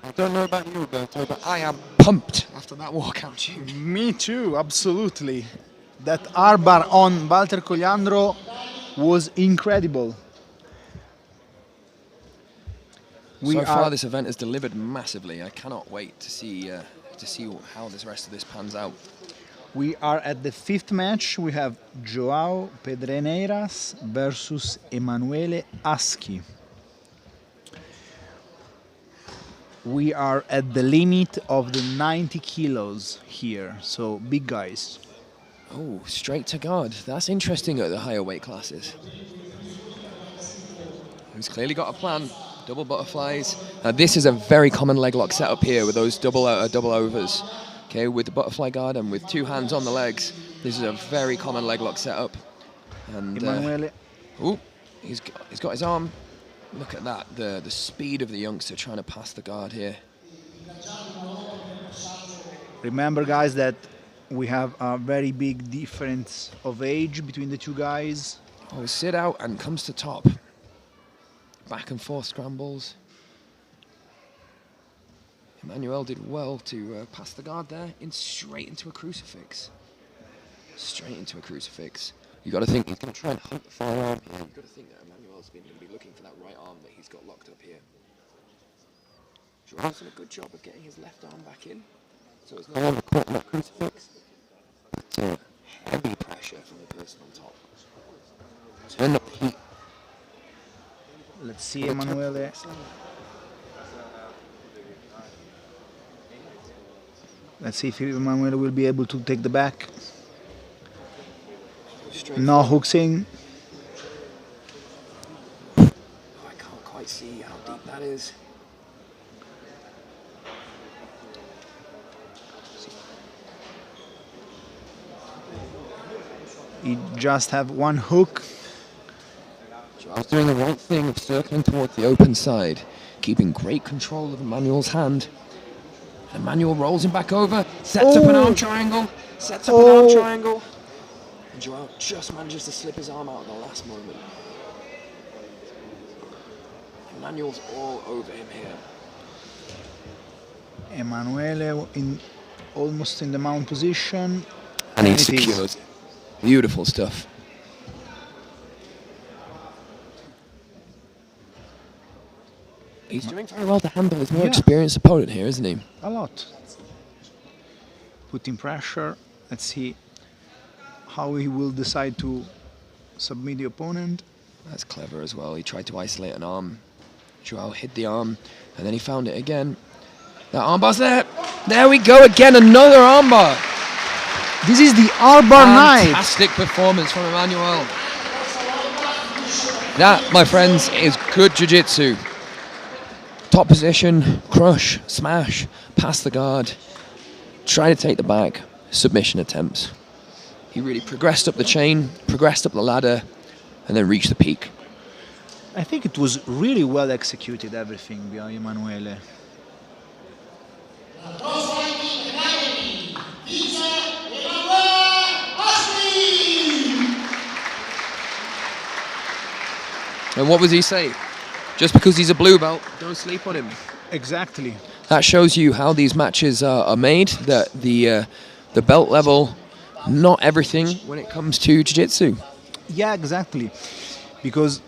I don't know about you, Roberto, but I am pumped after that walkout shoot. Me too, absolutely. That armbar on Walter Cogliandro was incredible. So far, this event has delivered massively. I cannot wait to see how this rest of this pans out. We are at the 5th match. We have Joao Pedreneiras versus Emanuele Aschi. We are at the limit of the 90 kilos here, so big guys. Oh, straight to guard. That's interesting at the higher weight classes. He's clearly got a plan. Double butterflies. This is a very common leg lock setup here with those double overs. Okay, with the butterfly guard and with 2 hands on the legs. This is a very common leg lock setup. And Emanuele. he's got his arm. Look at that, the speed of the youngster trying to pass the guard here. Remember, guys, that we have a very big difference of age between the two guys. Oh, sit out and comes to top. Back and forth scrambles. Emmanuel did well to pass the guard there, straight into a crucifix. Straight into a crucifix. You got to think he's going to try and hunt the firearm here. You got to think that Emmanuel's going to be looking for that right arm that he's got locked up here. Joel's done a good job of getting his left arm back in, so it's no longer caught in that crucifix. But heavy pressure from the person on top. Turn up the heat. Let's see Emanuele. Let's see if Emanuele will be able to take the back. No hooksing. Oh, I can't quite see how deep that is. He just have one hook. Joel's doing the right thing of circling towards the open side, keeping great control of Emmanuel's hand. And Emmanuel rolls him back over, sets up an arm triangle, sets up an arm triangle. And Joel just manages to slip his arm out at the last moment. Emmanuel's all over him here. Emanuele almost in the mount position. And he's secured. Beautiful stuff. He's doing very well to handle his more experienced opponent here, isn't he? A lot. Putting pressure. Let's see how he will decide to submit the opponent. That's clever as well. He tried to isolate an arm. Joao hid the arm, and then he found it again. That armbar's there. There we go again, another armbar. This is the armbar night. Fantastic performance from Emmanuel. That, my friends, is good jiu-jitsu. Top position, crush, smash, pass the guard, try to take the back, submission attempts. He really progressed up the chain, progressed up the ladder, and then reached the peak. I think it was really well executed, everything by Emanuele. And what was he say? Just because he's a blue belt, don't sleep on him. Exactly. That shows you how these matches are made, that the belt level, not everything when it comes to jiu-jitsu. Yeah, exactly. Because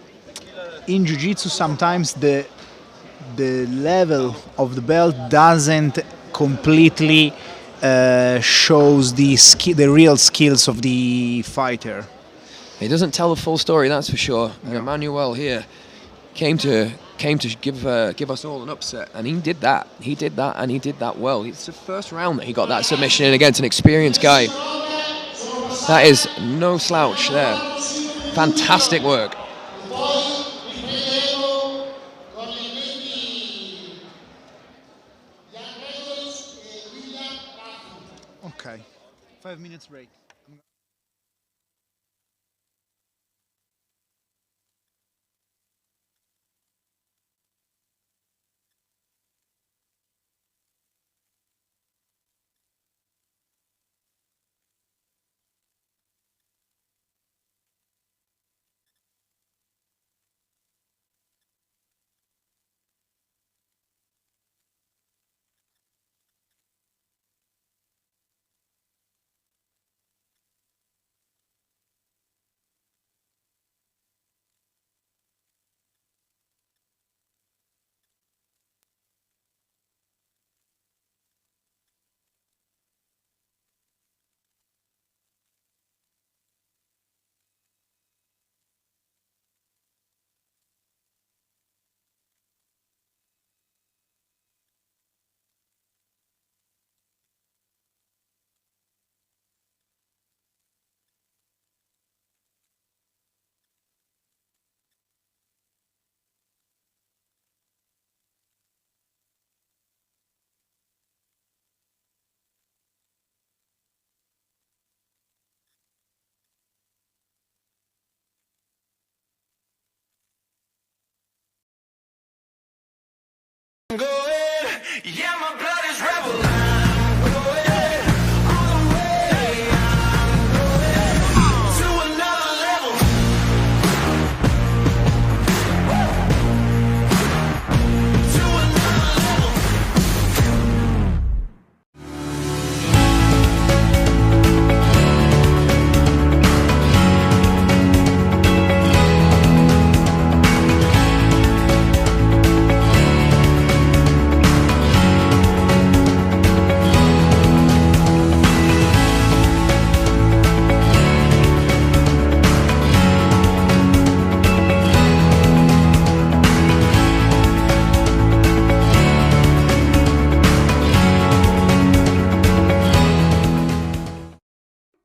in jiu-jitsu sometimes the level of the belt doesn't completely shows the real skills of the fighter. He doesn't tell the full story, that's for sure. And Emmanuel here came to give us all an upset, and he did that. He did that, and he did that well. It's the first round that he got that submission in against an experienced guy. That is no slouch there. Fantastic work. Okay, 5 minutes break. going, yeah, my blood is rebel. I'm going all the way. I'm going to another level. To another level.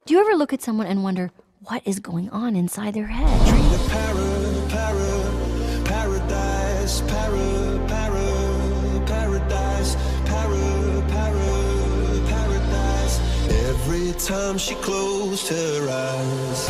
Do you ever look at someone and wonder what is going on inside their head? Paradise, paradise. Every time she closed her eyes.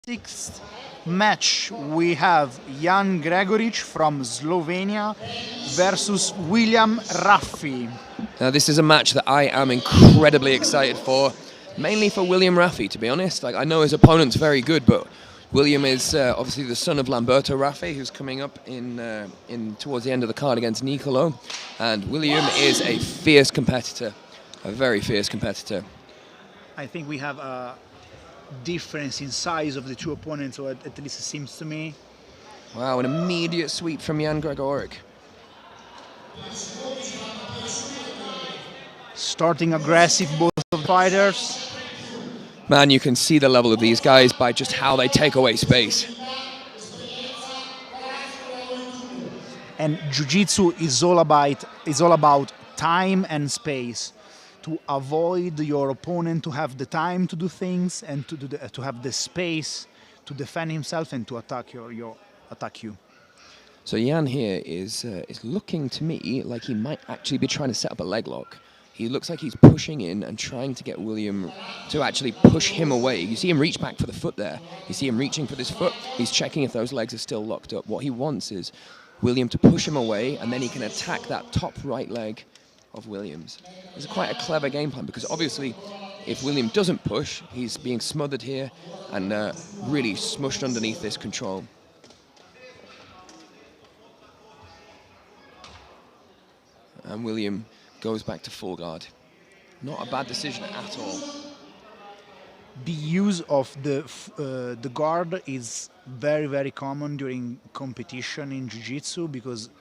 sixth match, we have Jan Gregoric from Slovenia versus William Raffi. Now, this is a match that I am incredibly excited for, mainly for William Raffi, to be honest. Like, I know his opponent's very good, but William is obviously the son of Lamberto Raffi, who's coming up in towards the end of the card against Nicolo. And William is a fierce competitor, a very fierce competitor. I think we have a difference in size of the two opponents, or at least it seems to me. Wow, an immediate sweep from Jan Gregoric. Starting aggressive, both of the fighters. Man, you can see the level of these guys by just how they take away space. And jiu-jitsu is all about time and space, to avoid your opponent to have the time to do things and to have the space to defend himself and to attack you. So Jan here is looking to me like he might actually be trying to set up a leg lock. He looks like he's pushing in and trying to get William to actually push him away. You see him reach back for the foot there. You see him reaching for this foot. He's checking if those legs are still locked up. What he wants is William to push him away, and then he can attack that top right leg of Williams. It's quite a clever game plan, because obviously if William doesn't push, he's being smothered here and really smushed underneath this control. And William goes back to full guard. Not a bad decision at all. The use of the guard is very, very common during competition in jiu-jitsu, because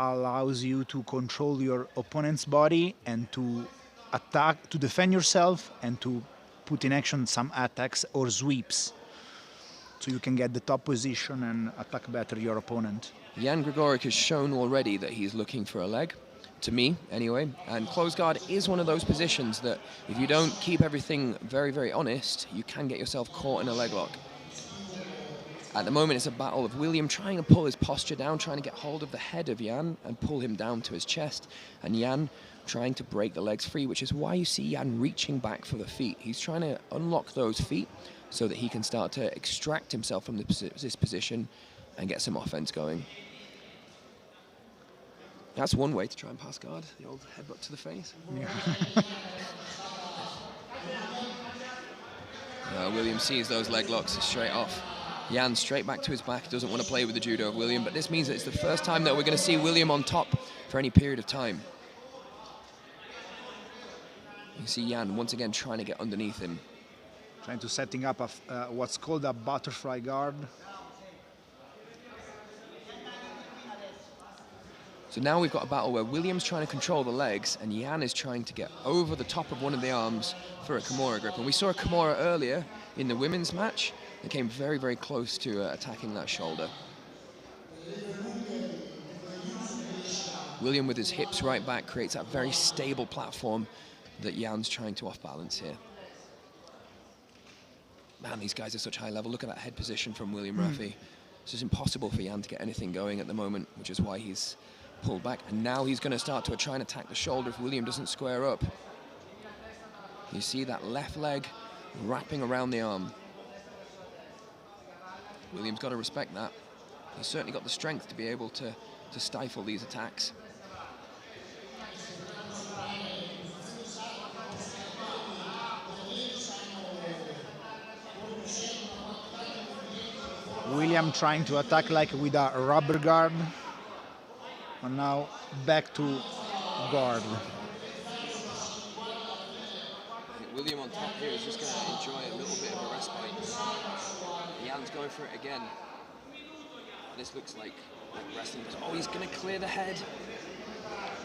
allows you to control your opponent's body and to attack, to defend yourself, and to put in action some attacks or sweeps, so you can get the top position and attack better your opponent. Jan Gregoric has shown already that he's looking for a leg, to me anyway, and close guard is one of those positions that if you don't keep everything very, very honest, you can get yourself caught in a leg lock. At the moment, it's a battle of William trying to pull his posture down, trying to get hold of the head of Jan and pull him down to his chest, and Jan trying to break the legs free, which is why you see Jan reaching back for the feet. He's trying to unlock those feet so that he can start to extract himself from this position and get some offense going. That's one way to try and pass guard, the old headbutt to the face. Yeah. William sees those leg locks straight off. Jan straight back to his back, doesn't want to play with the judo of William, but this means that it's the first time that we're going to see William on top for any period of time. You see Jan once again trying to get underneath him. Trying to setting up what's called a butterfly guard. So now we've got a battle where William's trying to control the legs and Jan is trying to get over the top of one of the arms for a Kimura grip. And we saw a Kimura earlier in the women's match. They came very, very close to attacking that shoulder. William with his hips right back creates that very stable platform that Jan's trying to off-balance here. Man, these guys are such high level. Look at that head position from William Raffi. It's just impossible for Jan to get anything going at the moment, which is why he's pulled back. And now he's going to start to try and attack the shoulder if William doesn't square up. You see that left leg wrapping around the arm. William's got to respect that. He's certainly got the strength to be able to stifle these attacks. William trying to attack like with a rubber guard, and now back to guard. William on top here is just going to enjoy a little bit of a respite. Jan's going for it again. This looks like wrestling. Oh, he's going to clear the head.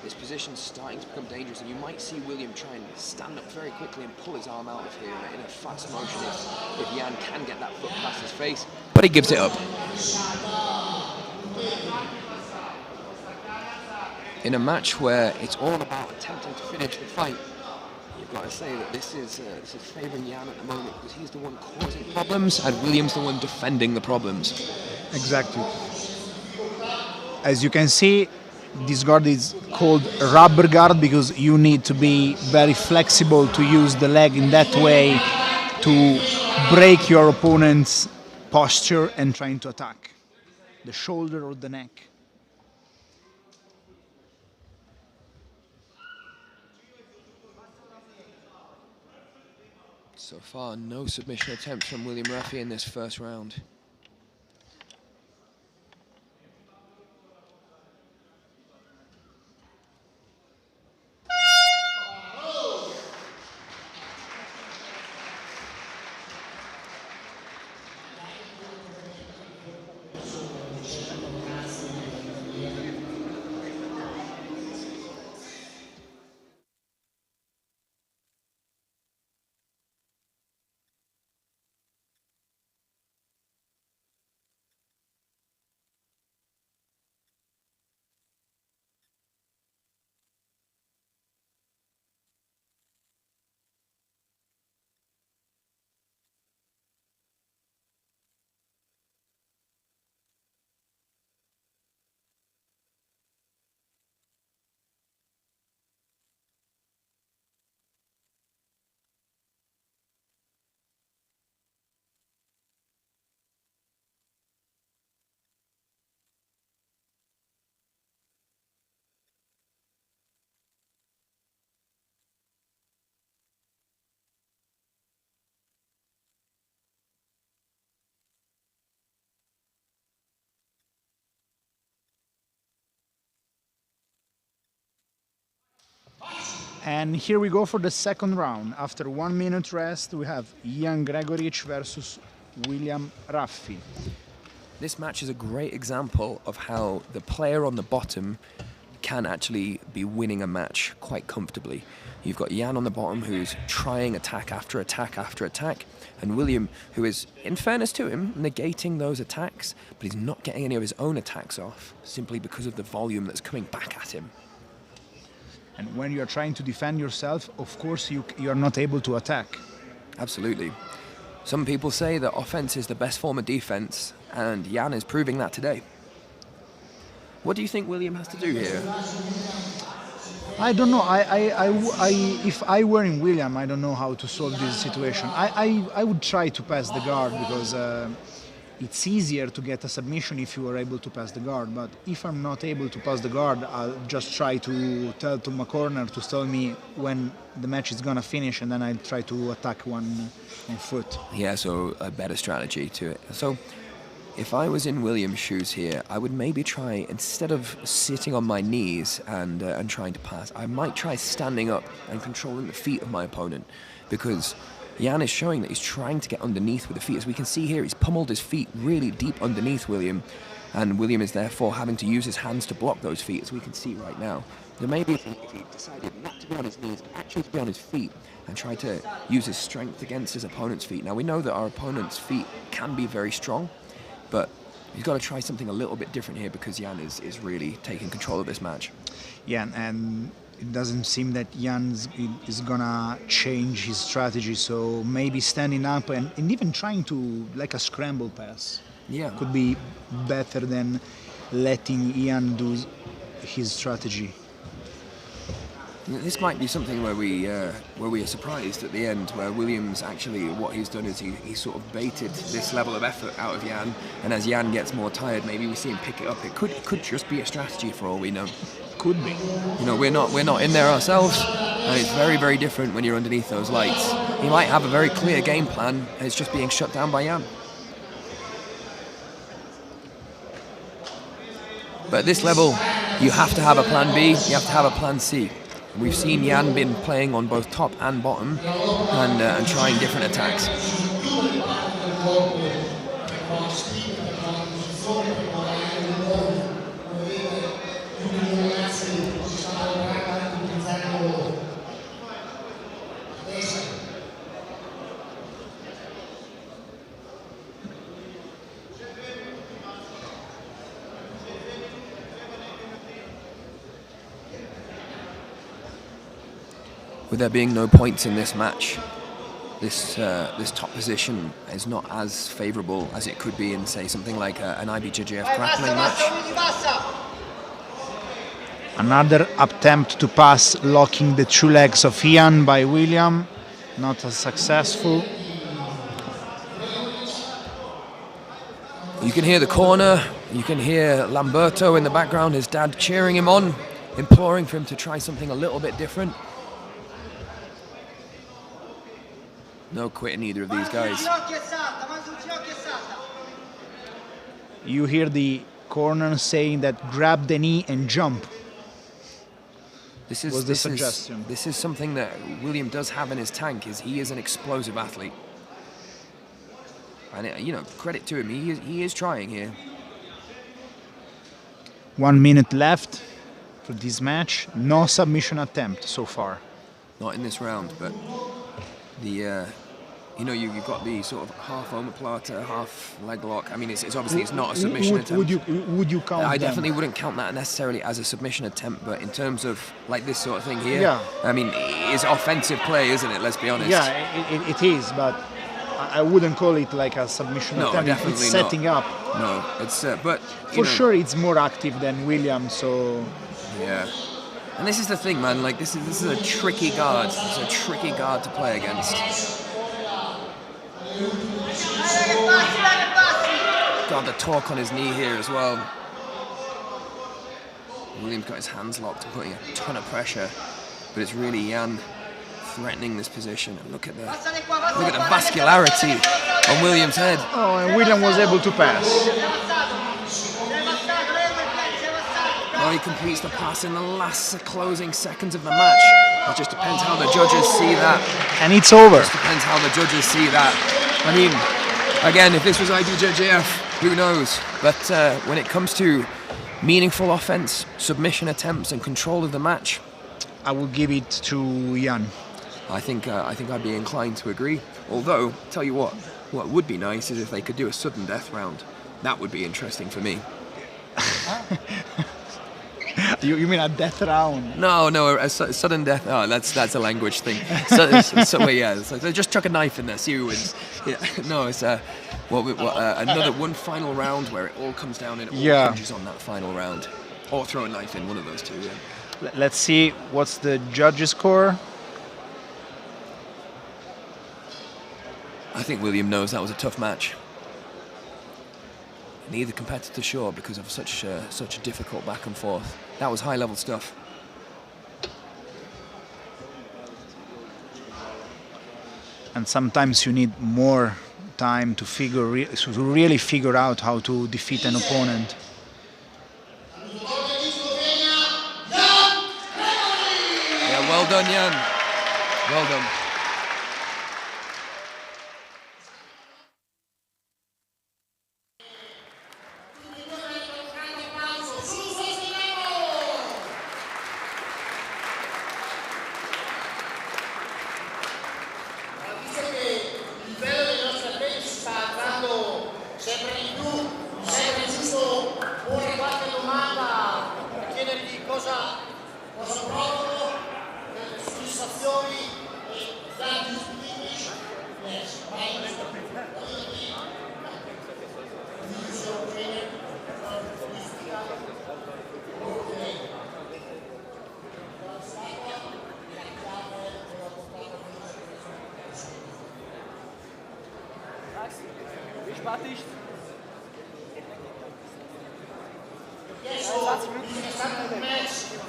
This position's starting to become dangerous, and you might see William try and stand up very quickly and pull his arm out of here in a fast motion if Jan can get that foot past his face. But he gives it up. In a match where it's all about attempting to finish the fight, you've got to say that this is favouring Jan at the moment, because he's the one causing problems and William's the one defending the problems. Exactly. As you can see, this guard is called rubber guard because you need to be very flexible to use the leg in that way to break your opponent's posture and trying to attack the shoulder or the neck. So far, no submission attempts from William Raffy in this first round. And here we go for the second round. After 1 minute rest, we have Jan Gregorich versus William Raffy. This match is a great example of how the player on the bottom can actually be winning a match quite comfortably. You've got Jan on the bottom who's trying attack after attack after attack, and William who is, in fairness to him, negating those attacks, but he's not getting any of his own attacks off simply because of the volume that's coming back at him. And when you're trying to defend yourself, of course you are not able to attack. Absolutely. Some people say that offense is the best form of defense, and Jan is proving that today. What do you think William has to do here? I don't know. If I were in William, I don't know how to solve this situation. I would try to pass the guard because it's easier to get a submission if you are able to pass the guard. But if I'm not able to pass the guard, I'll just try to tell to my corner to tell me when the match is gonna finish, and then I'll try to attack one on foot. Yeah, so a better strategy to it. So if I was in William's shoes here, I would maybe try, instead of sitting on my knees and trying to pass, I might try standing up and controlling the feet of my opponent, because Jan is showing that he's trying to get underneath with the feet. As we can see here, he's pummeled his feet really deep underneath William, and William is therefore having to use his hands to block those feet, as we can see right now. There may be if he decided not to be on his knees, but actually to be on his feet and try to use his strength against his opponent's feet. Now, we know that our opponent's feet can be very strong, but he's got to try something a little bit different here, because Jan is really taking control of this match. Yeah, and it doesn't seem that Jan is gonna change his strategy, so maybe standing up and even trying to, like a scramble pass, could be better than letting Jan do his strategy. This might be something where we are surprised at the end, where Williams actually, what he's done is he sort of baited this level of effort out of Jan, and as Jan gets more tired, maybe we see him pick it up. It could just be a strategy for all we know. Could be. You know, we're not in there ourselves, and it's very, very different when you're underneath those lights. He might have a very clear game plan, and it's just being shut down by Jan. But at this level, you have to have a plan B, you have to have a plan C. We've seen Jan been playing on both top and bottom, and trying different attacks. With there being no points in this match, this top position is not as favourable as it could be in, say, something like an IBJJF grappling match. Another attempt to pass, locking the two legs of Jan by William, not as successful. You can hear the corner, you can hear Lamberto in the background, his dad cheering him on, imploring for him to try something a little bit different. No quitting either of these guys. You hear the corner saying that grab the knee and jump. This is Was the suggestion. This is something that William does have in his tank. Is he is an explosive athlete, and you know, credit to him. He is trying here. 1 minute left for this match. No submission attempt so far. Not in this round, but the you know, you've got the sort of half omoplata, half leg lock. I mean, it's obviously it's not a submission attempt. Would you count? I them? definitely wouldn't count that necessarily as a submission attempt, but in terms of like this sort of thing here, Yeah. I mean, it's offensive play, isn't it? Let's be honest. Yeah, it is, but I wouldn't call it like a submission No, attempt. definitely It's setting up. No, it's but you For know, sure, it's more active than William. So Yeah. And this is the thing, man. Like this is a tricky guard. It's a tricky guard to play against. Got the torque on his knee here as well. William's got his hands locked and putting a ton of pressure, but it's really Jan threatening this position. And look at the vascularity on William's head. oh, and William was able to pass. Oh, he completes the pass in the last closing seconds of the match. It just depends how the judges see that. And it's over. Just depends how the judges see that. I mean, again, if this was IBJJF, who knows? But when it comes to meaningful offense, submission attempts, and control of the match, I will give it to Jan. I think I'd be inclined to agree. Although, tell you what would be nice is if they could do a sudden death round. That would be interesting for me. You mean a death round? No, a sudden death. Oh, that's a language thing. So yeah, it's like, just chuck a knife in there, see who wins. Yeah, no, it's another one final round where it all comes down and it all hinges on that final round, or throw a knife in, one of those two. Yeah. Let's see what's the judges' score. I think William knows that was a tough match. Neither competitor sure because of such a difficult back and forth. That was high level stuff. And sometimes you need more time to really figure out how to defeat an opponent. Yeah, well done, Jan. Well done.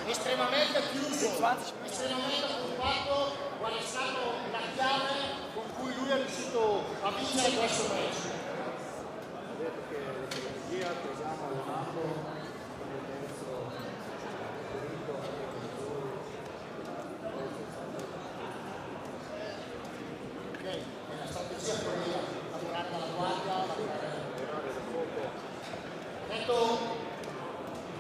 Estremamente chiuso, estremamente occupato, qual è stata la chiave con cui lui è riuscito a vincere questo match. La strategia è quella, lavorare dalla guardia, lavorare detto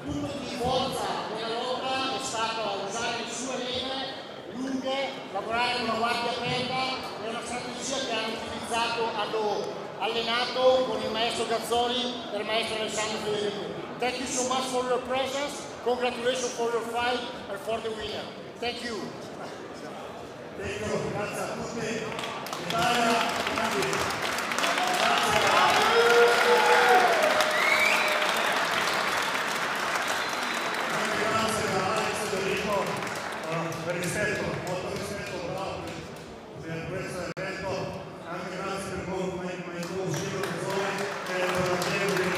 il punto di forza della lotta è stato usare le sue linee lunghe, lavorare con la guardia aperta, è una strategia che hanno allenato con il maestro Gazzoli e il maestro Alessandro Federico. Thank you so much for your presence, congratulations for your fight and for the winner. Thank you. Grazie a tutti. Italia, grazie. Per rispetto, molto rispetto però per questo evento, anche grazie per voi come conosciuto e per la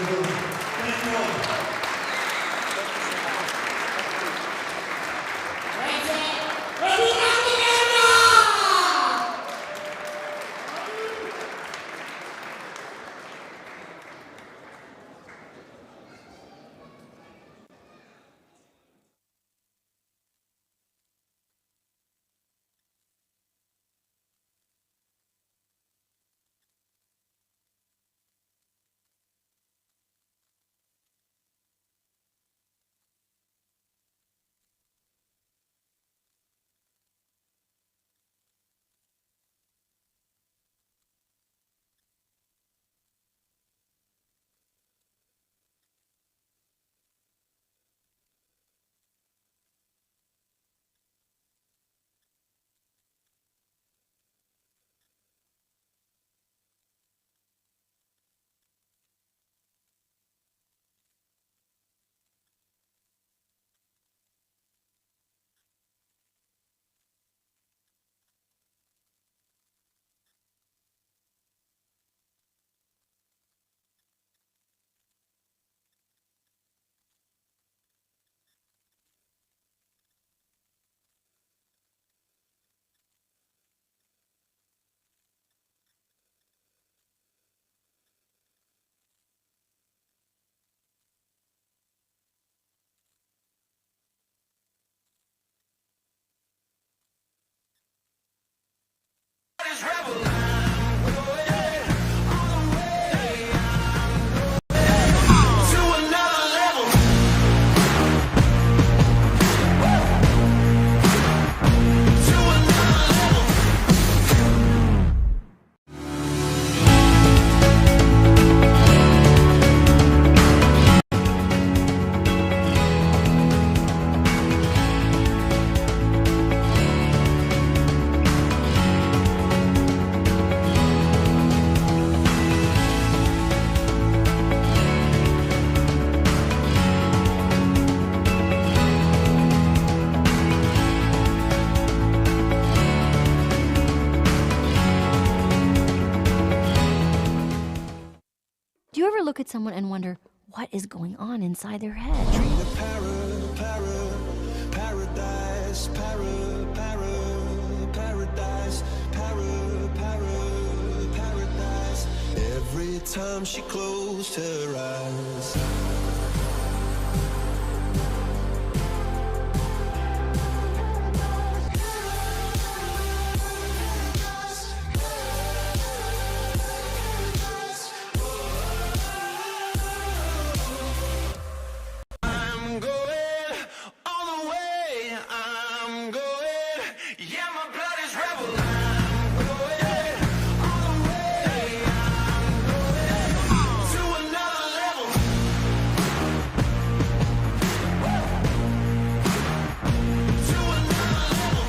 look at someone and wonder what is going on inside their head? Paradise, paradise. Every time she closed her eyes. I'm going all the way. I'm going. Yeah, my blood is rebel. I'm going all the way. I'm going to another level. To another level.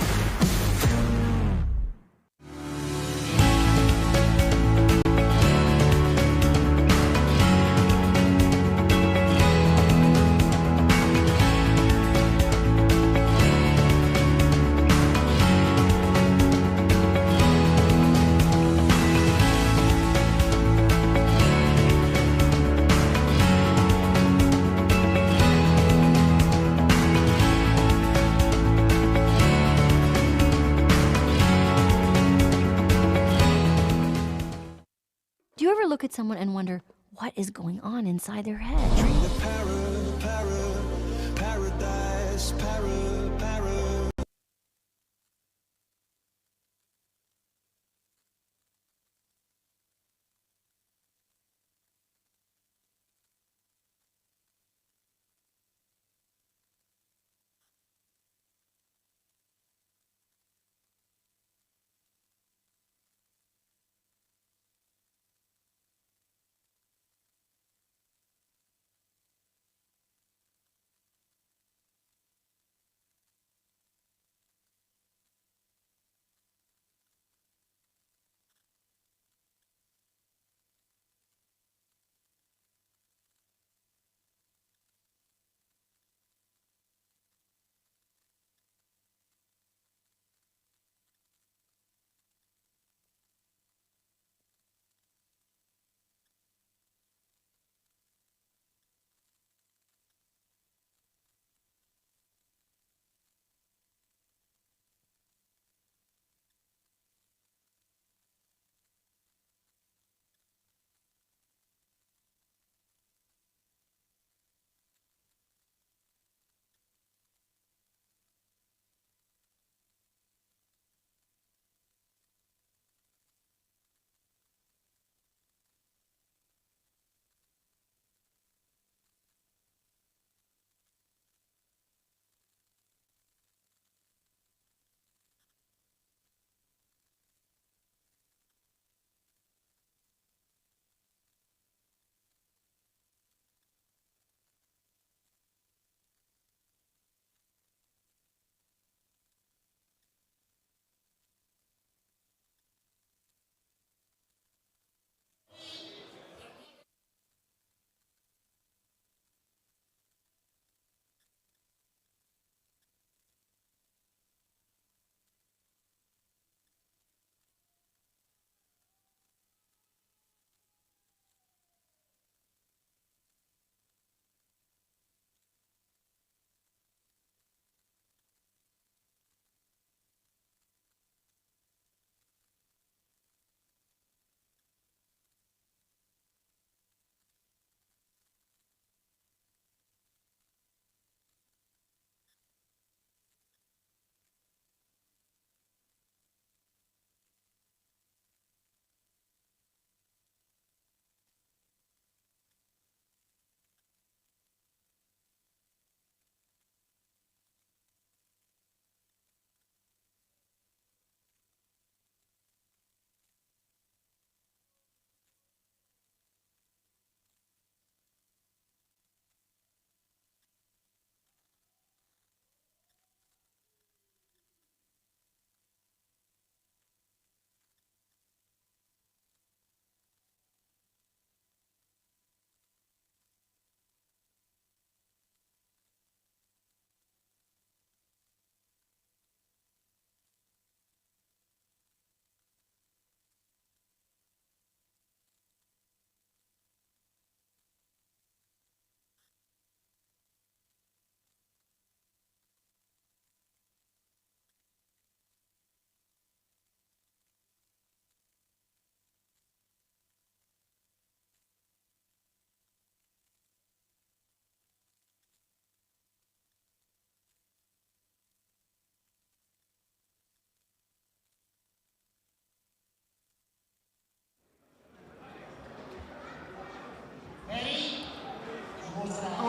Do you ever look at someone and wonder what is going on inside their head? Paradise,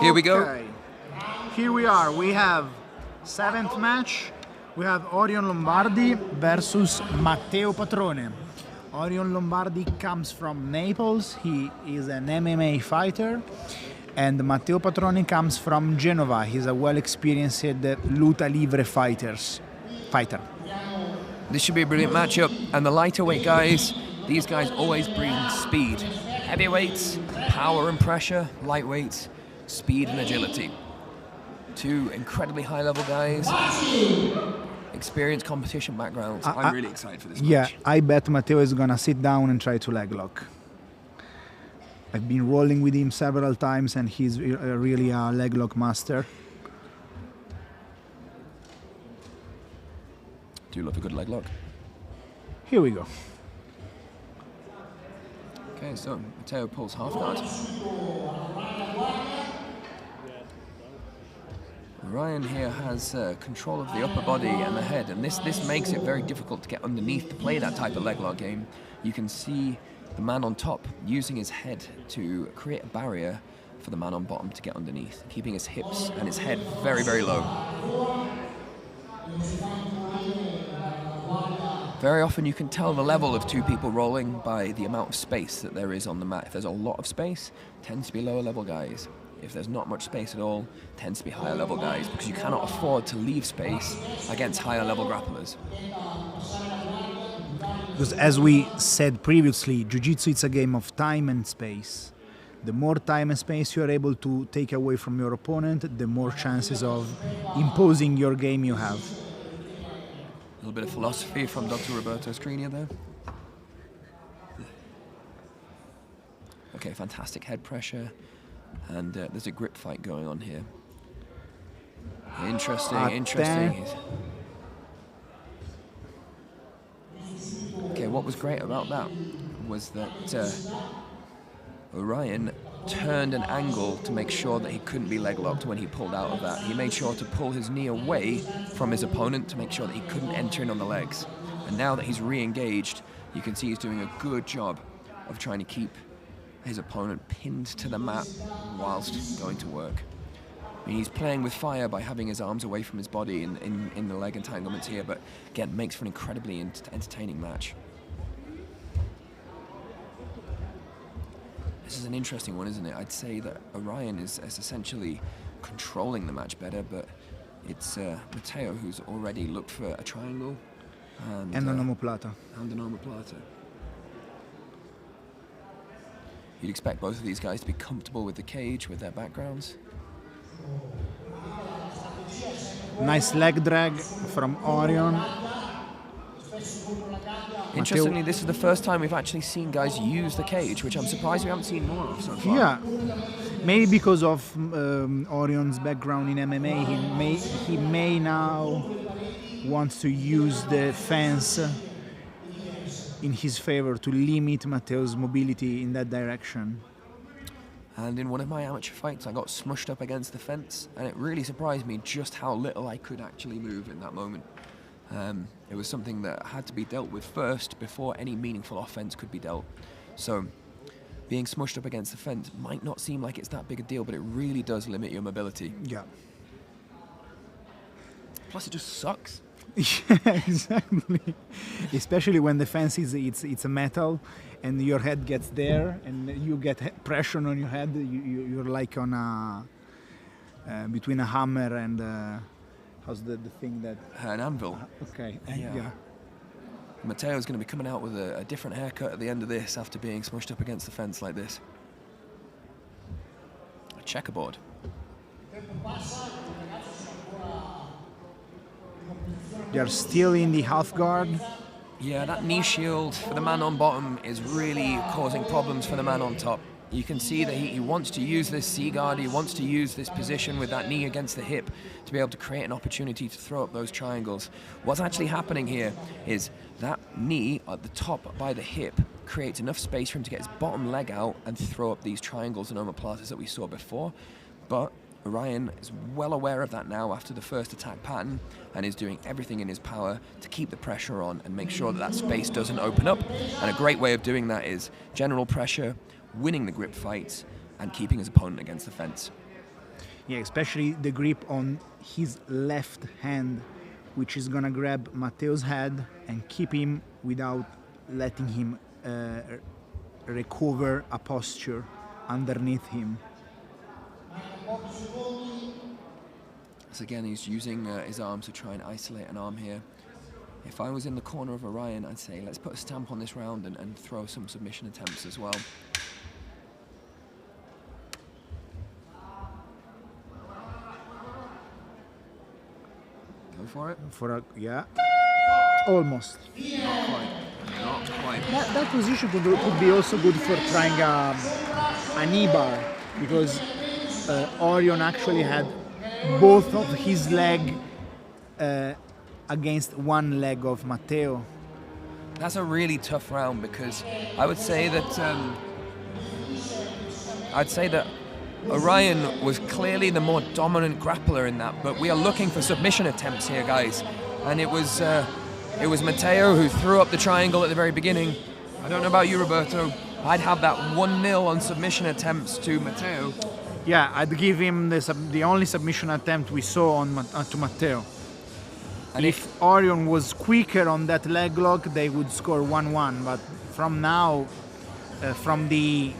Here we go. Okay. Here we are. We have 7th match. We have Orion Lombardi versus Matteo Patrone. Orion Lombardi comes from Naples. He is an MMA fighter. And Matteo Patrone comes from Genova. He's a well-experienced luta livre fighter. This should be a brilliant matchup. And the lighter weight guys, these guys always bring speed. Heavyweights, power and pressure. Lightweights, speed and agility. Two incredibly high-level guys. Experienced competition backgrounds. I'm really excited for this match. Yeah, I bet Matteo is gonna sit down and try to leg lock. I've been rolling with him several times and he's really a leg lock master. Do you love a good leg lock? Here we go. Okay, so Matteo pulls half guard. Ryan here has control of the upper body and the head, and this makes it very difficult to get underneath to play that type of leg lock game. You can see the man on top using his head to create a barrier for the man on bottom to get underneath, keeping his hips and his head very, very low. Very often you can tell the level of two people rolling by the amount of space that there is on the mat. If there's a lot of space, it tends to be lower level guys. If there's not much space at all, it tends to be higher level guys, because you cannot afford to leave space against higher level grapplers. Because as we said previously, Jiu-Jitsu is a game of time and space. The more time and space you are able to take away from your opponent, the more chances of imposing your game you have. A little bit of philosophy from Dr. Roberto Scrinia there. Okay, fantastic head pressure. And there's a grip fight going on here. Interesting. Okay, what was great about that was that Orion turned an angle to make sure that he couldn't be leg locked when he pulled out of that. He made sure to pull his knee away from his opponent to make sure that he couldn't enter in on the legs. And now that he's re-engaged, you can see he's doing a good job of trying to keep his opponent pinned to the mat whilst going to work. I mean, he's playing with fire by having his arms away from his body in the leg entanglements here, but again, makes for an incredibly entertaining match. This is an interesting one, isn't it? I'd say that Orion is essentially controlling the match better, but it's Matteo who's already looked for a triangle and an omoplata. You'd expect both of these guys to be comfortable with the cage, with their backgrounds. Nice leg drag from Orion. Interestingly, this is the first time we've actually seen guys use the cage, which I'm surprised we haven't seen more of so far. Yeah, maybe because of Orion's background in MMA, he may now want to use the fence in his favor to limit Matteo's mobility in that direction. And in one of my amateur fights, I got smushed up against the fence, and it really surprised me just how little I could actually move in that moment. It was something that had to be dealt with first before any meaningful offense could be dealt. So being smushed up against the fence might not seem like it's that big a deal, but it really does limit your mobility. Yeah. Plus it just sucks. Yeah, exactly. Especially when the fence it's a metal, and your head gets there, and you get pressure on your head. You're like on a between a hammer and how's the thing that An anvil. okay. Yeah. Matteo's going to be coming out with a different haircut at the end of this after being smushed up against the fence like this. A checkerboard. They're still in the half guard. Yeah, that knee shield for the man on bottom is really causing problems for the man on top. You can see that he wants to use this C-guard, he wants to use this position with that knee against the hip to be able to create an opportunity to throw up those triangles. What's actually happening here is that knee at the top by the hip creates enough space for him to get his bottom leg out and throw up these triangles and omoplatas that we saw before. But Orion is well aware of that now after the first attack pattern and is doing everything in his power to keep the pressure on and make sure that that space doesn't open up. And a great way of doing that is general pressure, winning the grip fights, and keeping his opponent against the fence. Yeah, especially the grip on his left hand, which is gonna grab Matteo's head and keep him without letting him recover a posture underneath him. So again, he's using his arms to try and isolate an arm here. If I was in the corner of Orion, I'd say let's put a stamp on this round and throw some submission attempts as well. Go for it. Yeah, almost. Not quite. Not quite. That position could be also good for trying a knee bar, because Orion actually had both of his leg against one leg of Matteo. That's a really tough round, because I would say that Orion was clearly the more dominant grappler in that, but we are looking for submission attempts here, guys. And it was Matteo who threw up the triangle at the very beginning. I don't know about you, Roberto. I'd have that 1-0 on submission attempts to Matteo. Yeah, I'd give him the only submission attempt we saw to Matteo. And if Orion was quicker on that leg lock, they would score 1-1. But from now, from the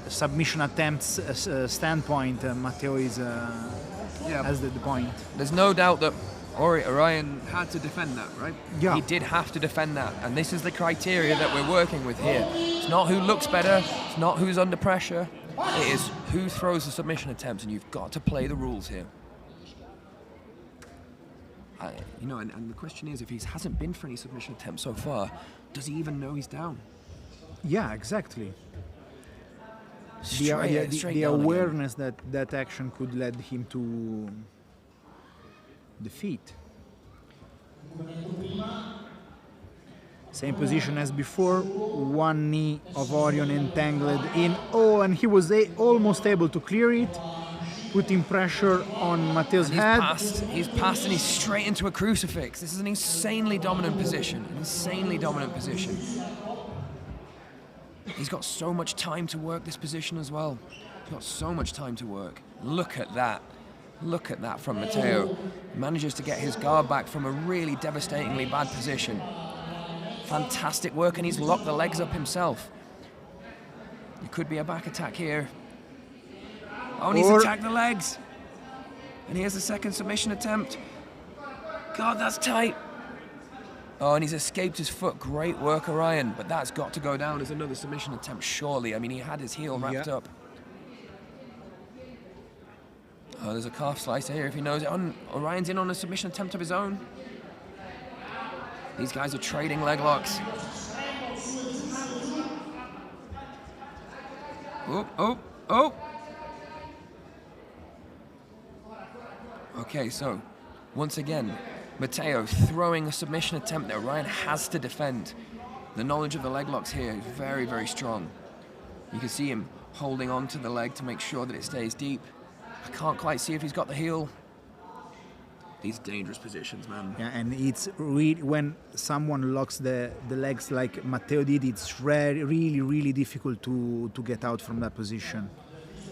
submission attempts standpoint, Matteo is has the point. There's no doubt that Orion had to defend that, right? Yeah. He did have to defend that, and this is the criteria that we're working with here. It's not who looks better, it's not who's under pressure, it is who throws the submission attempts, and you've got to play the rules here. And the question is, if he hasn't been for any submission attempts so far, does he even know he's down? Yeah, exactly. Straight The down awareness that action could lead him to defeat. Same position as before, one knee of Orion entangled in. Oh, and he was almost able to clear it, putting pressure on Matteo's head. He's passed and he's straight into a crucifix. This is an insanely dominant position. He's got so much time to work this position as well. He's got so much time to work. Look at that. Look at that from Matteo. Manages to get his guard back from a really devastatingly bad position. Fantastic work, and he's locked the legs up himself. It could be a back attack here. Oh, and he's attacked the legs. And here's the second submission attempt. God, that's tight. Oh, and he's escaped his foot. Great work, Orion. But that's got to go down as another submission attempt, surely. I mean, he had his heel wrapped up. Oh, there's a calf slicer here if he knows it. Orion's in on a submission attempt of his own. These guys are trading leg locks. Oh. Okay, so once again, Matteo throwing a submission attempt that Orion has to defend. The knowledge of the leg locks here is very, very strong. You can see him holding on to the leg to make sure that it stays deep. I can't quite see if he's got the heel. These dangerous positions, man. Yeah, and it's really, when someone locks the legs like Matteo did, it's really difficult to get out from that position.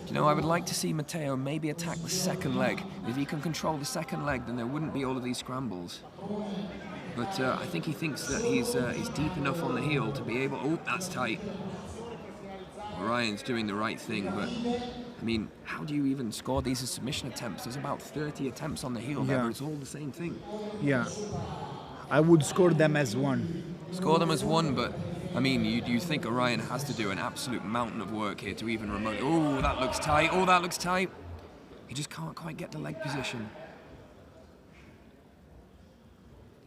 You know, I would like to see Matteo maybe attack the second leg. If he can control the second leg, then there wouldn't be all of these scrambles. But I think he thinks that he's deep enough on the heel to be able... Oh, that's tight. Orion's doing the right thing, but... I mean, how do you even score these as submission attempts? There's about 30 attempts on the heel there, but it's all the same thing. Yeah. I would score them as one. Score them as one, but... I mean, you think Orion has to do an absolute mountain of work here to even remote... Oh, that looks tight. Oh, that looks tight. He just can't quite get the leg position.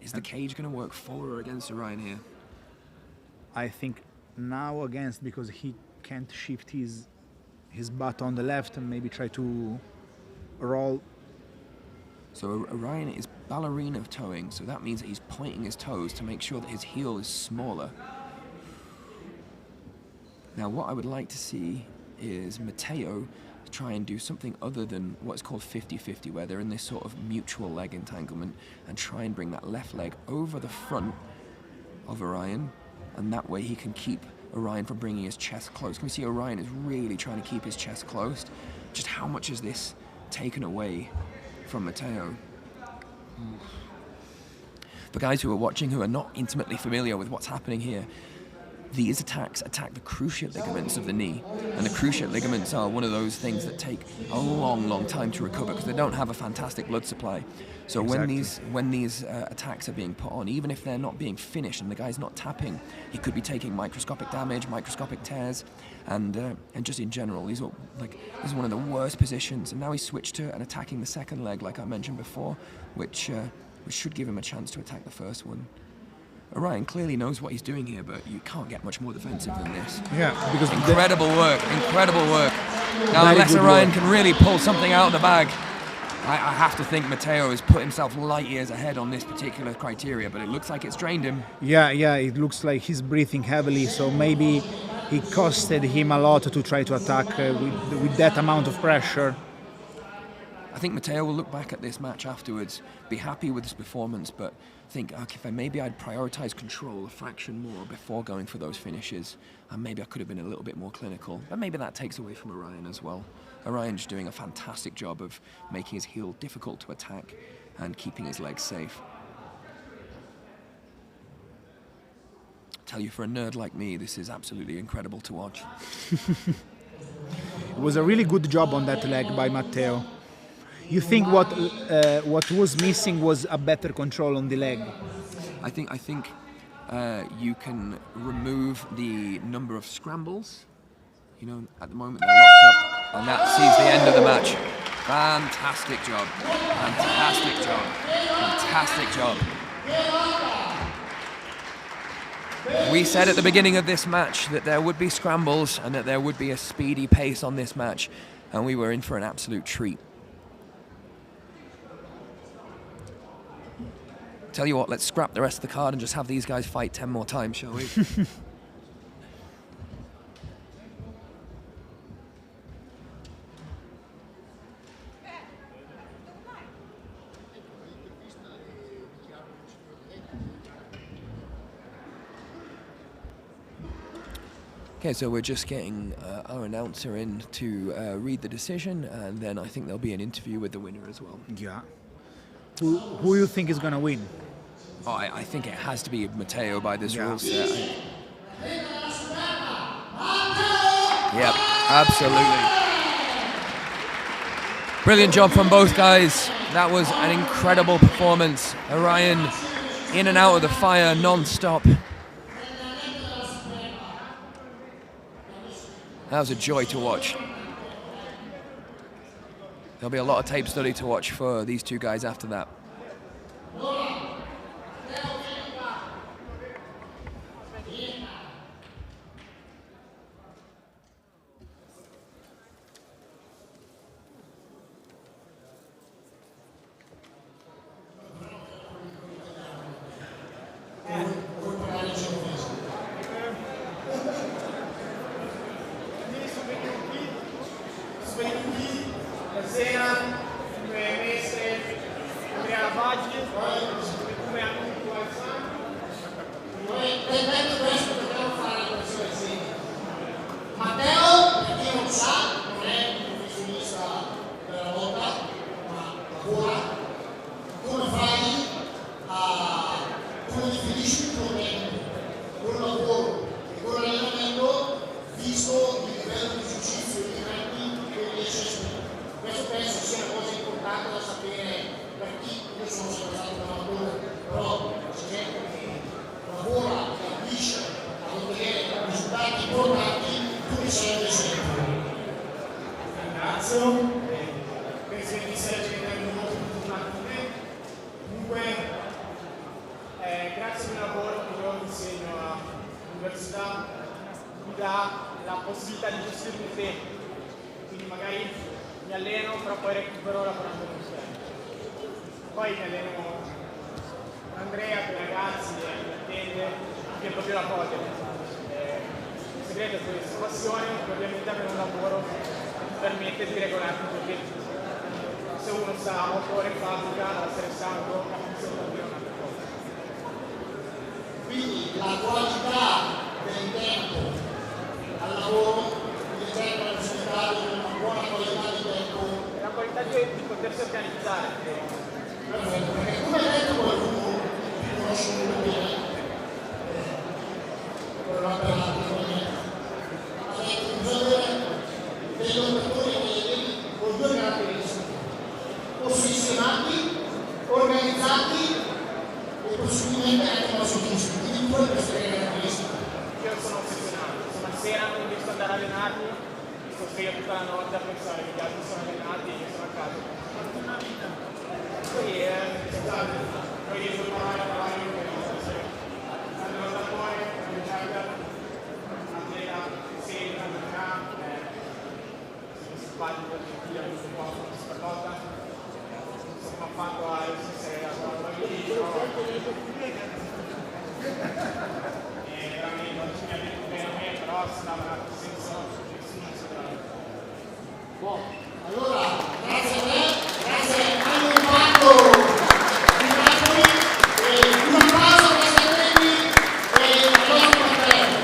Is the cage going to work for or against Orion here? I think now against, because he can't shift his butt on the left and maybe try to roll. So Orion is ballerina toeing, so that means that he's pointing his toes to make sure that his heel is smaller. Now what I would like to see is Matteo try and do something other than what's called 50-50, where they're in this sort of mutual leg entanglement, and try and bring that left leg over the front of Orion, and that way he can keep Orion from bringing his chest close. Can we see Orion is really trying to keep his chest closed? Just how much is this taken away from Matteo. For guys who are watching who are not intimately familiar with what's happening here, these attacks attack the cruciate ligaments of the knee, and the cruciate ligaments are one of those things that take a long time to recover because they don't have a fantastic blood supply. So when these attacks are being put on, even if they're not being finished and the guy's not tapping, he could be taking microscopic damage, microscopic tears, and just in general, this is one of the worst positions. And now he's switched to and attacking the second leg, like I mentioned before, which should give him a chance to attack the first one. Orion clearly knows what he's doing here, but you can't get much more defensive than this. Yeah, because incredible work. Now unless Orion can really pull something out of the bag, I have to think Matteo has put himself light years ahead on this particular criteria, but it looks like it's drained him. Yeah, it looks like he's breathing heavily, so maybe it costed him a lot to try to attack with that amount of pressure. I think Matteo will look back at this match afterwards, be happy with his performance, but think, okay, maybe I'd prioritize control a fraction more before going for those finishes, and maybe I could have been a little bit more clinical. But maybe that takes away from Orion as well. Orion's doing a fantastic job of making his heel difficult to attack and keeping his legs safe. Tell you, for a nerd like me, this is absolutely incredible to watch. It was a really good job on that leg by Matteo. You think what was missing was a better control on the leg? I think you can remove the number of scrambles. You know, at the moment they're locked up, and that sees the end of the match. Fantastic job. Fantastic job. Fantastic job. We said at the beginning of this match that there would be scrambles and that there would be a speedy pace on this match, and we were in for an absolute treat. Tell you what, let's scrap the rest of the card and just have these guys fight 10 more times, shall we? Okay, so we're just getting our announcer in to read the decision, and then I think there'll be an interview with the winner as well. Yeah. Who you think is going to win? Oh, I think it has to be Matteo by this rule set. Yep, absolutely. Brilliant job from both guys. That was an incredible performance. Orion in and out of the fire non-stop. That was a joy to watch. There'll be a lot of tape study to watch for these two guys after that. Grazie al lavoro che io insegno all'università mi dà la possibilità di gestire il tempo, quindi magari mi alleno però poi recupero lavorando con te. Poi mi alleno con Andrea, con i ragazzi, mi attende anche proprio la voglia. Il segreto è questa passione che ovviamente avere un lavoro che ti permette di regolarti il tuo tempo. Se uno sta 8 ore in fabbrica, a essere stanco, capisce vuol dire un'altra cosa. Quindi la qualità del tempo al lavoro diventa il risultato di una buona qualità di tempo possibilità di potersi organizzare. Perfetto, perché come ha detto qualcuno che conosce molto bene, quello là per l'altro, ha detto che bisogna avere dei lottatori con due caratteristiche: ossessionati, organizzati e possibilmente anche masochisti. Quindi due queste caratteristiche. Io sono ossessionato, se una sera non riesco ad andare a allenarmi, sto sveglio tutta la notte a pensare che gli altri sono allenati e io sono a casa. Poi riesco a parlare con me, l'allenatore, l'atleta, sempre, simpatico, gentile, un po' questa cosa. Insomma, ha fatto a essere la sua vita. Veramente non ci mi ha detto bene a me, però stava senza nessuno Buono, allora grazie a te, grazie all'impatto di Napoli e un applauso a questi atleti e al nostro fratello.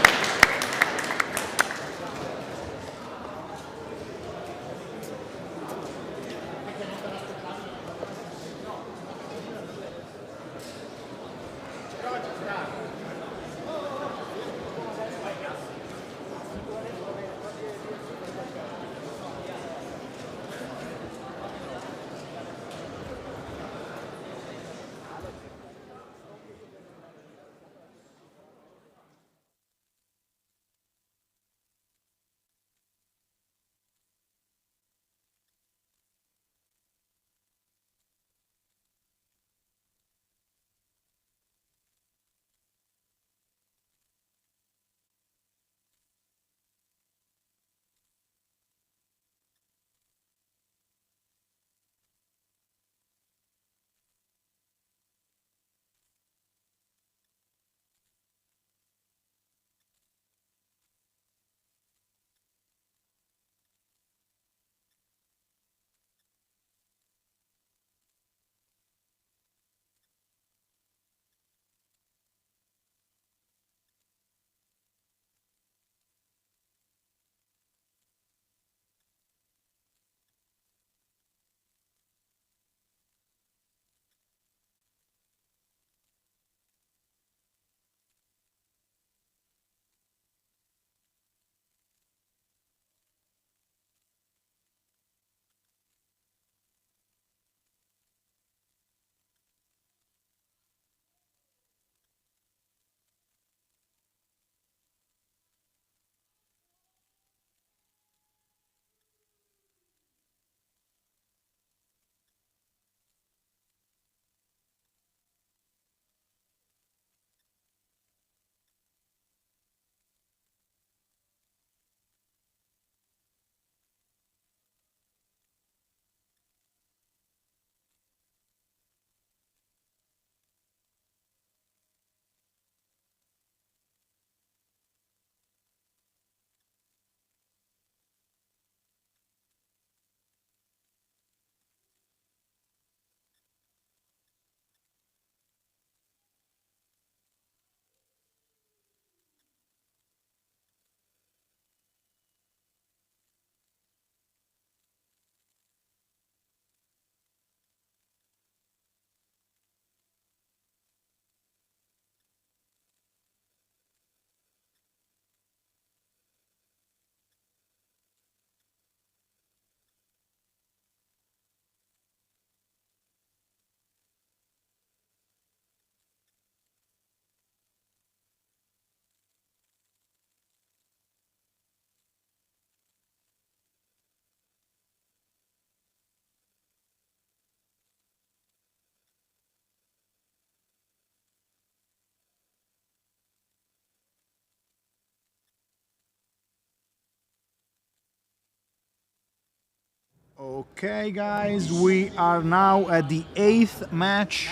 Okay, guys, we are now at the 8th match.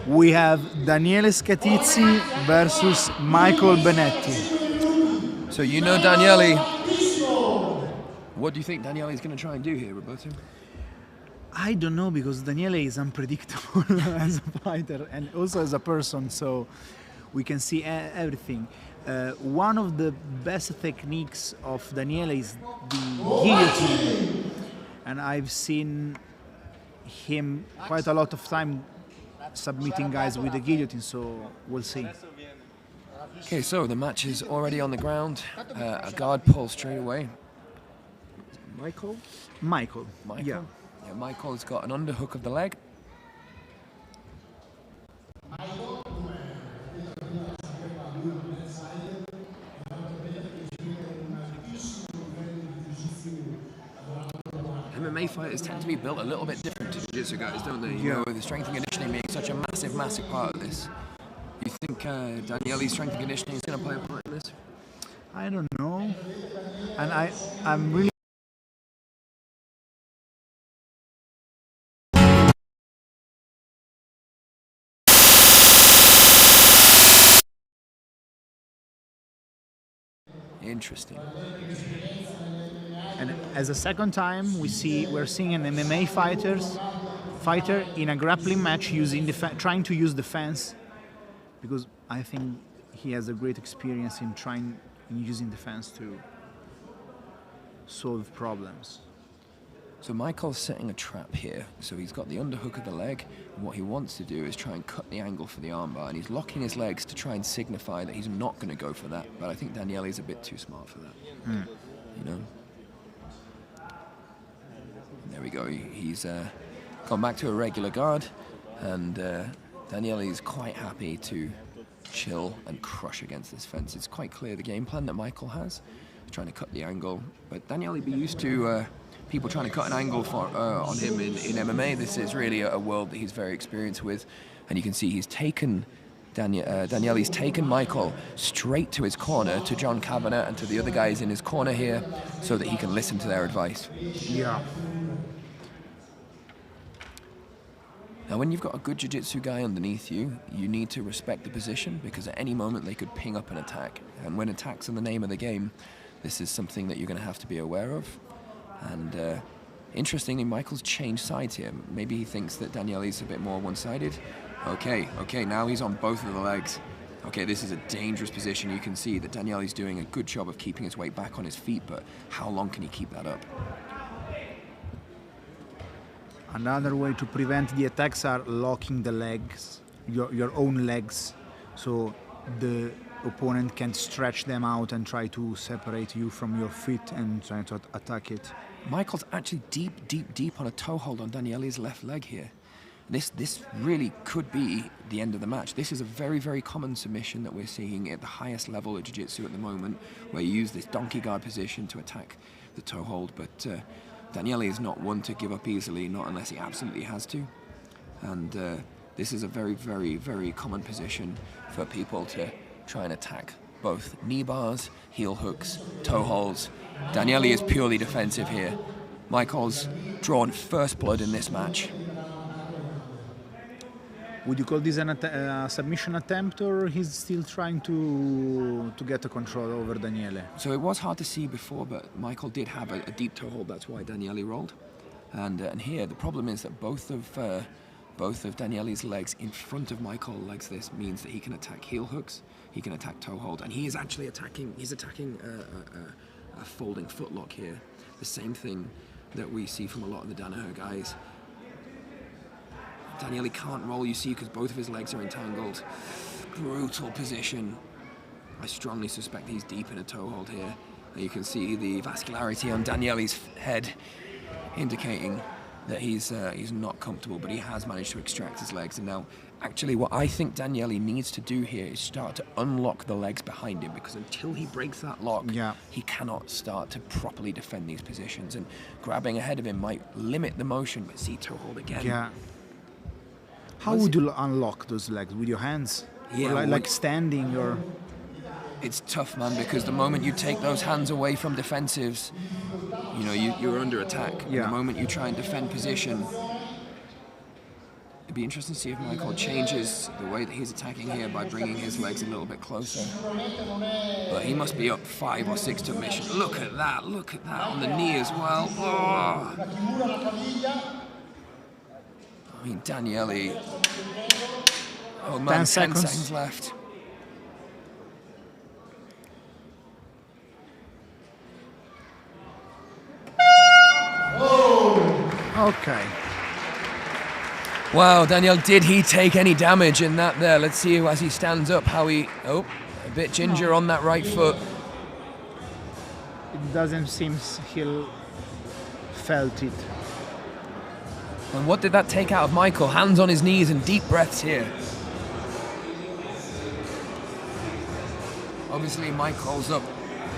We have Daniele Scatizzi versus Michael Benetti. So you know Daniele. What do you think Daniele is going to try and do here, Roberto? I don't know, because Daniele is unpredictable as a fighter and also as a person, so we can see everything. One of the best techniques of Daniele is the guillotine. and I've seen him quite a lot of time submitting guys with the guillotine, so we'll see. Okay, so the match is already on the ground. A guard pull straight away. Michael? Michael. Yeah. Yeah, Michael's got an underhook of the leg. MMA fighters tend to be built a little bit different to jiu-jitsu guys, don't they? You know, with the strength and conditioning being such a massive, massive part of this. You think Daniele's strength and conditioning is going to play a part in this? I don't know. And I'm really... Interesting. And as a second time, we're seeing an MMA fighter in a grappling match trying to use defense, because I think he has a great experience in using defense to solve problems. So Michael's setting a trap here. So he's got the underhook of the leg, and what he wants to do is try and cut the angle for the armbar, and he's locking his legs to try and signify that he's not going to go for that. But I think Daniele's a bit too smart for that. You know. There we go. He's gone back to a regular guard, and Daniele's quite happy to chill and crush against this fence. It's quite clear the game plan that Michael has. He's trying to cut the angle, but Daniele be used to people trying to cut an angle on him in MMA. This is really a world that he's very experienced with, and you can see he's taken Daniele's taken Michael straight to his corner, to John Kavanagh and to the other guys in his corner here, so that he can listen to their advice. Yeah. Now, when you've got a good jiu-jitsu guy underneath you, you need to respect the position, because at any moment they could ping up an attack. And when attack's in the name of the game, this is something that you're going to have to be aware of. And interestingly, Michael's changed sides here. Maybe he thinks that Daniele's a bit more one-sided. Okay, now he's on both of the legs. Okay, this is a dangerous position. You can see that Daniele's doing a good job of keeping his weight back on his feet, but how long can he keep that up? Another way to prevent the attacks are locking the legs, your own legs, so the opponent can stretch them out and try to separate you from your feet and try to attack it. Michael's actually deep on a toe hold on Daniele's left leg here. This really could be the end of the match. This is a very, very common submission that we're seeing at the highest level of jiu-jitsu at the moment, where you use this donkey guard position to attack the toe hold, but Daniele is not one to give up easily, not unless he absolutely has to. And this is a very, very, very common position for people to try and attack both knee bars, heel hooks, toe holds. Daniele is purely defensive here. Michael's drawn first blood in this match. Would you call this a submission attempt, or he's still trying to get a control over Daniele? So it was hard to see before, but Michael did have a deep toe hold. That's why Daniele rolled. And here the problem is that both of Daniele's legs in front of Michael legs this means that he can attack heel hooks, he can attack toe hold, and he is actually attacking. He's attacking a folding footlock here. The same thing that we see from a lot of the Danaher guys. Daniele can't roll, you see, because both of his legs are entangled. Brutal position. I strongly suspect he's deep in a toe hold here. And you can see the vascularity on Daniele's head, indicating that he's not comfortable, but he has managed to extract his legs. And now, actually, what I think Daniele needs to do here is start to unlock the legs behind him, because until he breaks that lock, he cannot start to properly defend these positions. And grabbing ahead of him might limit the motion, but see, toe hold again. Yeah. How would you unlock those legs? With your hands? Yeah, or like standing, or... It's tough, man, because the moment you take those hands away from defensives, you know, you're under attack. Yeah. The moment you try and defend position, it'd be interesting to see if Michael changes the way that he's attacking here by bringing his legs a little bit closer. But he must be up 5 or 6 to mission. Look at that on the knee as well. Oh. I mean, Daniele. Oh man, 10 seconds left. Okay. Wow, Daniel, did he take any damage in that there? Let's see as he stands up how he... Oh, a bit ginger on that right foot. It doesn't seem he felt it. And what did that take out of Michael? Hands on his knees and deep breaths here. Obviously, Michael's up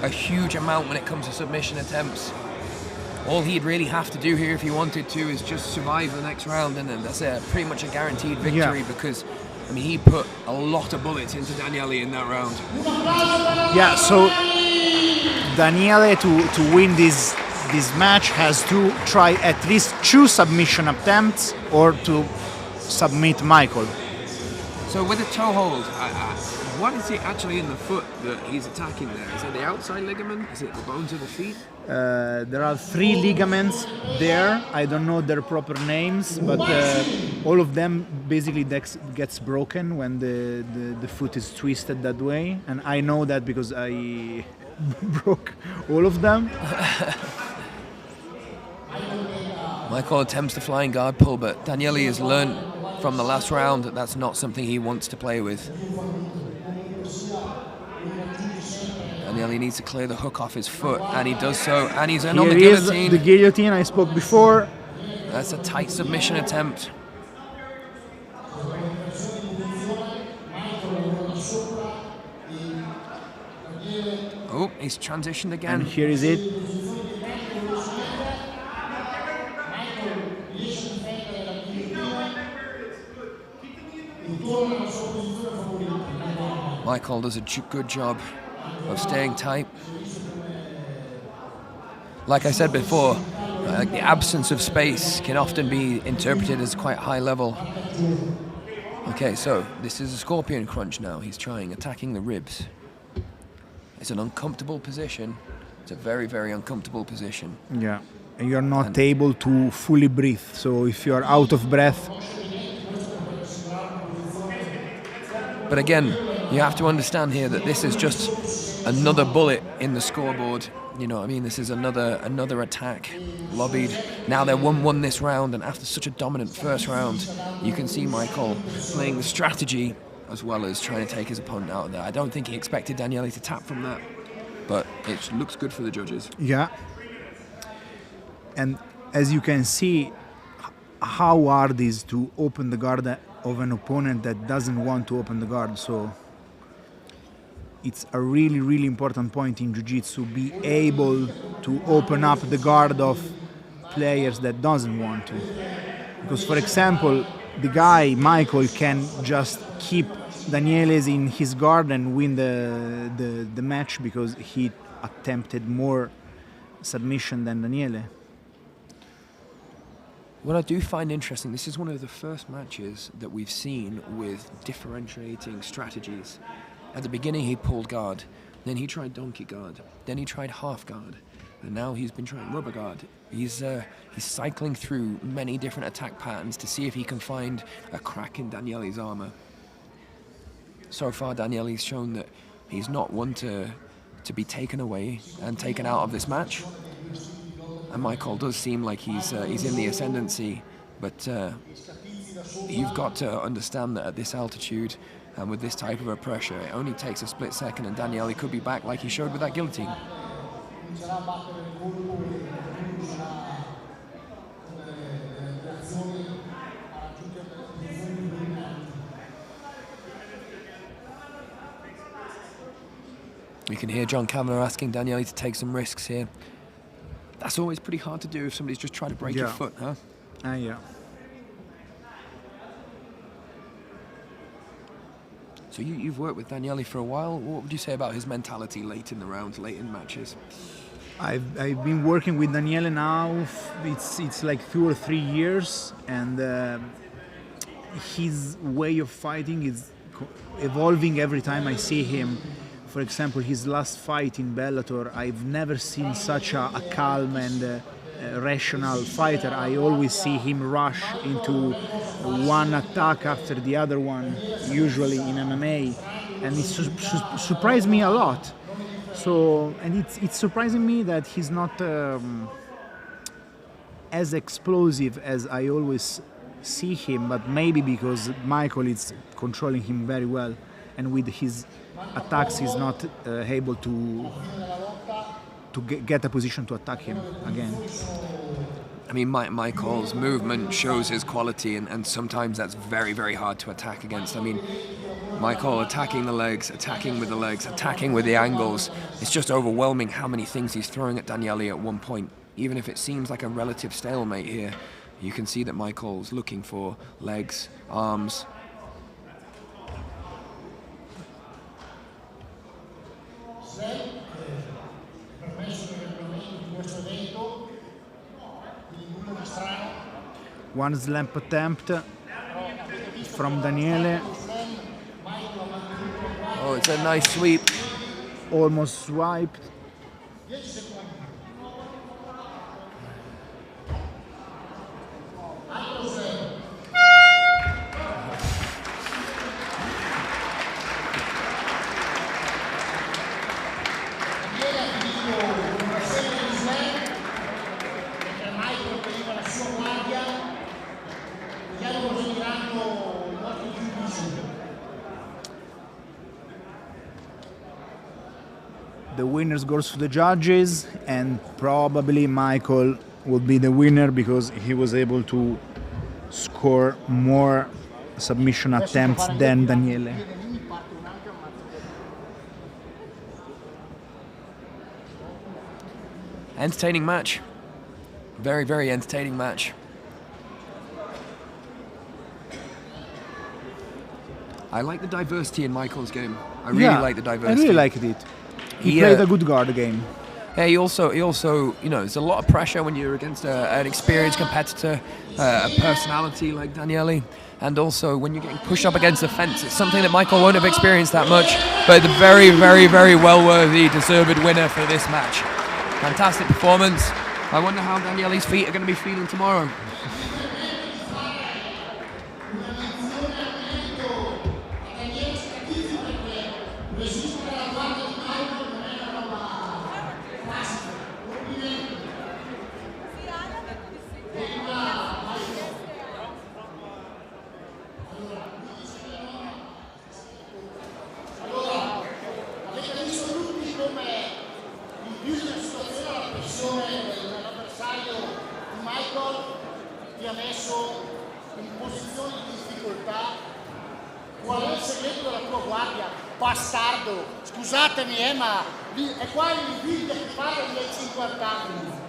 a huge amount when it comes to submission attempts. All he'd really have to do here if he wanted to is just survive the next round, and then that's pretty much a guaranteed victory because, I mean, he put a lot of bullets into Daniele in that round. Yeah, so Daniele to win this match has to try at least 2 submission attempts or to submit Michael. So with a toe hold, what is it actually in the foot that he's attacking there? Is it the outside ligament? Is it the bones of the feet? There are 3 ligaments there. I don't know their proper names, but all of them basically gets broken when the foot is twisted that way. And I know that because I broke all of them. Michael attempts the flying guard pull, but Daniele has learned from the last round that that's not something he wants to play with. Daniele needs to clear the hook off his foot, and he does so, and he's in on the guillotine. The guillotine I spoke before. That's a tight submission attempt. Oh, he's transitioned again. And here is it. Michael does a good job of staying tight. Like I said before, the absence of space can often be interpreted as quite high level. Okay, so this is a scorpion crunch now. He's attacking the ribs. It's an uncomfortable position. It's a very, very uncomfortable position. Yeah, and you're not able to fully breathe. So if you're out of breath. But again, you have to understand here that this is just another bullet in the scoreboard. You know what I mean? This is another attack lobbied. Now they're 1-1 this round, and after such a dominant first round, you can see Michael playing the strategy as well as trying to take his opponent out of there. I don't think he expected Daniele to tap from that, but it looks good for the judges. Yeah. And as you can see, how hard it is to open the guard of an opponent that doesn't want to open the guard. So it's a really, really important point in Jiu-Jitsu, be able to open up the guard of players that doesn't want to. Because, for example, the guy, Michael, can just keep Daniele's in his guard and win the match because he attempted more submission than Daniele. What I do find interesting, this is one of the first matches that we've seen with differentiating strategies. At the beginning he pulled guard, then he tried donkey guard, then he tried half guard, and now he's been trying rubber guard. He's cycling through many different attack patterns to see if he can find a crack in Daniele's armor. So far Daniele's shown that he's not one to be taken away and taken out of this match. And Michael does seem like he's in the ascendancy, but you've got to understand that at this altitude and with this type of a pressure, it only takes a split second and Daniele could be back like he showed with that guillotine. We can hear John Kavanagh asking Daniele to take some risks here. That's always pretty hard to do if somebody's just trying to break your foot, huh? Yeah. So you've worked with Daniele for a while. What would you say about his mentality late in the rounds, late in matches? I've been working with Daniele now. It's like 2 or 3 years, and his way of fighting is evolving every time I see him. For example, his last fight in Bellator, I've never seen such a calm and rational fighter. I always see him rush into one attack after the other one, usually in MMA, and it surprised me a lot. So, and it's surprising me that he's not as explosive as I always see him, but maybe because Michael is controlling him very well, and with his attacks he's not able to get a position to attack him again. I mean, Michael's movement shows his quality, and sometimes that's very, very hard to attack against. I mean, Michael attacking the legs, attacking with the legs, attacking with the angles. It's just overwhelming how many things he's throwing at Daniele at one point. Even if it seems like a relative stalemate here, you can see that Michael's looking for legs, arms. One slam attempt from Daniele. Oh, it's a nice sweep. Almost swiped. The winners goes to the judges, and probably Michael will be the winner because he was able to score more submission attempts than Daniele. Entertaining match. Very, very entertaining match. I like the diversity in Michael's game. I really like the diversity. I really liked it. He played a good guard game. Yeah, he also, you know, there's a lot of pressure when you're against an experienced competitor, a personality like Daniele, and also when you're getting pushed up against the fence. It's something that Michael won't have experienced that much, but the very, very, very well-worthy, deserved winner for this match. Fantastic performance. I wonder how Daniele's feet are going to be feeling tomorrow. Ti ha messo in posizioni di difficoltà. Qual è il segreto della tua guardia? Bastardo! Scusatemi, ma è qua il video che parla dei 50 anni.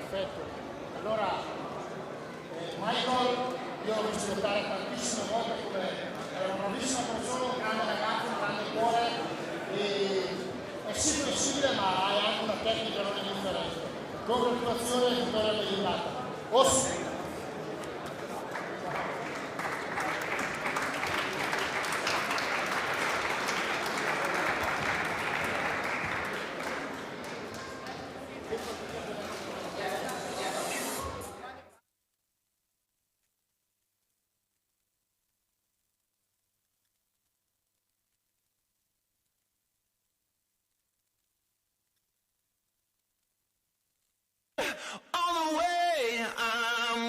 Perfetto. Allora, Michael, io l'ho visto lottare tantissime volte come è una bravissima persona, un grande ragazzo, un grande cuore, e è sì flessibile ma hai anche una tecnica non indifferente. Congratulazioni e vittoria meritata. Osso! On the way, I'm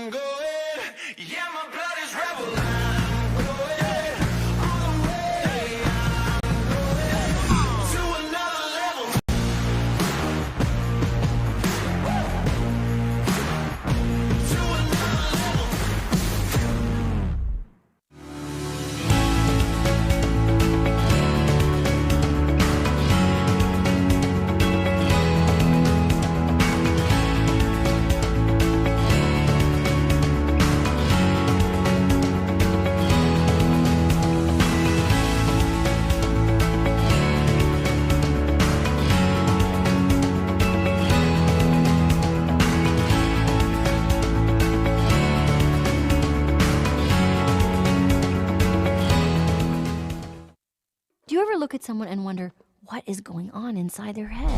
look at someone and wonder what is going on inside their head?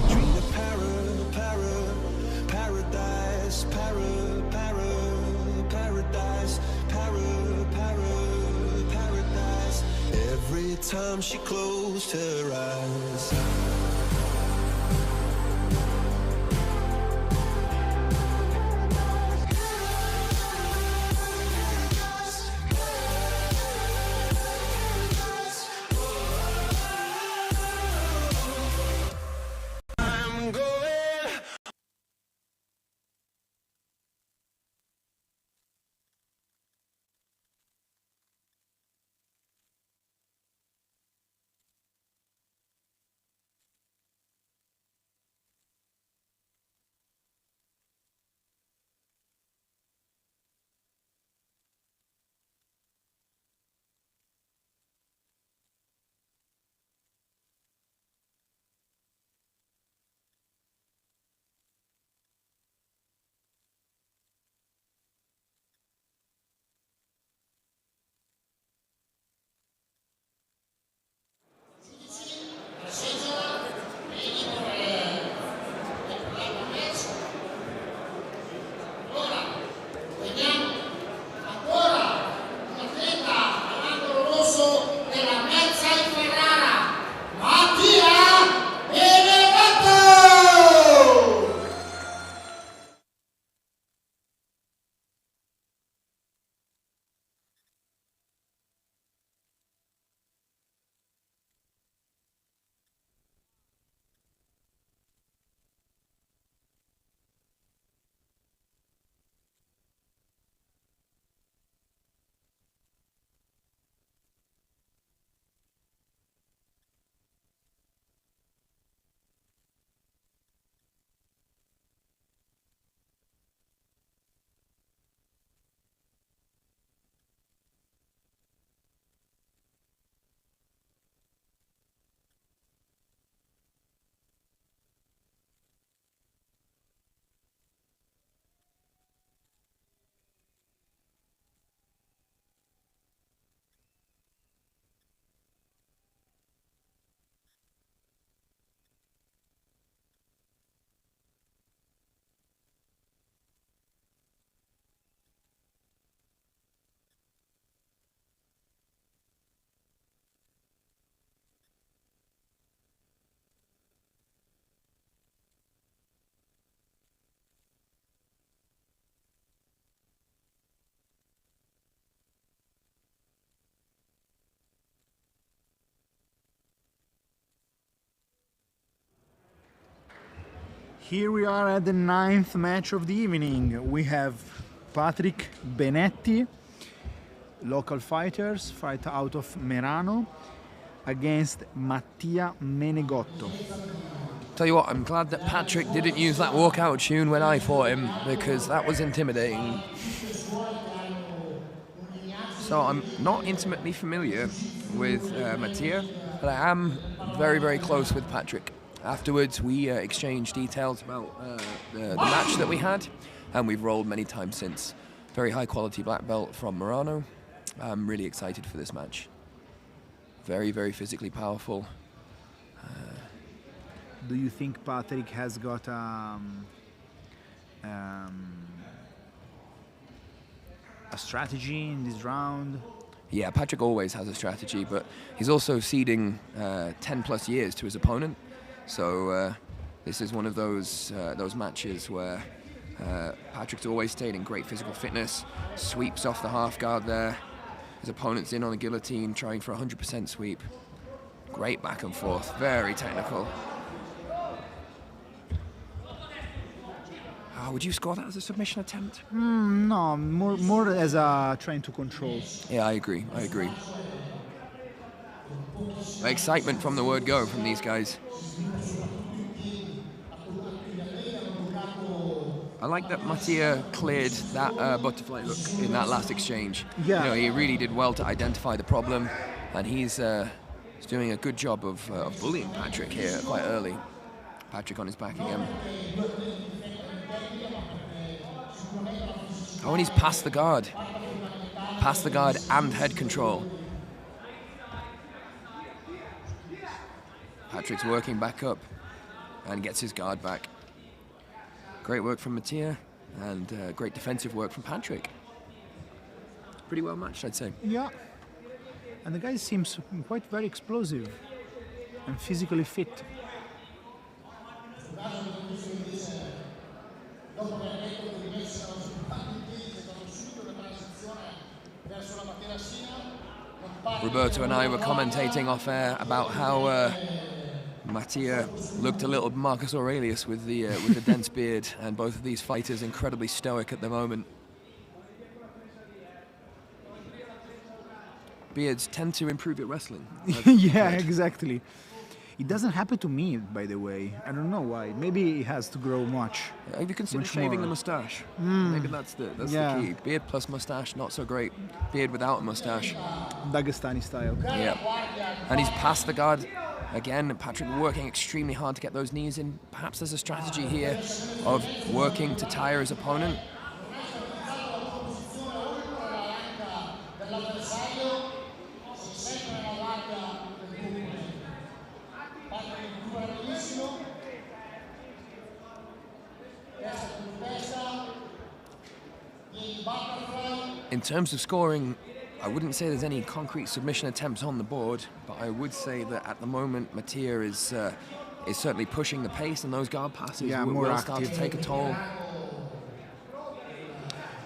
Paradise, paradise, paradise. Every time she closed her eyes. Here we are at the 9th match of the evening. We have Patrick Benetti, local fighters, fight out of Merano, against Mattia Menegotto. Tell you what, I'm glad that Patrick didn't use that walkout tune when I fought him, because that was intimidating. So I'm not intimately familiar with Mattia, but I am very, very close with Patrick. Afterwards, we exchanged details about the match that we had, and we've rolled many times since. Very high quality black belt from Merano. I'm really excited for this match. Very, very physically powerful. Do you think Patrick has got a strategy in this round? Yeah, Patrick always has a strategy, but he's also ceding 10 plus years to his opponent. So this is one of those matches where Patrick's always stayed in great physical fitness, sweeps off the half guard there. His opponent's in on the guillotine, trying for a 100% sweep. Great back and forth, very technical. Would you score that as a submission attempt? No, more as a trying to control. Yeah, I agree. Excitement from the word go from these guys. I like that Mattia cleared that butterfly hook in that last exchange. Yeah. You know, he really did well to identify the problem, and he's doing a good job of bullying Patrick here quite early. Patrick on his back again. Oh, and he's past the guard. Past the guard and head control. Patrick's working back up and gets his guard back. Great work from Mattia and great defensive work from Patrick. Pretty well matched, I'd say. Yeah. And the guy seems quite very explosive and physically fit. Roberto and I were commentating off air about how Mattia looked a little Marcus Aurelius with the dense beard, and both of these fighters incredibly stoic at the moment. Beards tend to improve at wrestling. Yeah, exactly. It doesn't happen to me, by the way. I don't know why. Maybe it has to grow much. Have you considered Much shaving more. the mustache? Maybe that's the key. Beard plus mustache, not so great. Beard without a mustache. Dagestani style. Yeah. And he's past the guard again. Patrick working extremely hard to get those knees in. Perhaps there's a strategy here of working to tire his opponent. In terms of scoring, I wouldn't say there's any concrete submission attempts on the board, but I would say that at the moment Mattia is certainly pushing the pace, and those guard passes will start to take a toll.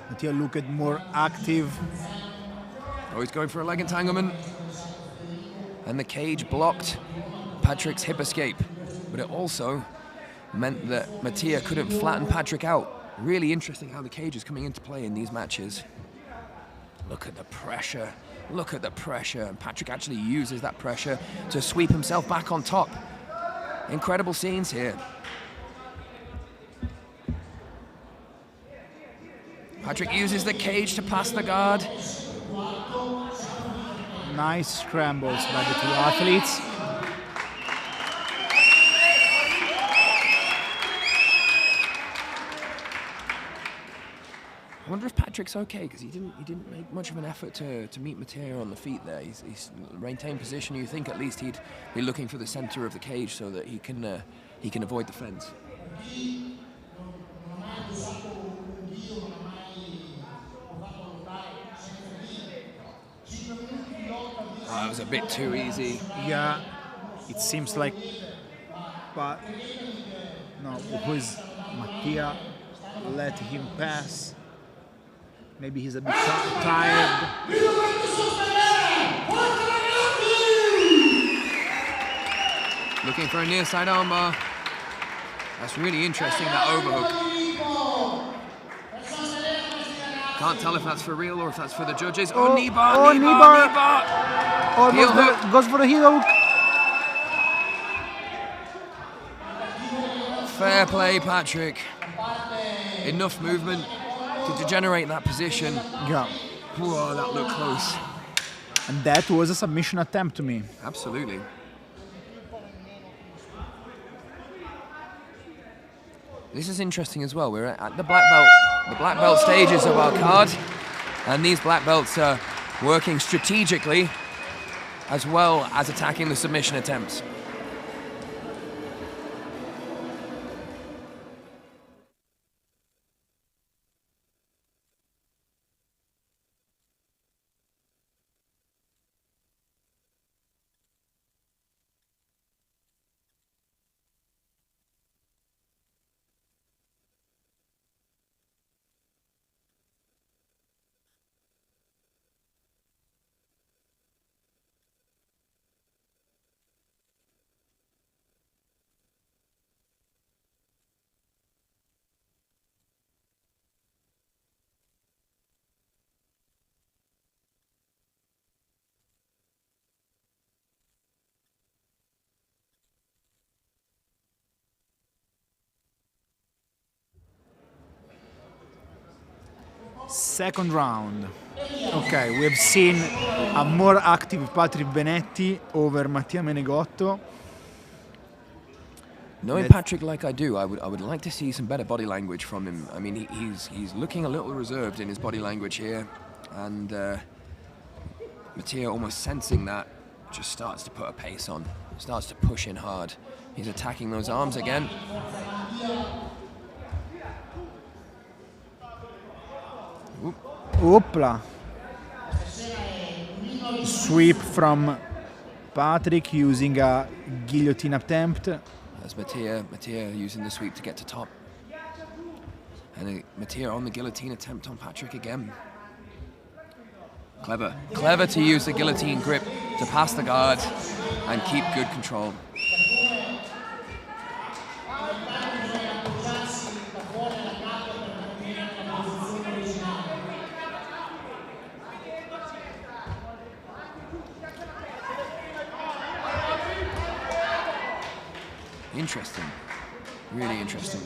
Mattia looked more active. Oh, he's going for a leg entanglement. And the cage blocked Patrick's hip escape. But it also meant that Mattia couldn't flatten Patrick out. Really interesting how the cage is coming into play in these matches. Look at the pressure. Look at the pressure. And Patrick actually uses that pressure to sweep himself back on top. Incredible scenes here. Patrick uses the cage to pass the guard. Nice scrambles by the two athletes. I wonder if Patrick's okay, because he didn't make much of an effort to meet Mattia on the feet there. He's maintained position. You think at least he'd be looking for the center of the cage so that he can avoid the fence. Oh, that was a bit too easy. Yeah, it seems like, but no, who's Mattia let him pass. Maybe he's a bit tired. Looking for a near side armbar. That's really interesting, that overhook. Can't tell if that's for real or if that's for the judges. Oh, knee bar, knee bar. Oh, Heel hook. goes for the heel hook. Fair play, Patrick. Enough movement to degenerate that position. Yeah. Whoa, that looked close. And that was a submission attempt to me. Absolutely. This is interesting as well. We're at the black belt stages of our card, and these black belts are working strategically as well as attacking the submission attempts. Second round. Okay, we have seen a more active Patrick Benetti over Mattia Menegotto. Knowing Patrick like I do, I would like to see some better body language from him. I mean, he's looking a little reserved in his body language here, and Mattia, almost sensing that, just starts to put a pace on. starts to push in hard. He's attacking those arms again. Oopla. Sweep from Patrick using a guillotine attempt. As Mattia using the sweep to get to top. And Mattia on the guillotine attempt on Patrick again. Clever to use the guillotine grip to pass the guard and keep good control. Interesting, really interesting.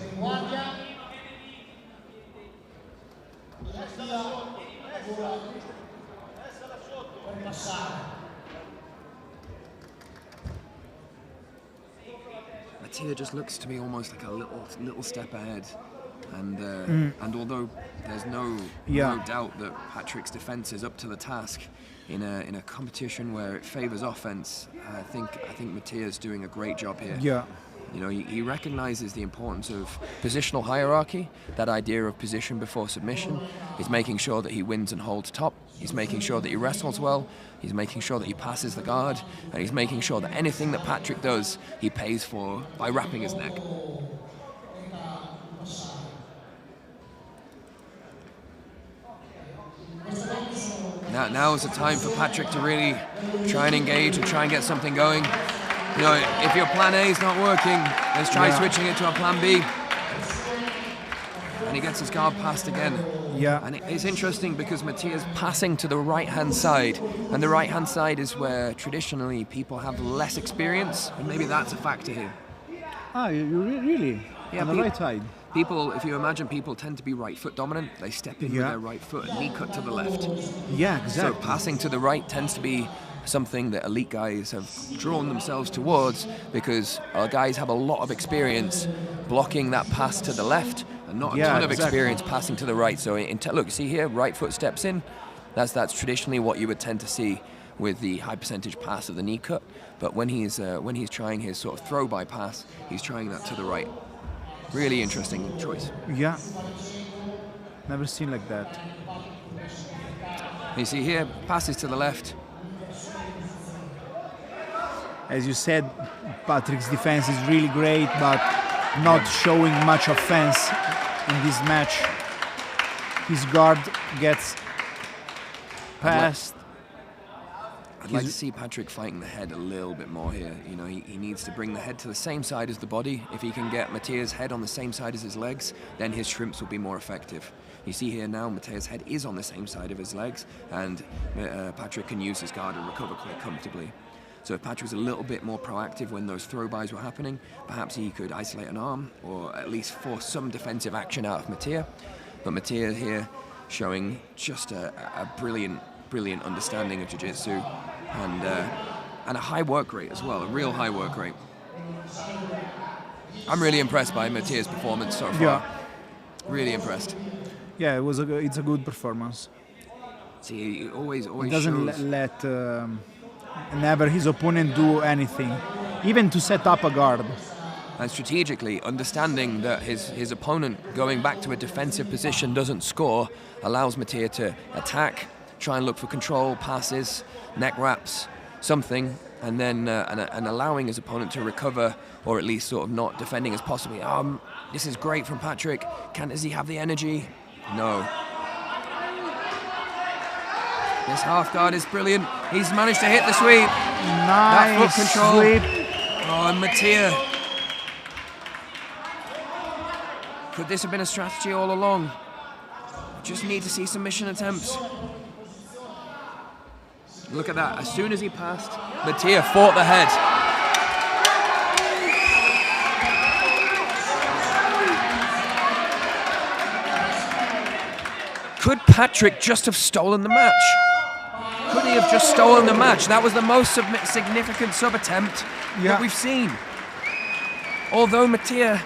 Mattia just looks to me almost like a little step ahead, and although there's no doubt that Patrick's defense is up to the task in a competition where it favors offense, I think Mattia's doing a great job here. Yeah. You know, he recognizes the importance of positional hierarchy, that idea of position before submission. He's making sure that he wins and holds top. He's making sure that he wrestles well. He's making sure that he passes the guard. And he's making sure that anything that Patrick does, he pays for by wrapping his neck. Now is the time for Patrick to really try and engage and try and get something going. You know, if your plan A is not working, let's try switching it to a plan B. And he gets his guard passed again. Yeah. And it's interesting because Mattia's passing to the right-hand side, and the right-hand side is where traditionally people have less experience, and maybe that's a factor here. Ah, you really? Yeah, on the right side? People, if you imagine, people tend to be right foot dominant. They step in with their right foot, knee cut to the left. Yeah, exactly. So passing to the right tends to be something that elite guys have drawn themselves towards, because our guys have a lot of experience blocking that pass to the left and not a ton of experience passing to the right. So look, see here, right foot steps in. That's traditionally what you would tend to see with the high percentage pass of the knee cut. But when he's trying his sort of throw by pass, he's trying that to the right. Really interesting choice. Yeah. Never seen like that. You see here, passes to the left. As you said, Patrick's defense is really great, but not showing much offense in this match. His guard gets passed. I'd like to see Patrick fighting the head a little bit more here. You know, he needs to bring the head to the same side as the body. If he can get Mattia's head on the same side as his legs, then his shrimps will be more effective. You see here now, Mattia's head is on the same side of his legs, and Patrick can use his guard and recover quite comfortably. So if Patrick was a little bit more proactive when those throw-bys were happening, perhaps he could isolate an arm or at least force some defensive action out of Mattia. But Mattia here showing just a brilliant understanding of jiu-jitsu and a high work rate as well, a real high work rate. I'm really impressed by Mattia's performance so far. Yeah. Really impressed. Yeah, it's a good performance. See, he always He doesn't shows. let never his opponent do anything, even to set up a guard. And strategically, understanding that his opponent going back to a defensive position doesn't score, allows Mattia to attack, try and look for control, passes, neck wraps, something, and then and allowing his opponent to recover, or at least sort of not defending as possibly. This is great from Patrick. Does he have the energy? No. This half guard is brilliant. He's managed to hit the sweep. That Nice foot control. sweep. Oh, and Mattia. Could this have been a strategy all along? Just need to see submission attempts. Look at that. As soon as he passed, Mattia fought the head. Could Patrick just have stolen the match? Could he have just stolen the match? That was the most significant sub-attempt that we've seen. Although Mattia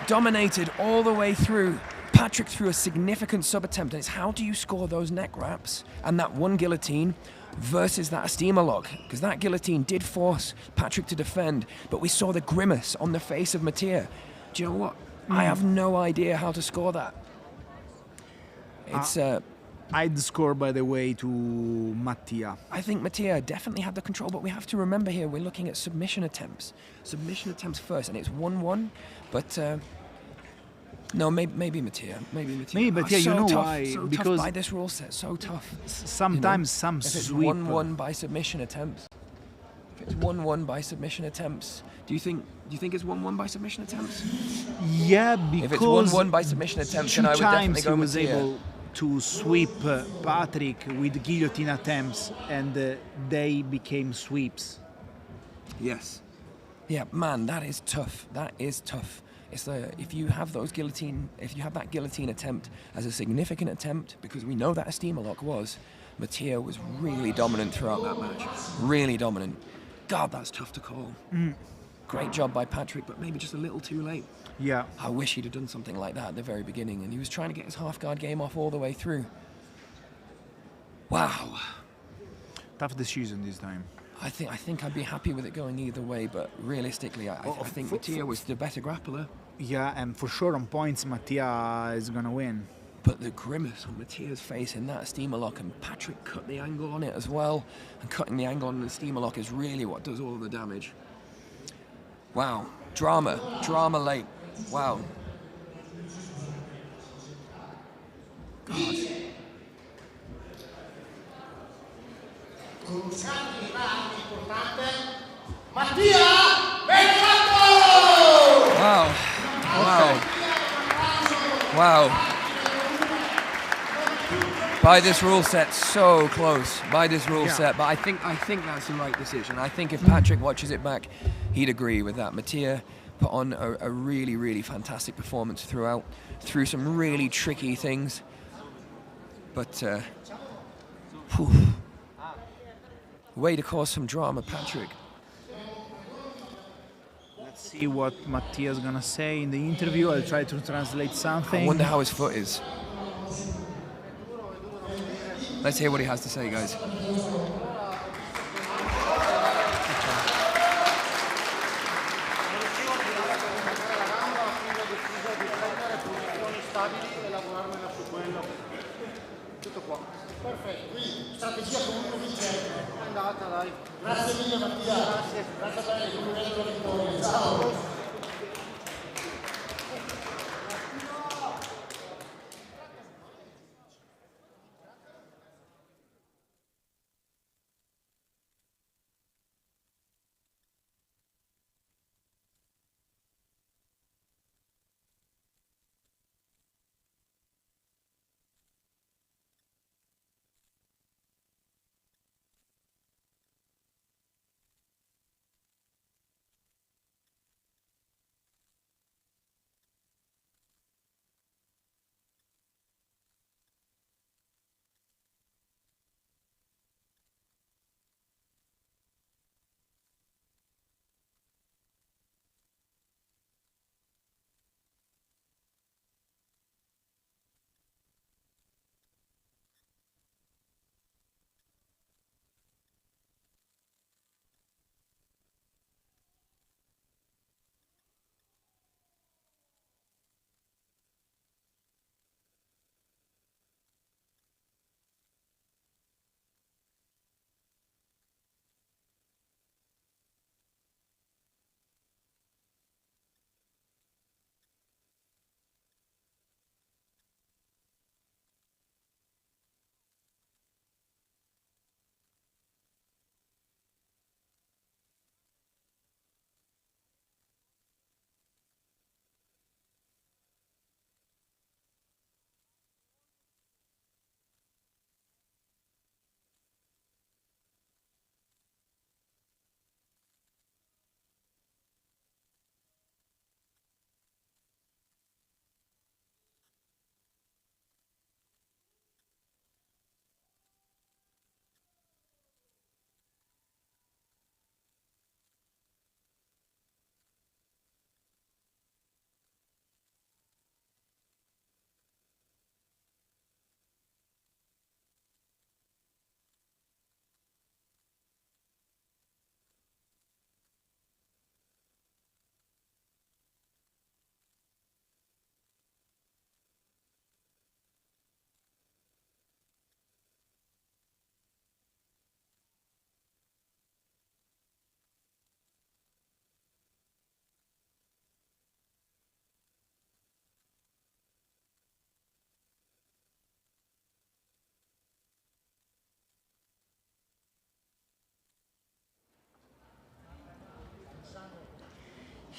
dominated all the way through, Patrick threw a significant sub-attempt. And it's how do you score those neck wraps and that one guillotine versus that steamer lock, because that guillotine did force Patrick to defend, but we saw the grimace on the face of Mattia. Do you know what? I have no idea how to score that. It's I'd score, by the way, to Mattia. I think Mattia definitely had the control, but we have to remember here we're looking at submission attempts. Submission attempts first, and it's 1-1, but no, maybe Mattia. Maybe Mattia. Maybe Mattia, so you know tough, why? So because tough by this rule set, so tough. Sometimes some if it's sweep. 1-1 by submission attempts. If it's 1-1 by submission attempts, do you think it's 1-1 by submission attempts? Yeah, because If it's 1-1 by submission attempts, then I would definitely go he was Mattia. able to sweep Patrick with guillotine attempts, and they became sweeps. Yes. Yeah, man, that is tough. That is tough. It's if you have that guillotine attempt as a significant attempt, because we know that a steamer lock was, Mattia was really dominant throughout that match. Really dominant. God, that's tough to call. Great job by Patrick, but maybe just a little too late. Yeah. I wish he'd have done something like that at the very beginning, and he was trying to get his half guard game off all the way through. Wow. Tough decision this time. I think I'd be happy with it going either way, but realistically, I think Mattia was the better grappler. Yeah, and for sure on points, Mattia is gonna win. But the grimace on Mattia's face in that steamer lock, and Patrick cut the angle on it as well, and cutting the angle on the steamer lock is really what does all the damage. Wow. Drama late. Wow. God. Con un scambio di mani importante. Mattia, ben fatto! Wow. Wow. By this rule set, so close. By this rule set, but I think that's the right decision. I think if Patrick watches it back, he'd agree with that. Mattia put on a really, really fantastic performance throughout, through some really tricky things. But way to cause some drama, Patrick. Let's see what Mattia's gonna say in the interview. I'll try to translate something. I wonder how his foot is. Let's hear what he has to say, guys. Perfetto, quindi strategia comunque vincente. È andata, dai. Grazie mille Mattia. Grazie a te, complimenti per la vittoria. Ciao.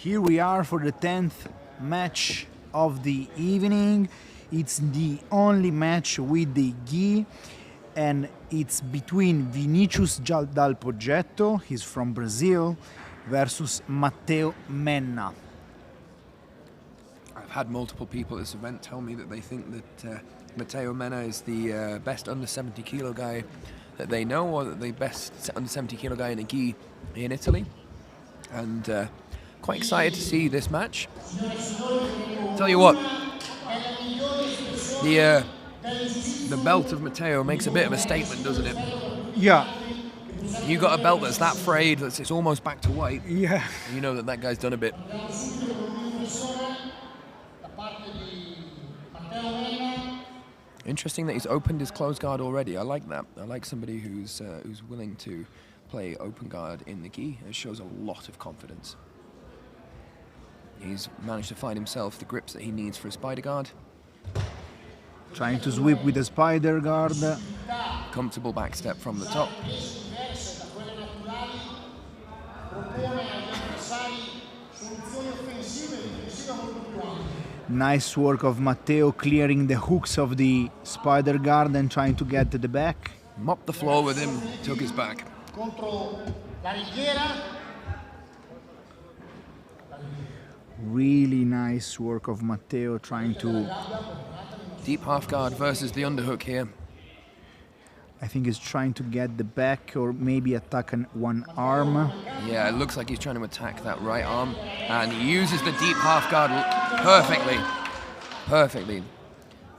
Here we are for the 10th match of the evening. It's the only match with the gi, and it's between Vinicius Dal Poggetto, he's from Brazil, versus Matteo Menna. I've had multiple people at this event tell me that they think that Matteo Menna is the best under 70 kilo guy that they know, or the best under 70 kilo guy in a gi in Italy. And quite excited to see this match. Tell you what, the belt of Matteo makes a bit of a statement, doesn't it? Yeah. You got a belt that's that frayed, that it's almost back to white. Yeah. You know that guy's done a bit. Interesting that he's opened his closed guard already. I like that. I like somebody who's willing to play open guard in the gi. It shows a lot of confidence. He's managed to find himself the grips that he needs for a spider guard. Trying to sweep with the spider guard. Comfortable back step from the top. Nice work of Matteo clearing the hooks of the spider guard and trying to get to the back. Mopped the floor with him, took his back. Really nice work of Matteo trying to... Deep half guard versus the underhook here. I think he's trying to get the back or maybe attack one arm. Yeah, it looks like he's trying to attack that right arm, and he uses the deep half guard perfectly. Perfectly.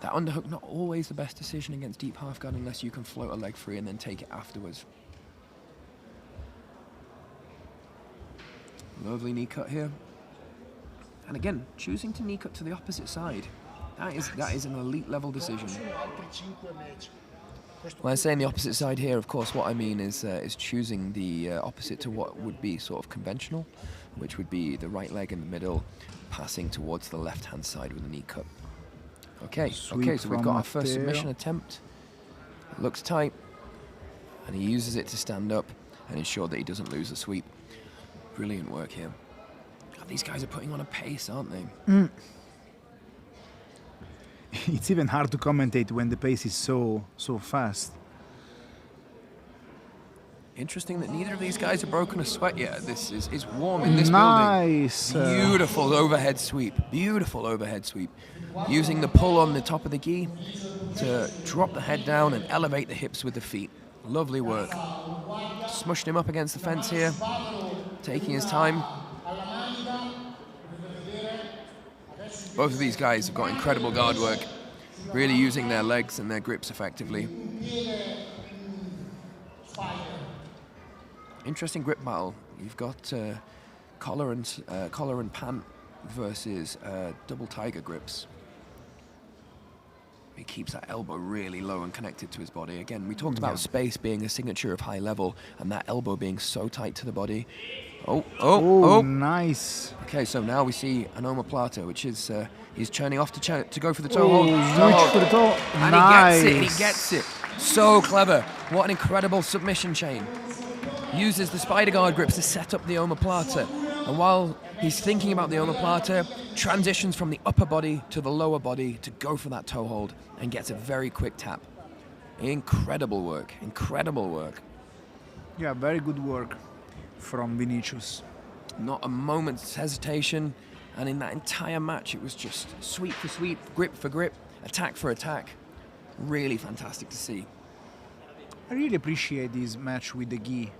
That underhook, not always the best decision against deep half guard unless you can float a leg free and then take it afterwards. Lovely knee cut here. And again, choosing to knee cut to the opposite side. That is an elite level decision. When I say on the opposite side here, of course, what I mean is choosing the opposite to what would be sort of conventional, which would be the right leg in the middle, passing towards the left-hand side with a knee cut. Okay, so we've got our first submission attempt. It looks tight, and he uses it to stand up and ensure that he doesn't lose the sweep. Brilliant work here. God, these guys are putting on a pace, aren't they? It's even hard to commentate when the pace is so fast. Interesting that neither of these guys have broken a sweat yet. This is warm in this nice. building. Beautiful overhead sweep. Beautiful overhead sweep. Using the pull on the top of the gi to drop the head down and elevate the hips with the feet. Lovely work. Smushed him up against the fence here. Taking his time. Both of these guys have got incredible guard work, really using their legs and their grips effectively. Interesting grip battle. You've got collar and pant versus double tiger grips. He keeps that elbow really low and connected to his body. Again, we talked about space being a signature of high level, and that elbow being so tight to the body. Oh, nice. Okay, so now we see an omoplata, which is he's churning off to go for the toe hold. Reach for the toe. And nice. he gets it. So clever. What an incredible submission chain. Uses the spider guard grips to set up the omoplata. And while he's thinking about the omoplata, transitions from the upper body to the lower body to go for that toe hold and gets a very quick tap. Incredible work. Incredible work. Yeah, very good work from Vinicius. Not a moment's hesitation, and in that entire match it was just sweep for sweep, grip for grip, attack for attack. Really fantastic to see. I really appreciate this match with the gi.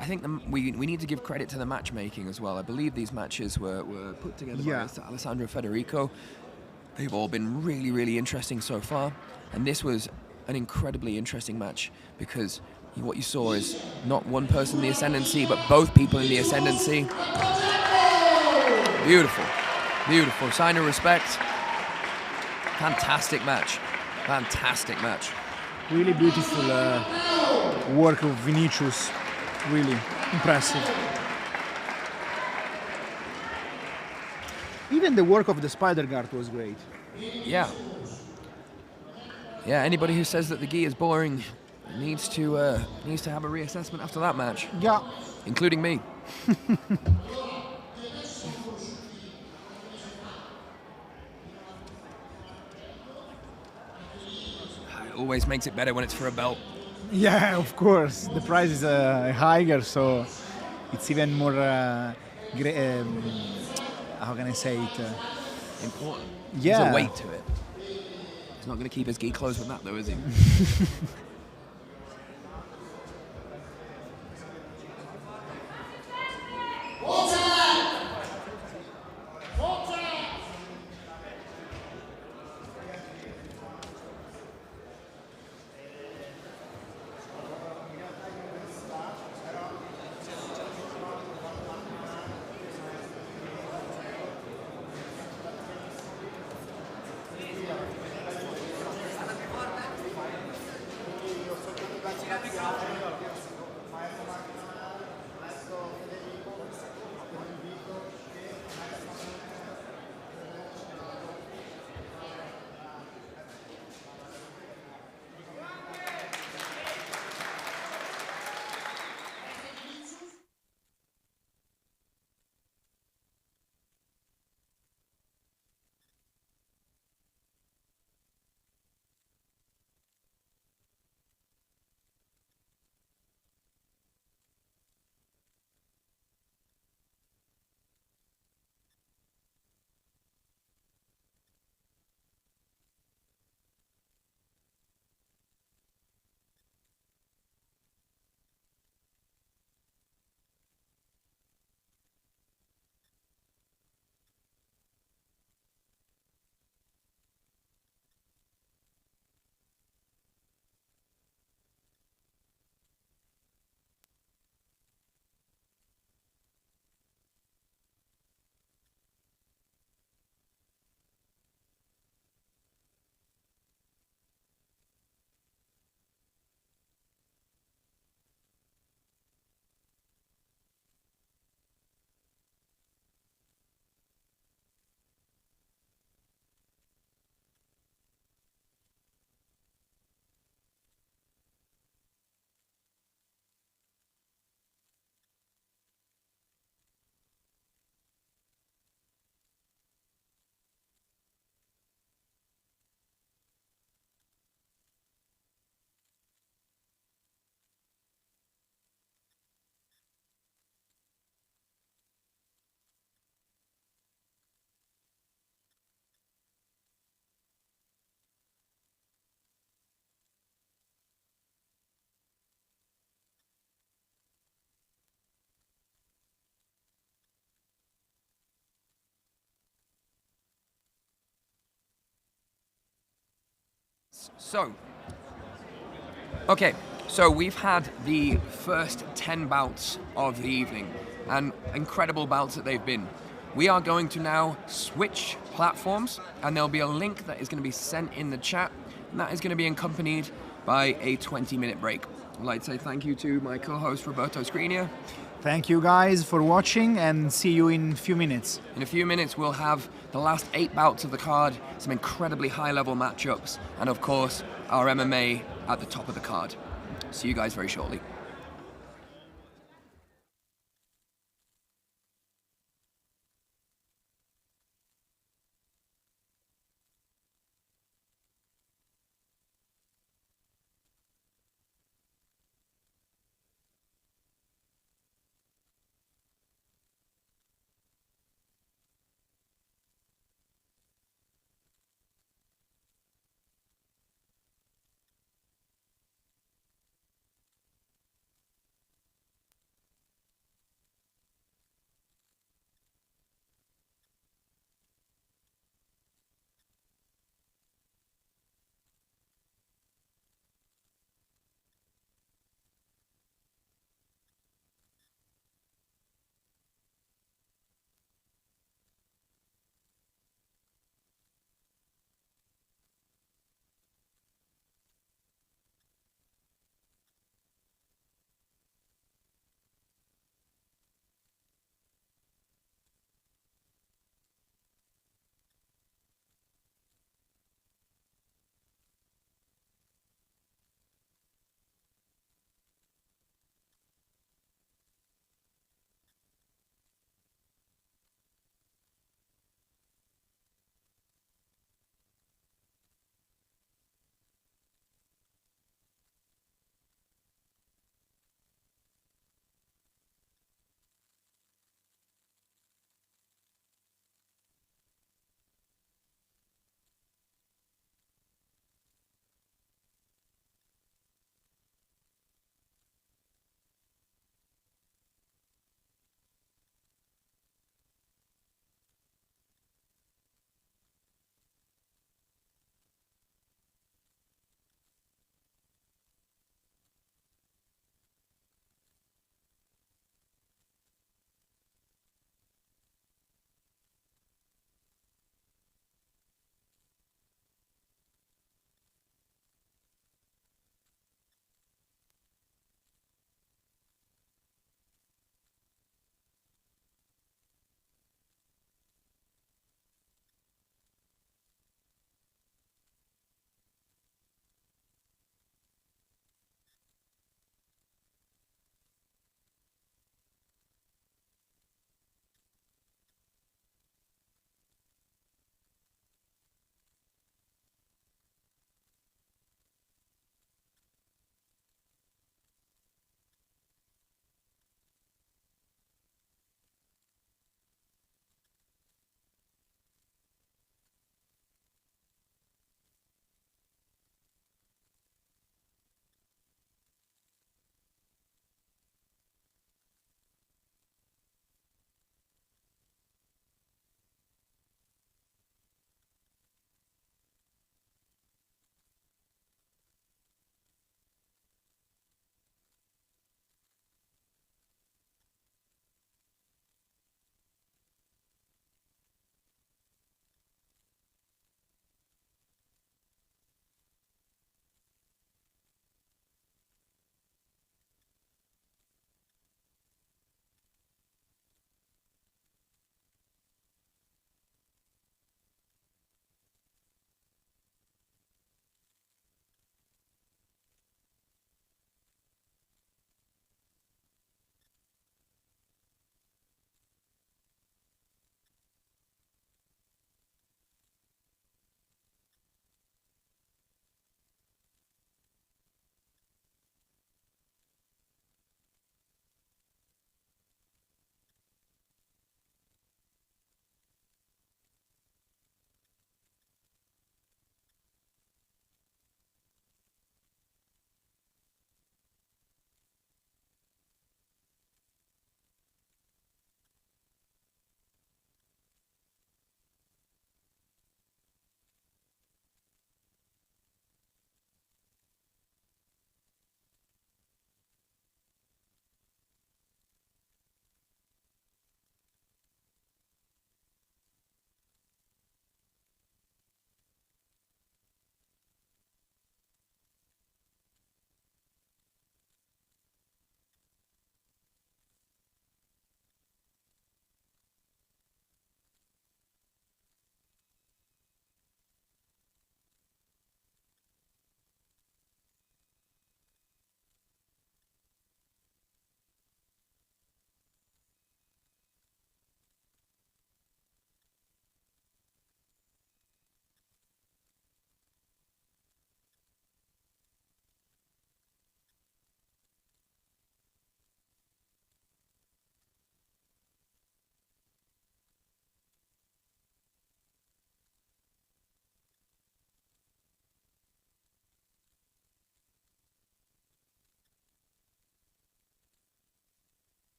I think we need to give credit to the matchmaking as well. I believe these matches were put together by Alessandro Federico. They've all been really, really interesting so far, and this was an incredibly interesting match because what you saw is not one person in the ascendancy, but both people in the ascendancy. Beautiful. Beautiful. Sign of respect. Fantastic match. Fantastic match. Really beautiful work of Vinicius. Really impressive. Even the work of the spider guard was great. Yeah. Yeah, anybody who says that the gi is boring needs to have a reassessment after that match. Yeah. Including me. It always makes it better when it's for a belt. Yeah, of course. The price is higher, so it's even more. How can I say it? Important. Yeah. There's a weight to it. He's not going to keep his gi closed with that, though, is he? So, okay, so we've had the first 10 bouts of the evening, and incredible bouts that they've been. We are going to now switch platforms, and there'll be a link that is going to be sent in the chat, and that is going to be accompanied by a 20-minute break. I'd like to say thank you to my co-host Roberto Scrinia. Thank you guys for watching, and see you in a few minutes. In a few minutes, we'll have the last 8 bouts of the card, some incredibly high-level matchups, and of course, our MMA at the top of the card. See you guys very shortly.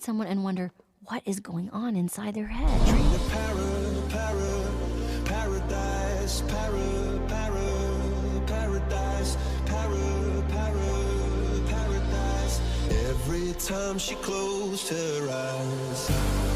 someone and wonder what is going on inside their head. Paradise, paradise. Every time she closed her eyes.